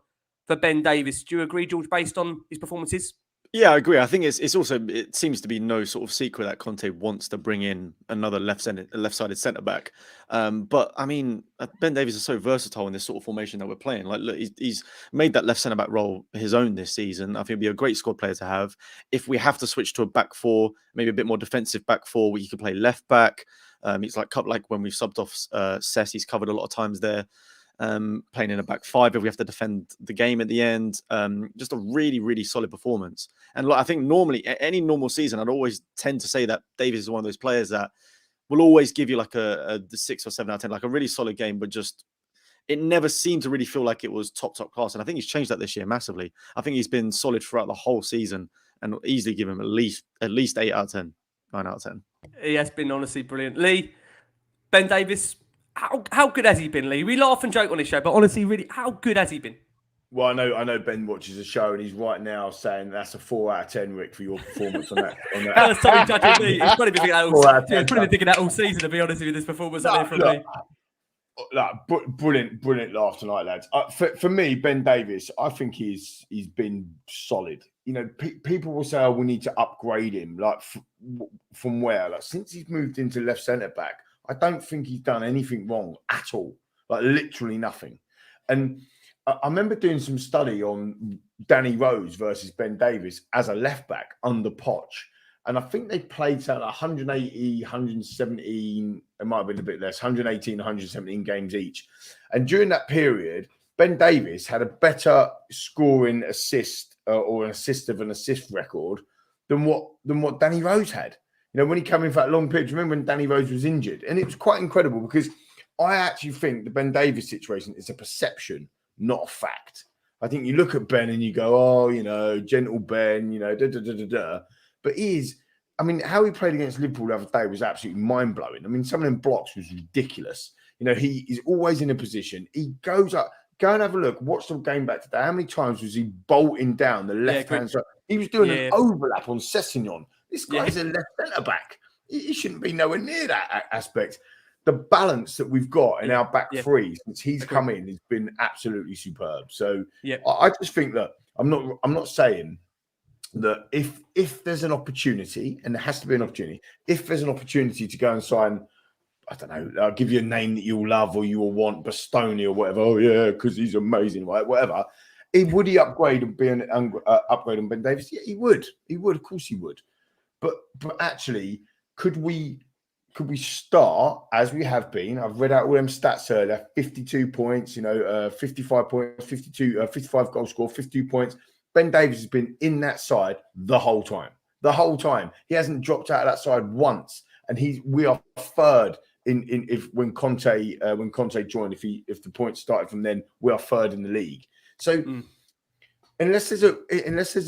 S1: for Ben Davies. Do you agree, George, based on his performances?
S4: Yeah, I agree. I think it's also, it seems to be no sort of secret that Conte wants to bring in another left-sided centre back. But I mean, Ben Davies is so versatile in this sort of formation that we're playing. Like, look, he's made that left centre back role his own this season. I think he'd be a great squad player to have. If we have to switch to a back four, maybe a bit more defensive back four, where you could play left back. It's like when we've subbed off Cess, he's covered a lot of times there. Playing in a back five if we have to defend the game at the end. Just a really, really solid performance. And I think normally, any normal season, I'd always tend to say that Davies is one of those players that will always give you like the 6 or 7 out of 10, like a really solid game, but just it never seemed to really feel like it was top class. And I think he's changed that this year massively. I think he's been solid throughout the whole season and easily give him at least 8 out of 10, 9 out of 10.
S1: He has been honestly brilliant. Lee, Ben Davies, how good has he been, Lee? We laugh and joke on this show, but honestly, really, how good has he been?
S2: Well, I know Ben watches the show, and he's right now saying that's a 4 out of 10, Rick, for your performance on that.
S1: First time judging me. He's probably been thinking that all season, to be honest with you, this performance from me.
S2: Brilliant laugh tonight, lads. For me, Ben Davies, I think he's been solid. You know, people will say, "Oh, we need to upgrade him." Like from where? Like since he's moved into left centre back, I don't think he's done anything wrong at all. Like literally nothing. And I remember doing some study on Danny Rose versus Ben Davies as a left back under Poch. And I think they played something like 180, 117, it might have been a bit less, 118, 117 games each. And during that period, Ben Davies had a better scoring assist or an assist of an assist record than what Danny Rose had. You know, when he came in for that long period, remember when Danny Rose was injured? And it was quite incredible because I actually think the Ben Davies situation is a perception, not a fact. I think you look at Ben and you go, oh, you know, gentle Ben, you know, But how he played against Liverpool the other day was absolutely mind-blowing. I mean, some of them blocks was ridiculous. You know, he is always in a position. He goes up, go and have a look, watch the game back today. How many times was he bolting down the left-hand side? He was doing an overlap on Sessegnon. This guy's a left centre-back. He shouldn't be nowhere near that aspect. The balance that we've got in our back three since he's come in has been absolutely superb. So I just think that I'm not saying that if there's an opportunity, and there has to be an opportunity, if there's an opportunity to go and sign, I don't know, I'll give you a name that you'll love or you will want, Bastoni or whatever. Oh yeah, because he's amazing, right? Whatever. Would he upgrade and be an upgrade on Ben Davies? Yeah, he would. He would, of course, he would. But actually, could we start as we have been? I've read out all them stats earlier: 52 points, 55 points, 55 goal score, 52 points. Ben Davies has been in that side the whole time. The whole time. He hasn't dropped out of that side once. And we are third when Conte joined. If the points started from then, we are third in the league. So unless there's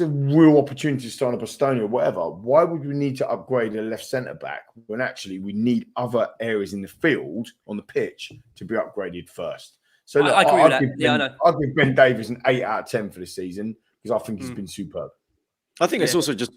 S2: a real opportunity to start a Bastoni or whatever, why would we need to upgrade a left centre back when actually we need other areas in the field on the pitch to be upgraded first? So look,
S1: I agree with that.
S2: I'll give Ben Davies an 8 out of 10 for this season because I think he's been superb.
S4: I think it's also just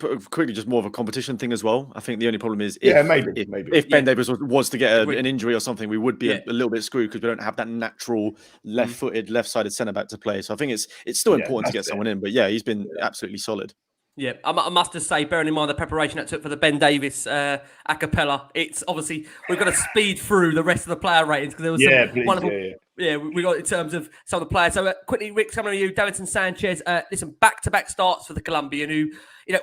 S4: more of a competition thing as well. I think the only problem is if Ben Davies was to get an injury or something, we would be a little bit screwed because we don't have that natural left-footed, left-sided centre-back to play. So I think it's still important to get someone in. But yeah, he's been absolutely solid.
S1: Yeah, I must just say, bearing in mind the preparation that took for the Ben Davis a cappella, it's obviously we've got to speed through the rest of the player ratings because there was
S2: Yeah,
S1: some
S2: please,
S1: wonderful.
S2: yeah.
S1: Yeah, we got in terms of some of the players. So quickly, Rick, coming to you, Davinson Sanchez. Listen, back-to-back starts for the Colombian, who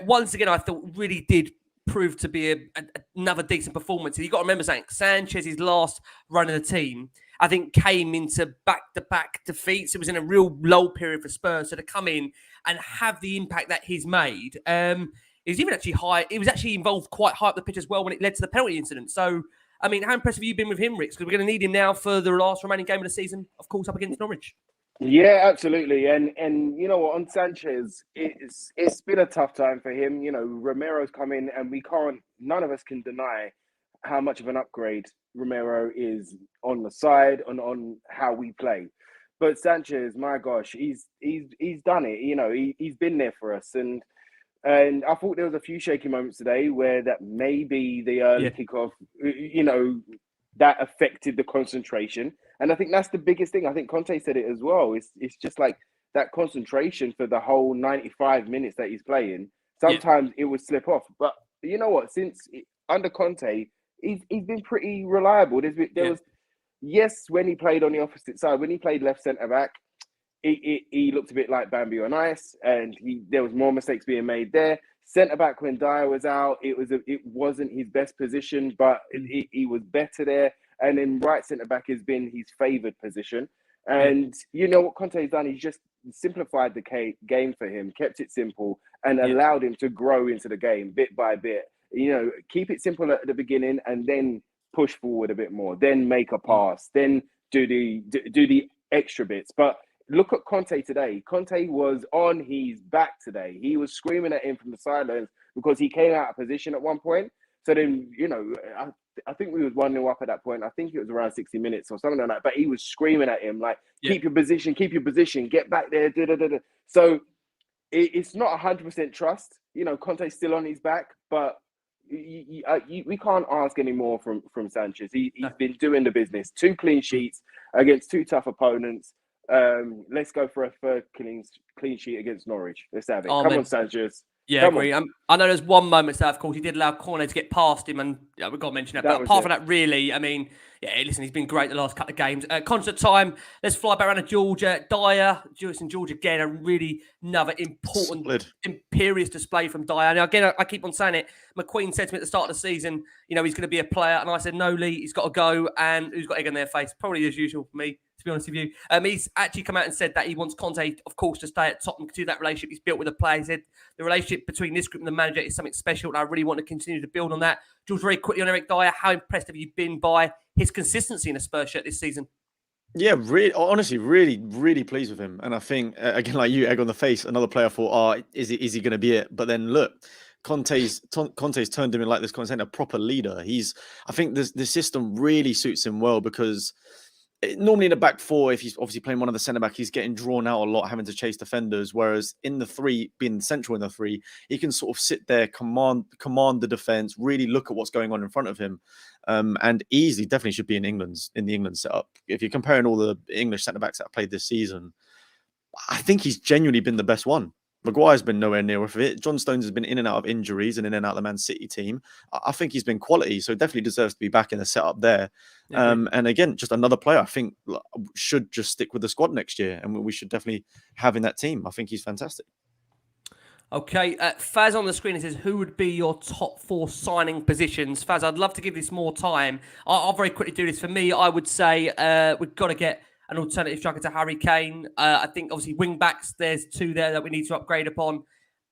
S1: once again I thought really did prove to be another decent performance. And you got to remember saying Sanchez's last run in the team, I think, came into back-to-back defeats. It was in a real low period for Spurs, so to come in and have the impact that he's made. He was even actually high. He was actually involved quite high up the pitch as well when it led to the penalty incident. So, I mean, how impressive have you been with him, Rick? Because we're going to need him now for the last remaining game of the season, of course, up against Norwich.
S3: Yeah, absolutely. And you know what, on Sanchez, it's been a tough time for him. You know, Romero's come in, and none of us can deny how much of an upgrade Romero is on the side and on how we play. But Sanchez, my gosh, he's done it. You know, he's been there for us, and I thought there was a few shaky moments today where that maybe the early kickoff, that affected the concentration. And I think that's the biggest thing. I think Conte said it as well. It's just like that concentration for the whole 95 minutes that he's playing. Sometimes it would slip off. But you know what? Under Conte, he's been pretty reliable. There was when he played on the opposite side, when he played left centre back, he looked a bit like Bambi on ice, and there was more mistakes being made there. Centre back when Dyer was out, it wasn't his best position, but he was better there. And then right centre back has been his favoured position. And you know what Conte's done? He's just simplified the game for him, kept it simple, and allowed him to grow into the game bit by bit. You know, keep it simple at the beginning, and then push forward a bit more. Then make a pass. Then do the extra bits. But look at Conte today. Conte was on his back today. He was screaming at him from the sidelines because he came out of position at one point. So then, I think we was 1-0 up at that point. I think it was around 60 minutes or something like that. But he was screaming at him like, keep your position, get back there. So it's not 100% trust. You know, Conte's still on his back, but we can't ask any more from Sanchez. He's been doing the business. 2 clean sheets against 2 tough opponents. Let's go for a third clean sheet against Norwich. Let's have it. Come on, Sanchez.
S1: Yeah, I agree. I know there's one moment there, of course, he did allow Cornet to get past him, and we've got to mention that. But apart from that, really, I mean, listen, he's been great the last couple of games. Constant time, let's fly back around to Georgia. Dyer, and Georgia again, a really another important, imperious display from Dyer. Now, again, I keep on saying it. McQueen said to me at the start of the season, he's going to be a player, and I said, no, Lee, he's got to go, and who's got egg on their face? Probably as usual for me, to be honest with you. He's actually come out and said that he wants Conte, of course, to stay at Tottenham to that relationship he's built with the player. He said the relationship between this group and the manager is something special, and I really want to continue to build on that. George, very quickly on Eric Dyer, how impressed have you been by his consistency in a Spurs shirt this season?
S4: Yeah, honestly, really, really pleased with him. And I think, again, like you, egg on the face, another player thought, is he going to be it? But then look, Conte's turned him in, like this content, a proper leader. I think the system really suits him well because normally in the back four, if he's obviously playing one of the centre back, he's getting drawn out a lot, having to chase defenders. Whereas in the 3, being central in the 3, he can sort of sit there, command the defence, really look at what's going on in front of him, and easily definitely should be in the England setup. If you're comparing all the English centre backs that have played this season, I think he's genuinely been the best one. Maguire's been nowhere near with it. John Stones has been in and out of injuries and in and out of the Man City team. I think he's been quality, so definitely deserves to be back in the setup there. And again, just another player I think should just stick with the squad next year, and we should definitely have in that team. I think he's fantastic.
S1: Okay, Faz on the screen, it says, who would be your top 4 signing positions? Faz, I'd love to give this more time. I'll very quickly do this. For me, I would say we've got to get an alternative striker to Harry Kane. I think obviously wing backs, there's 2 there that we need to upgrade upon.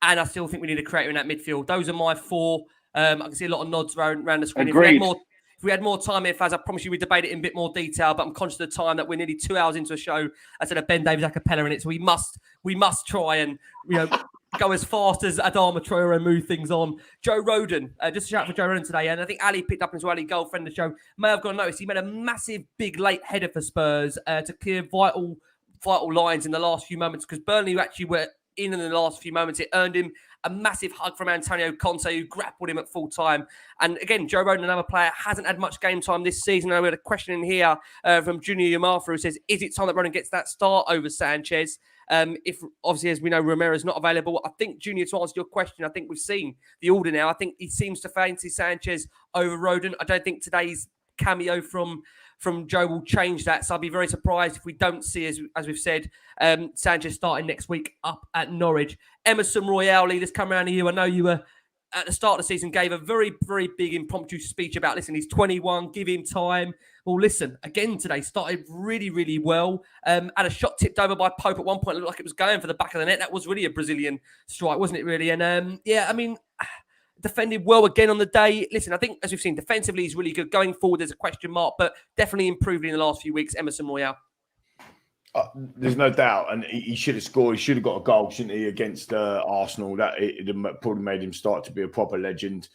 S1: And I still think we need a creator in that midfield. Those are my 4. I can see a lot of nods around the screen.
S3: Agreed.
S1: If we had more time here, Faz, I promise you we'd debate it in a bit more detail, but I'm conscious of the time that we're nearly 2 hours into a show. I said a Ben Davis a cappella in it, so we must try and go as fast as Adama Traore and move things on. Joe Roden, just a shout out for Joe Roden today, and I think Ali picked up as well, girlfriend of the show, may have got noticed. He made a massive, big late header for Spurs to clear vital lines in the last few moments because Burnley actually were in the last few moments. It earned him a massive hug from Antonio Conte, who grappled him at full time. And again, Joe Rodon, another player, hasn't had much game time this season. I had a question in here from Junior Yamafa, who says, is it time that Rodon gets that start over Sanchez? If obviously, as we know, Romero's not available. I think, Junior, to answer your question, I think we've seen the order now. I think he seems to fancy Sanchez over Rodon. I don't think today's cameo from Joe will change that. So I'll be very surprised if we don't see, as we've said, Sanchez starting next week up at Norwich. Emerson Royale, let's come around to you. I know you were at the start of the season, gave a very, very big impromptu speech about, listen, he's 21, give him time. Well, listen, again today, started really, really well. Had a shot tipped over by Pope at one point. It looked like it was going for the back of the net. That was really a Brazilian strike, wasn't it, really? And defended well again on the day. Listen, I think, as we've seen, defensively he's really good. Going forward, there's a question mark, but definitely improved in the last few weeks, Emerson Royale.
S2: There's no doubt, and he should have scored. He should have got a goal, shouldn't he, against Arsenal? That it probably made him start to be a proper legend.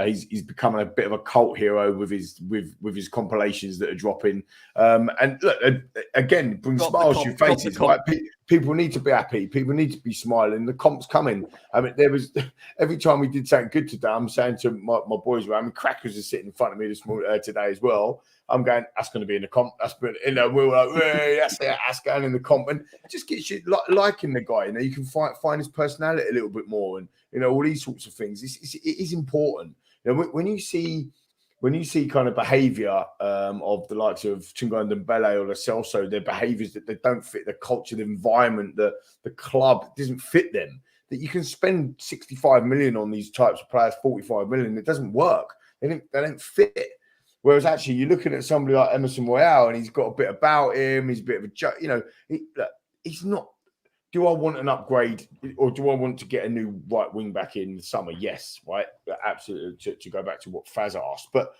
S2: He's becoming a bit of a cult hero with his compilations that are dropping. And look, again, brings smiles to your faces. Right? People need to be happy. People need to be smiling. The comp's coming. I mean, there was every time we did something good today, I'm saying to my boys around me, Crackers are sitting in front of me today as well. I'm going, that's going to be in the comp. That's been, we're like, that's it, that's going in the comp. And it just gets you liking the guy. You can find his personality a little bit more, and all these sorts of things. It is important. When you see kind of behaviour of the likes of Tunga Ndombele or Lo Celso, their behaviours that they don't fit the culture, the environment, the club, it doesn't fit them. That you can spend 65 million on these types of players, 45 million, it doesn't work. They don't fit. Whereas actually, you're looking at somebody like Emerson Royale, and he's got a bit about him. He's a bit of a joke. He's not. Do I want an upgrade, or do I want to get a new right wing back in the summer? Yes, right, absolutely. To go back to what Faz asked, but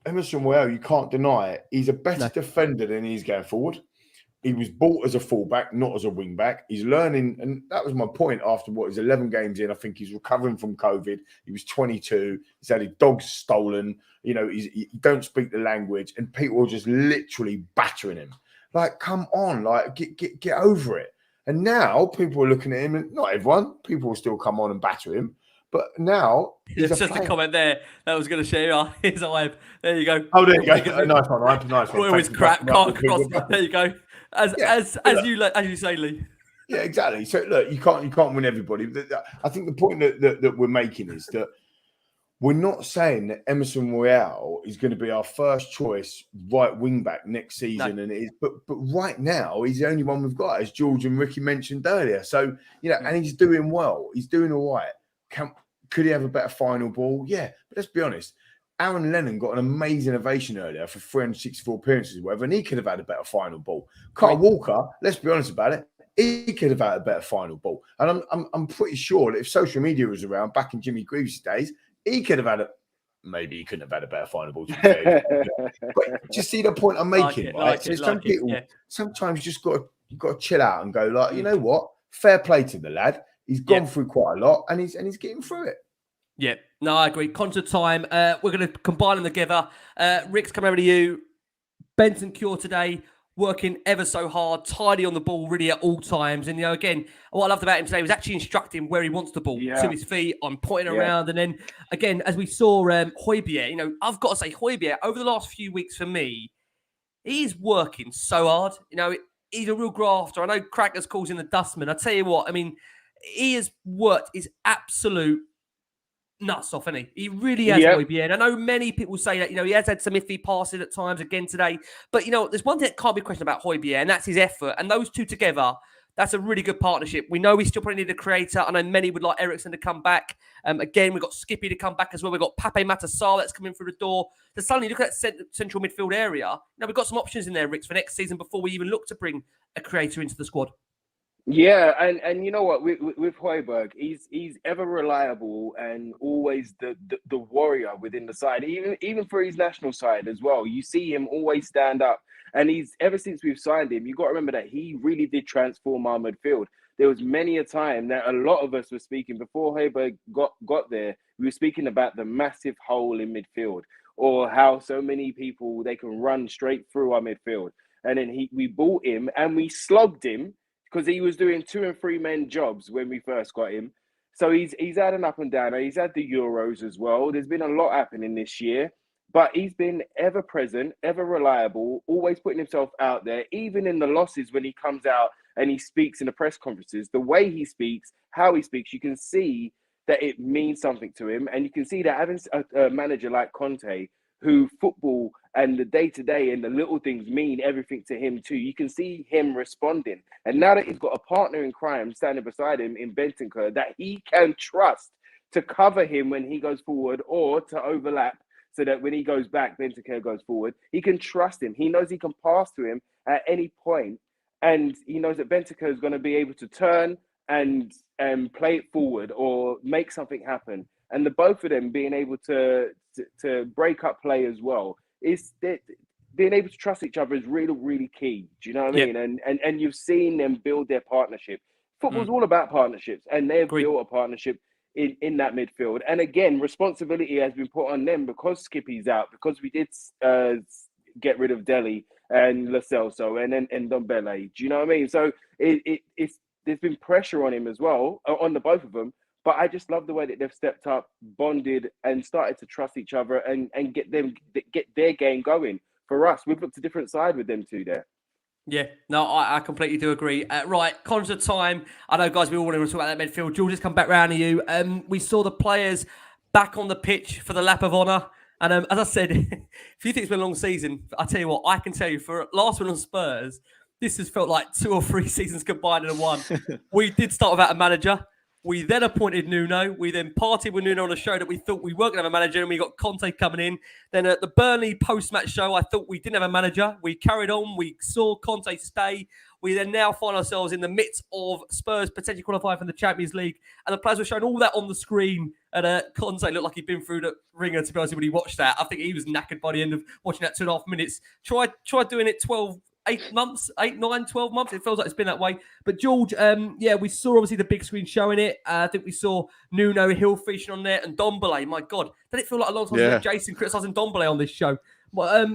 S2: Emerson Royale, you can't deny it. He's a better defender than he's going forward. He was bought as a fullback, not as a wing back. He's learning, and that was my point after his 11 games in. I think he's recovering from COVID. He was 22. He's had his dogs stolen. He don't speak the language, and people are just literally battering him. Like, come on, like get over it. And now people are looking at him, and not everyone. People will still come on and batter him. But now
S1: there's just a comment there that was going to share his vibe. There you go.
S2: Oh, there you go. Nice one, right? Nice one.
S1: Roy was crap. Can't cross. There you go. As you say, Lee.
S2: Yeah, exactly. So look, you can't win everybody. I think the point that we're making is that we're not saying that Emerson Royale is going to be our first choice right wing back next season, and it is. But right now, he's the only one we've got, as George and Ricky mentioned earlier. So and he's doing well. He's doing all right. Could he have a better final ball? Yeah, but let's be honest. Aaron Lennon got an amazing ovation earlier for 364 appearances, whatever, and he could have had a better final ball. Kyle Walker, let's be honest about it, he could have had a better final ball. And I'm pretty sure that if social media was around back in Jimmy Greaves' days, he could have had maybe he couldn't have had a better final ball. But just see the point I'm making, right? Sometimes you just got to chill out and go like, you know what? Fair play to the lad. He's gone through quite a lot, and he's getting through it.
S1: Yeah, no, I agree. Constant time. We're going to combine them together. Rick's coming over to you. Benson Cure today, working ever so hard, tidy on the ball really at all times. And, again, what I loved about him today was actually instructing where he wants the ball to his feet, on pointing around. And then, again, as we saw Højbjerg, I've got to say, Højbjerg, over the last few weeks for me, he's working so hard. He's a real grafter. I know Crackers calls him the dustman. I tell you what, he has worked his absolute nuts off, hasn't he? He really has, Højbjerg. And I know many people say that, he has had some iffy passes at times again today. But, there's one thing that can't be questioned about Højbjerg, and that's his effort. And those two together, that's a really good partnership. We know we still probably need a creator. I know many would like Eriksen to come back. Again, we've got Skippy to come back as well. We've got Pape Matar that's coming through the door. So suddenly, look at that central midfield area. We've got some options in there, Ricks, for next season before we even look to bring a creator into the squad.
S3: Yeah, and you know what, with Højbjerg, he's ever reliable and always the warrior within the side, even for his national side as well. You see him always stand up, and he's ever since we've signed him, you got to remember that he really did transform our midfield. There was many a time that a lot of us were speaking before Højbjerg got there. We were speaking about the massive hole in midfield, or how so many people they can run straight through our midfield. And then we bought him and we slogged him. because he was doing 2 and 3 men jobs when we first got him. So he's had an up and down. He's had the Euros as well. There's been a lot happening this year, but he's been ever present, ever reliable, always putting himself out there, even in the losses when he comes out and he speaks in the press conferences. The way he speaks, how he speaks, you can see that it means something to him. And you can see that having a manager like Conte, who football and the day-to-day and the little things mean everything to him too. You can see him responding. And now that he's got a partner in crime standing beside him in Bentancur that he can trust to cover him when he goes forward or to overlap so that when he goes back, Bentancur goes forward, he can trust him. He knows he can pass to him at any point. And he knows that Bentancur is going to be able to turn and play it forward or make something happen. And the both of them being able to break up play as well is that being able to trust each other is really, really key. Do you know what I mean? And you've seen them build their partnership. Football's all about partnerships, and they've built a partnership in that midfield. And again, responsibility has been put on them because Skippy's out, because we did get rid of Dele and Lo Celso and Ndombele. Do you know what I mean? So it's there's been pressure on him as well, on the both of them. But I just love the way that they've stepped up, bonded, and started to trust each other and get their game going. For us, we've looked a different side with them two there.
S1: Yeah, no, I completely do agree. Right, conscious of time. I know, guys, we all want to talk about that midfield. George, just come back round to you. We saw the players back on the pitch for the lap of honour. And as I said, if you think it's been a long season, I tell you what, I can tell you for last one on Spurs, this has felt like 2 or 3 seasons combined in one. We did start without a manager. We then appointed Nuno. We then partied with Nuno on a show that we thought we weren't going to have a manager, and we got Conte coming in. Then at the Burnley post-match show, I thought we didn't have a manager. We carried on. We saw Conte stay. We then now find ourselves in the midst of Spurs potentially qualifying for the Champions League. And the players were showing all that on the screen. And Conte looked like he'd been through the ringer, to be honest, when he watched that. I think he was knackered by the end of watching that 2.5 minutes. Try doing it 8 months, 8, 9, 12 months. It feels like it's been that way. But George, we saw obviously the big screen showing it. I think we saw Nuno Hill featuring on there and Ndombele. My God, did it feel like a long time ago Jason criticising Ndombele on this show?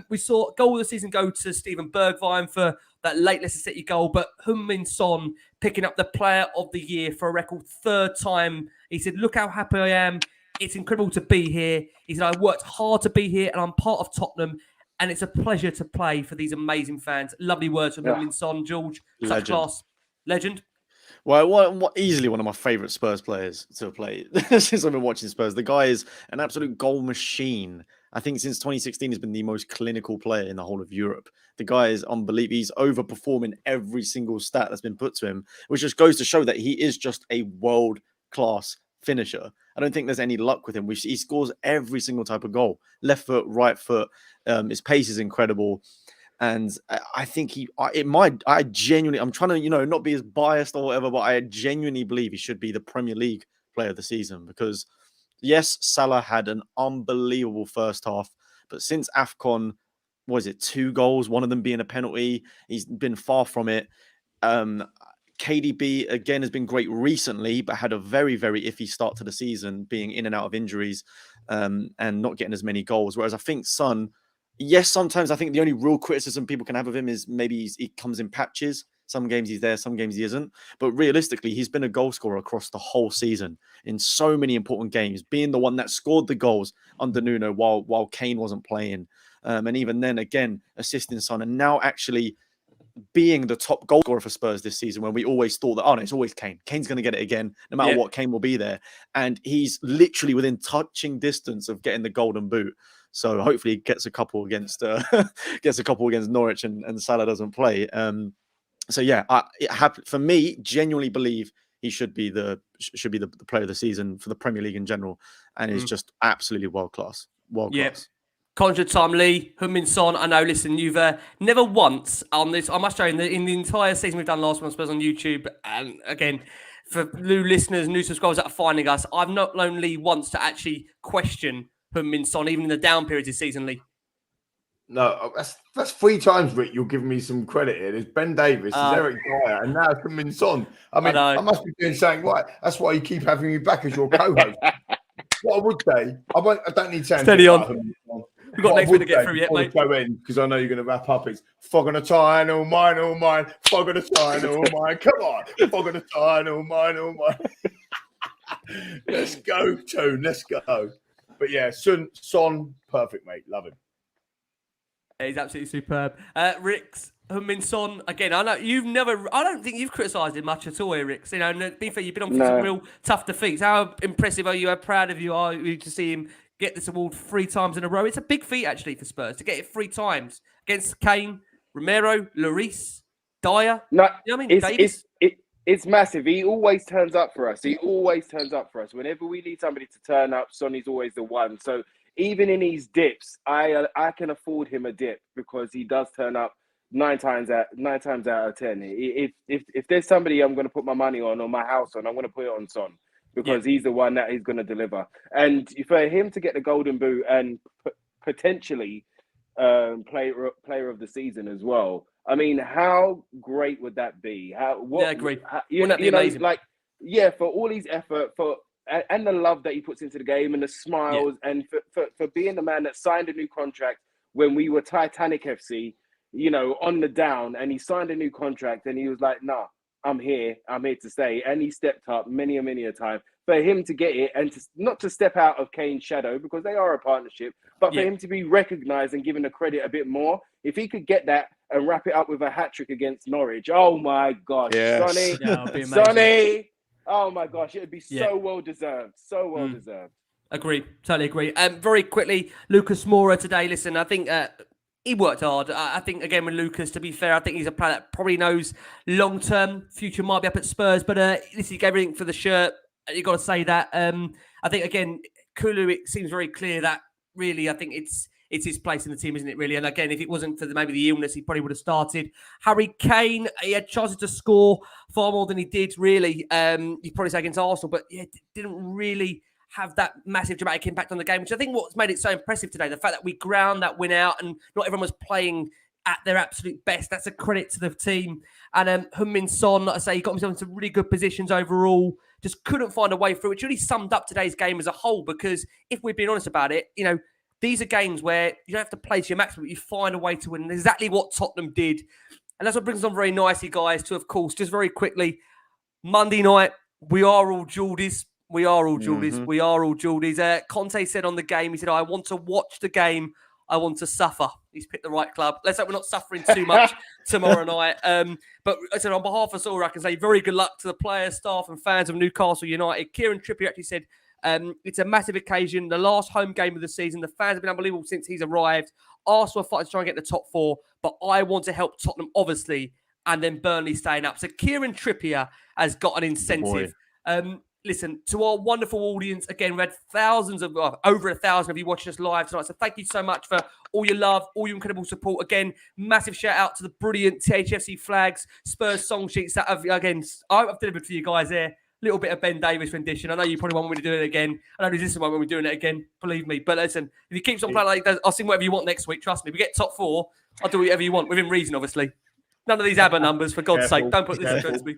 S1: We saw goal of the season go to Steven Bergwijn for that late Leicester City goal, but Heung-min Son picking up the player of the year for a record 3rd time. He said, look how happy I am. It's incredible to be here. He said, I worked hard to be here and I'm part of Tottenham. And it's a pleasure to play for these amazing fans. Lovely words from Heung-min Son, George. Such class. Legend.
S4: Well, easily one of my favourite Spurs players to play since I've been watching Spurs. The guy is an absolute goal machine. I think since 2016 he's been the most clinical player in the whole of Europe. The guy is unbelievable. He's overperforming every single stat that's been put to him, which just goes to show that he is just a world-class finisher. I don't think there's any luck with him. He scores every single type of goal. Left foot, right foot. His pace is incredible. And I think I genuinely, I'm trying to, not be as biased or whatever, but I genuinely believe he should be the Premier League player of the season because, yes, Salah had an unbelievable first half, but since AFCON, 2 goals, one of them being a penalty, he's been far from it. KDB, again, has been great recently, but had a very, very iffy start to the season, being in and out of injuries and not getting as many goals. Whereas I think Son, yes, sometimes I think the only real criticism people can have of him is maybe he comes in patches. Some games he's there, some games he isn't. But realistically, he's been a goal scorer across the whole season in so many important games, being the one that scored the goals under Nuno while Kane wasn't playing. And even then, again, assisting Son. And now actually being the top goal scorer for Spurs this season, when we always thought that, it's always Kane. Kane's going to get it again. No matter what, Kane will be there. And he's literally within touching distance of getting the golden boot. So hopefully he gets a couple against Norwich and Salah doesn't play. For me, genuinely believe he should be the player of the season for the Premier League in general, and is just absolutely world class.
S1: Conscious time, Lee, Heung-min Son. I know, listen, you've never once on this, I must show you, in the entire season we've done last one, I suppose, on YouTube, and again, for new listeners, new subscribers that are finding us, I've not known Lee once to actually question Heung-min Son, even in the down periods this season, Lee.
S2: No, that's 3 times, Rick. You're giving me some credit here. There's Ben Davies, there's Eric Dyer, and now Heung-min Son. I mean, I must be doing something right. That's why you keep having me back as your co-host. What I would say, I don't need to
S1: steady on. We've got next week to get through yet, mate.
S2: Go in, because I know you're going to wrap up. It's fog on a time, all mine, all mine. Fog on a time, all mine. Come on. Fog on a time, all mine, all mine. Let's go, Toon. Let's go. But yeah, Son, perfect, mate. Love him.
S1: Yeah, he's absolutely superb. Ricks, Heung-min Son, again, I don't think you've criticised him much at all here, Ricks. You know, and to be fair, you've been on some real tough defeats. How impressive are you? How proud of you are you to see him get this award 3 times in a row? It's a big feat, actually, for Spurs to get it 3 times against Kane, Romero, Lloris, Dyer.
S3: No,
S1: you know what I mean?
S3: It's massive. He always turns up for us. Whenever we need somebody to turn up, Sonny's always the one. So even in these dips, I can afford him a dip because he does turn up 9 times out of 10. If there's somebody I'm going to put my money on or my house on, I'm going to put it on Son because he's the one that he's going to deliver. And for him to get the golden boot and potentially player of the season as well. I mean, how great would that be?
S1: Great.
S3: Wouldn't that be amazing? For all his effort, and the love that he puts into the game and the smiles, and for being the man that signed a new contract when we were Titanic FC, you know, on the down, and he signed a new contract and he was like, nah, I'm here to stay. And he stepped up many a time. For him to get it and not to step out of Kane's shadow because they are a partnership, but for him to be recognised and given the credit a bit more, if he could get that and wrap it up with a hat-trick against Norwich, oh my gosh, Sonny, oh my gosh, it would be so well deserved, deserved.
S1: Agree, totally agree. Very quickly, Lucas Moura today. Listen, I think he worked hard. I think, again, with Lucas, to be fair, I think he's a player that probably knows long-term future might be up at Spurs, but listen, he gave everything for the shirt. You've got to say that. I think, again, Kulu, it seems very clear that really, I think it's his place in the team, isn't it, really? And again, if it wasn't for maybe the illness, he probably would have started. Harry Kane, he had chances to score far more than he did, really. You'd probably say against Arsenal, but didn't really have that massive dramatic impact on the game, which I think what's made it so impressive today, the fact that we ground that win out and not everyone was playing at their absolute best. That's a credit to the team. And Heung-min Son, like I say, he got himself into really good positions overall, just couldn't find a way through, which really summed up today's game as a whole, because if we're being honest about it, you know, these are games where you don't have to play to your maximum, but you find a way to win. And exactly what Tottenham did. And that's what brings us on very nicely, guys, to, of course, just very quickly, Monday night, we are all Geordies. We are all Geordies. Conte said on the game, he said, I want to watch the game. I want to suffer. He's picked the right club. Let's hope we're not suffering too much tomorrow night. But I said, on behalf of us all, I can say very good luck to the players, staff and fans of Newcastle United. Kieran Trippier actually said, it's a massive occasion. The last home game of the season. The fans have been unbelievable since he's arrived. Arsenal are fighting to try and get the top 4, but I want to help Tottenham, obviously, and then Burnley staying up. So Kieran Trippier has got an incentive. Listen, to our wonderful audience, again, we had over 1,000 of you watching us live tonight. So thank you so much for all your love, all your incredible support. Again, massive shout out to the brilliant THFC flags, Spurs song sheets that I've delivered for you guys there. Little bit of Ben Davies rendition. I know you probably want me to do it again. I know this is when we're doing it again. Believe me. But listen, if you keep on playing like that, I'll sing whatever you want next week. Trust me. If we get top 4, I'll do whatever you want within reason, obviously. None of these ABBA numbers, for God's sake. Don't put this against me.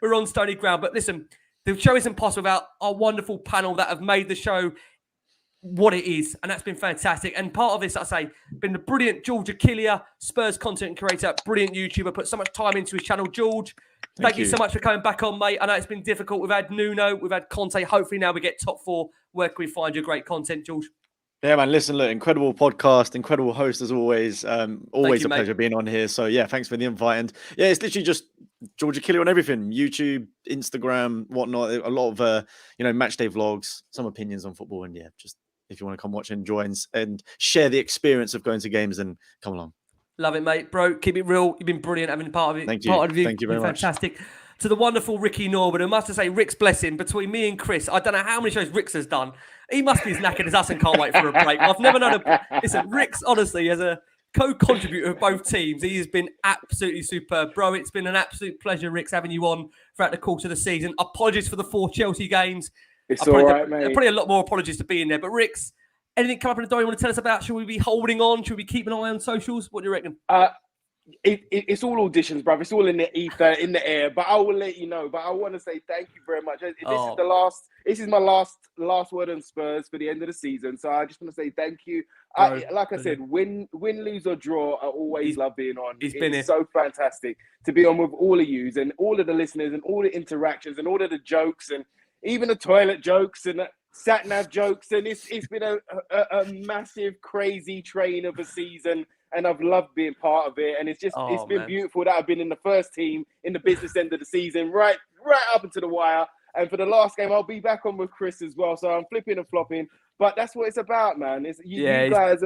S1: We're on stony ground. But listen, the show isn't possible without our wonderful panel that have made the show what it is, and that's been fantastic. And part of this, I say, been the brilliant George Achillea, Spurs content creator, brilliant YouTuber, put so much time into his channel. George, thank you so much for coming back on, mate. I know it's been difficult. We've had Nuno, we've had Conte. Hopefully now we get top 4. Where can we find your great content, George?
S4: Yeah, man, listen, look, incredible podcast, incredible host as always. Always a pleasure being on here. So yeah, thanks for the invite. And yeah, it's literally just George Achillea on everything, YouTube, Instagram, whatnot. A lot of, match day vlogs, some opinions on football. And yeah, just if you want to come watch and enjoy and share the experience of going to games, then come along.
S1: Love it, mate. Bro, keep it real. You've been brilliant having part of it.
S4: Thank you. Thank you very much.
S1: Fantastic. To the wonderful Ricky Norwood, I must say, Rick's blessing between me and Chris. I don't know how many shows Rick's has done. He must be as knackered as us and can't wait for a break. I've never known Listen, Rick's, honestly, as a co-contributor of both teams, he has been absolutely superb. Bro, it's been an absolute pleasure, Rick's, having you on throughout the course of the season. Apologies for the 4 Chelsea games.
S3: It's all right, mate.
S1: Probably a lot more apologies to be in there. But Rick's, anything come up in the door you want to tell us about? Should we be holding on? Should we be keeping an eye on socials? What do you reckon?
S3: it's all auditions, bruv. It's all in the ether, in the air. But I will let you know. But I want to say thank you very much. This is my last word on Spurs for the end of the season. So I just want to say thank you. Like I said, win, lose or draw, I always love being on. It's so fantastic to be on with all of yous and all of the listeners and all the interactions and all of the jokes and even the toilet jokes and sat-nav jokes. And it's been a massive, crazy train of a season. And I've loved being part of it. And it's been beautiful that I've been in the first team in the business end of the season, right up into the wire. And for the last game, I'll be back on with Chris as well. So I'm flipping and flopping. But that's what it's about, man. You guys,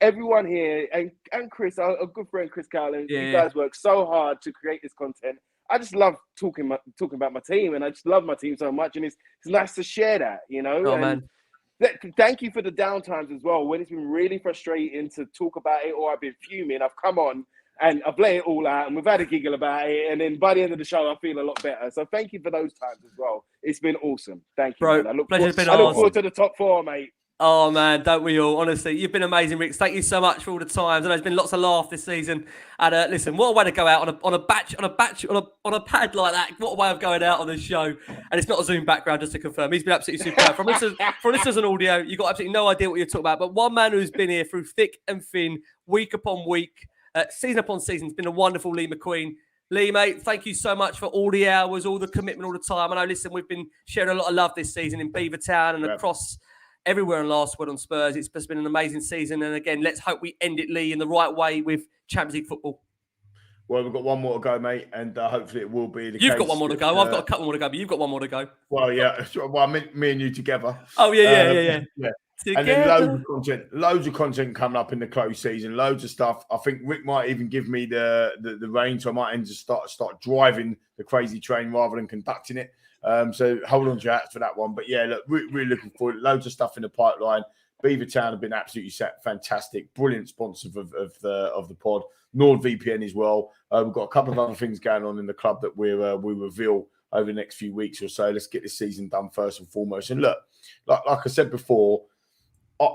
S3: everyone here, and Chris, our good friend Chris Cowling, you guys work so hard to create this content. I just love talking about my team. And I just love my team so much. And it's nice to share that, you know.
S1: Oh, man.
S3: Thank you for the downtimes as well. When it's been really frustrating to talk about it or I've been fuming, I've come on and I've let it all out and we've had a giggle about it. And then by the end of the show, I feel a lot better. So thank you for those times as well. It's been awesome. Thank you.
S1: Bro,
S3: man. I look
S1: pleasure's
S3: forward to the top 4, mate.
S1: Oh, man, don't we all? Honestly, you've been amazing, Rick. Thank you so much for all the times. I know there's been lots of laugh this season. And listen, what a way to go out on a pad like that. What a way of going out on the show. And it's not a Zoom background, just to confirm. He's been absolutely superb. From listeners and audio, you've got absolutely no idea what you're talking about. But one man who's been here through thick and thin, week upon week, season upon season, has been a wonderful Lee McQueen. Lee, mate, thank you so much for all the hours, all the commitment, all the time. I know, listen, we've been sharing a lot of love this season in Beavertown and across everywhere in Last Word on Spurs. It's just been an amazing season. And again, let's hope we end it, Lee, in the right way with Champions League football.
S2: Well, we've got one more to go, mate, and hopefully it will be the
S1: You've
S2: case.
S1: got one more to go. I've got a couple more to go, but you've got one more to go.
S2: Well, yeah. Well, me and you together.
S1: Oh, yeah.
S2: And then loads of content coming up in the close season, loads of stuff. I think Rick might even give me the reins, so I might just start driving the crazy train rather than conducting it. So hold on to your hats for that one. But yeah, look, really looking forward. Loads of stuff in the pipeline. Beavertown have been absolutely fantastic, brilliant sponsor of the pod. NordVPN as well. We've got a couple of other things going on in the club that we'll reveal over the next few weeks or so. Let's get this season done first and foremost. And look, like I said before,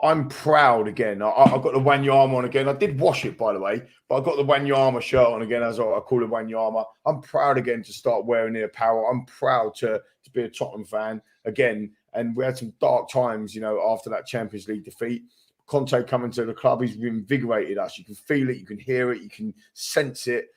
S2: I'm proud again. I've got the Wanyama on again. I did wash it, by the way, but I've got the Wanyama shirt on again, as I call it Wanyama. I'm proud again to start wearing the apparel. I'm proud to be a Tottenham fan again. And we had some dark times, you know, after that Champions League defeat. Conte coming to the club, he's reinvigorated us. You can feel it, you can hear it, you can sense it.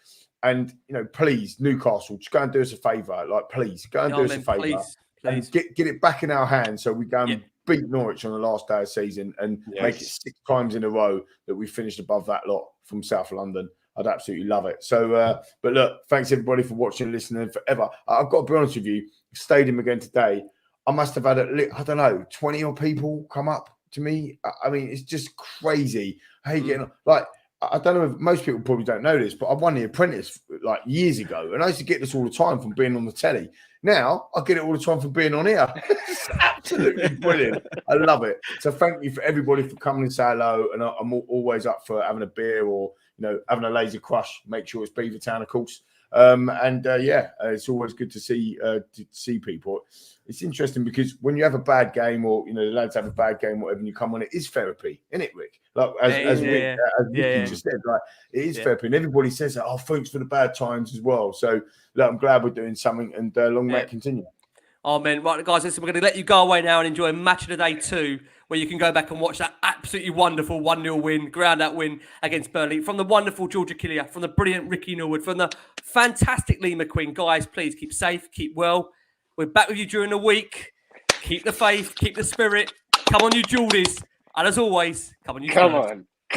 S2: And, you know, please, Newcastle, just go and do us a favour. Like, please, go and do us a favour.
S1: Please.
S2: And get it back in our hands so we go and beat Norwich on the last day of the season and make it 6 times in a row that we finished above that lot from South London. I'd absolutely love it. So, but look, thanks everybody for watching and listening forever. I've got to be honest with you, stadium again today. I must have had, I don't know, 20 odd people come up to me. I mean, it's just crazy. Hey, getting like, I don't know if most people probably don't know this, but I won The Apprentice like years ago. And I used to get this all the time from being on the telly. Now I get it all the time from being on here. It's absolutely brilliant. I love it. So thank you for everybody for coming and say hello. And I'm always up for having a beer or, you know, having a laser crush. Make sure it's Beavertown, of course. It's always good to see people. It's interesting because when you have a bad game or, you know, the lads have a bad game, whatever, and you come on, it is therapy, isn't it, Rick? Like, as Rick just said, like, it is therapy. And everybody says that, oh, thanks for the bad times as well. So, look, I'm glad we're doing something and long may it continue.
S1: Oh, man. Right, guys, listen, we're going to let you go away now and enjoy Match of the Day 2, where you can go back and watch that absolutely wonderful 1-0 win, ground-out win against Burnley, from the wonderful George Achillea, from the brilliant Ricky Norwood, from the fantastic Lee McQueen. Guys, please keep safe, keep well. We're back with you during the week. Keep the faith, keep the spirit. Come on, you Geordies. And as always, come on, you Spurs.
S3: Come on.